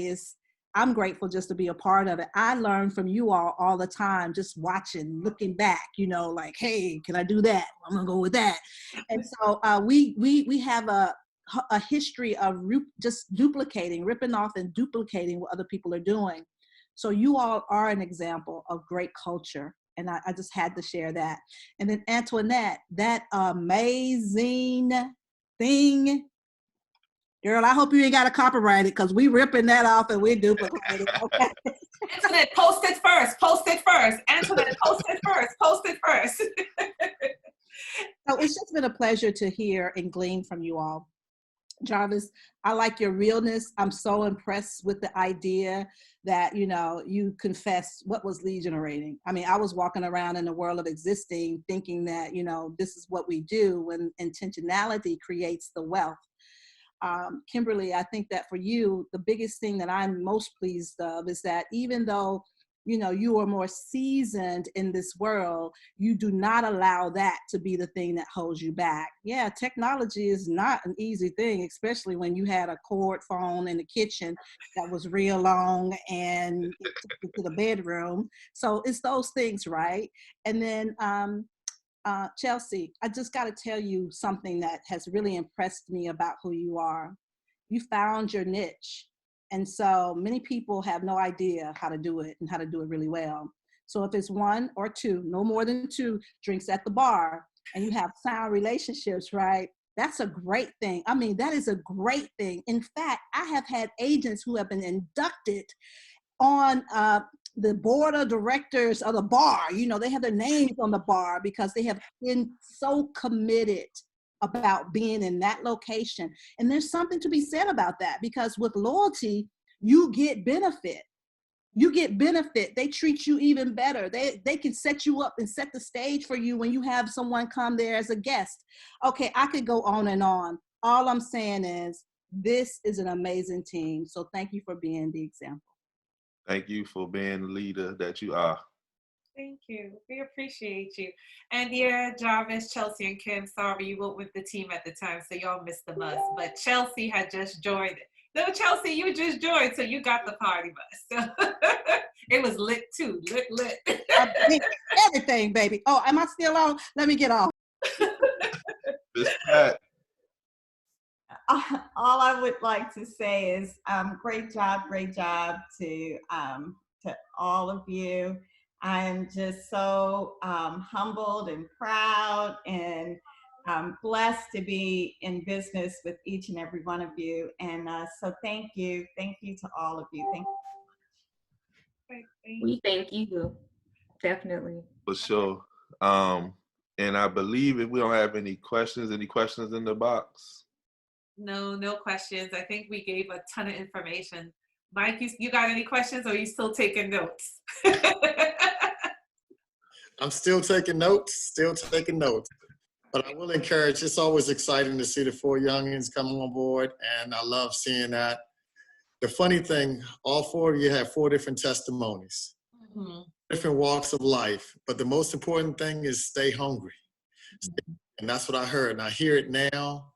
is I'm grateful just to be a part of it. I learn from you all the time, just watching, looking back, like, hey, can I do that? I'm gonna go with that. And so we have a history of just ripping off and duplicating what other people are doing. So you all are an example of great culture. And I just had to share that. And then Antoinette, that amazing thing, girl, I hope you ain't got to copyright it because we ripping that off and we duplicating it. Okay? Antoinette, post it first. Antoinette, post it first. So it's just been a pleasure to hear and glean from you all. Jarvis, I like your realness. I'm so impressed with the idea that, you confessed what was lead generating. I mean, I was walking around in the world of existing thinking that, this is what we do when intentionality creates the wealth. Kimberly, I think that for you, the biggest thing that I'm most pleased of is that even though, you are more seasoned in this world, you do not allow that to be the thing that holds you back. Yeah, technology is not an easy thing, especially when you had a cord phone in the kitchen that was real long and it took you to the bedroom. So it's those things, right? And then Chelsea, I just got to tell you something that has really impressed me about who you are. You found your niche. And so many people have no idea how to do it and how to do it really well. So if it's 1 or 2, no more than 2 drinks at the bar, and you have sound relationships, right? That's a great thing. I mean, that is a great thing. In fact, I have had agents who have been inducted on the board of directors of the bar. You know, they have their names on the bar because they have been so committed about being in that location. And there's something to be said about that, because with loyalty, you get benefit. You get benefit. They treat you even better. They can set you up and set the stage for you when you have someone come there as a guest. Okay, I could go on and on. All I'm saying is this is an amazing team. So thank you for being the example. Thank you for being the leader that you are. Thank you. We appreciate you. And yeah, Jarvis, Chelsea, and Kim, sorry you weren't with the team at the time, so y'all missed the bus. But Chelsea had just joined. No, Chelsea, you just joined, so you got the party bus. So it was lit too. Lit. Everything, baby. Oh, am I still on? Let me get off. Miss Pat. All I would like to say is great job to all of you. I'm just so humbled and proud and blessed to be in business with each and every one of you. And so thank you to all of you. Thank you. We thank you, definitely. For sure. And I believe if we don't have any questions in the box? No questions. I think we gave a ton of information. Mike, you got any questions, or are you still taking notes? I'm still taking notes. But I will encourage, it's always exciting to see the 4 youngins come on board, and I love seeing that. The funny thing, all 4 of you have 4 different testimonies, different walks of life, but the most important thing is stay hungry. And that's what I heard, and I hear it now.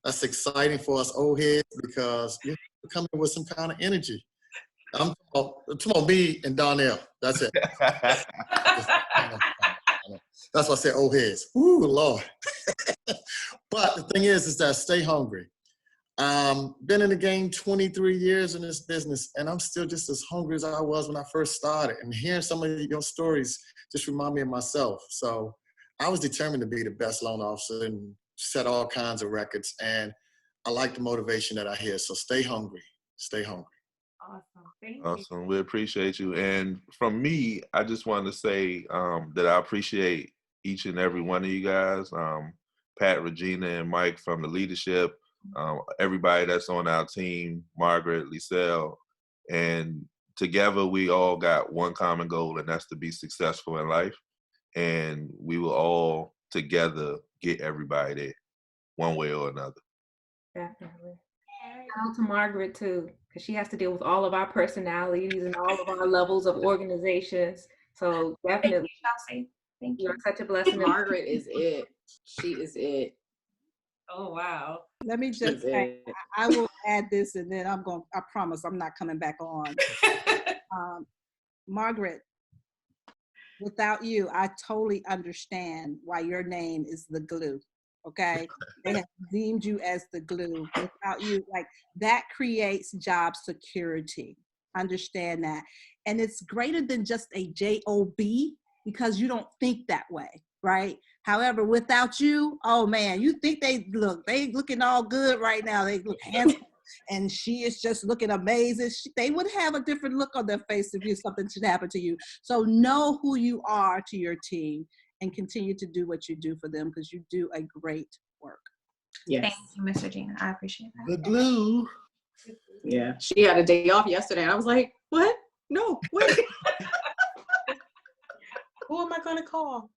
That's exciting for us old heads because you're coming with some kind of energy. I'm talking about me and Donnell. That's it. That's why I said old heads. Ooh, Lord. But the thing is that stay hungry. Been in the game 23 years in this business, and I'm still just as hungry as I was when I first started. And hearing some of your stories just remind me of myself. So I was determined to be the best loan officer and set all kinds of records. And I like the motivation that I hear. So stay hungry. Stay hungry. Awesome. Thank you. Awesome. We appreciate you. And from me, I just wanted to say that I appreciate each and every one of you guys, Pat, Regina, and Mike from the leadership, everybody that's on our team, Margaret, Liselle, and together we all got one common goal, and that's to be successful in life. And we will all together get everybody there, one way or another. Definitely. Shout out to Margaret too, because she has to deal with all of our personalities and all of our levels of organizations. So definitely, Chelsea. Thank you. You're such a blessing. Margaret is it. She is it. Oh, wow. Let me just say, I will add this, and then I promise I'm not coming back on. Margaret, without you, I totally understand why your name is the glue. Okay, they have deemed you as the glue. Without you, like, that creates job security. Understand that. And it's greater than just a job because you don't think that way, right? However, without you, oh man, you think they looking all good right now. They look handsome, and she is just looking amazing. They would have a different look on their face if something should happen to you. So know who you are to your team and continue to do what you do for them, because you do a great work. Yes. Thank you, Miss Regina. I appreciate that. The glue. Yeah. She had a day off yesterday, and I was like, what? No, wait. Who am I going to call?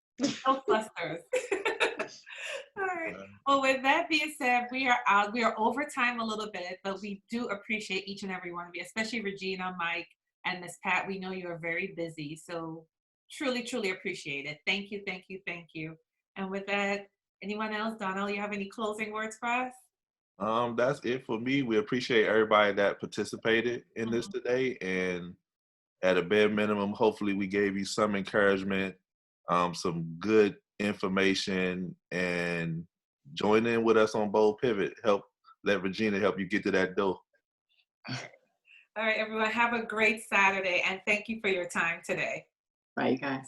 No clusters. All right. Well, with that being said, we are out. We are over time a little bit, but we do appreciate each and every one of you, especially Regina, Mike, and Miss Pat. We know you are very busy, so truly, truly appreciate it. Thank you, thank you, thank you. And with that, anyone else? Donnell, you have any closing words for us? That's it for me. We appreciate everybody that participated in this today, and at a bare minimum, hopefully we gave you some encouragement, some good information, and join in with us on Bold Pivot. Let Regina help you get to that door. All right, everyone, have a great Saturday, and thank you for your time today. Bye, you guys.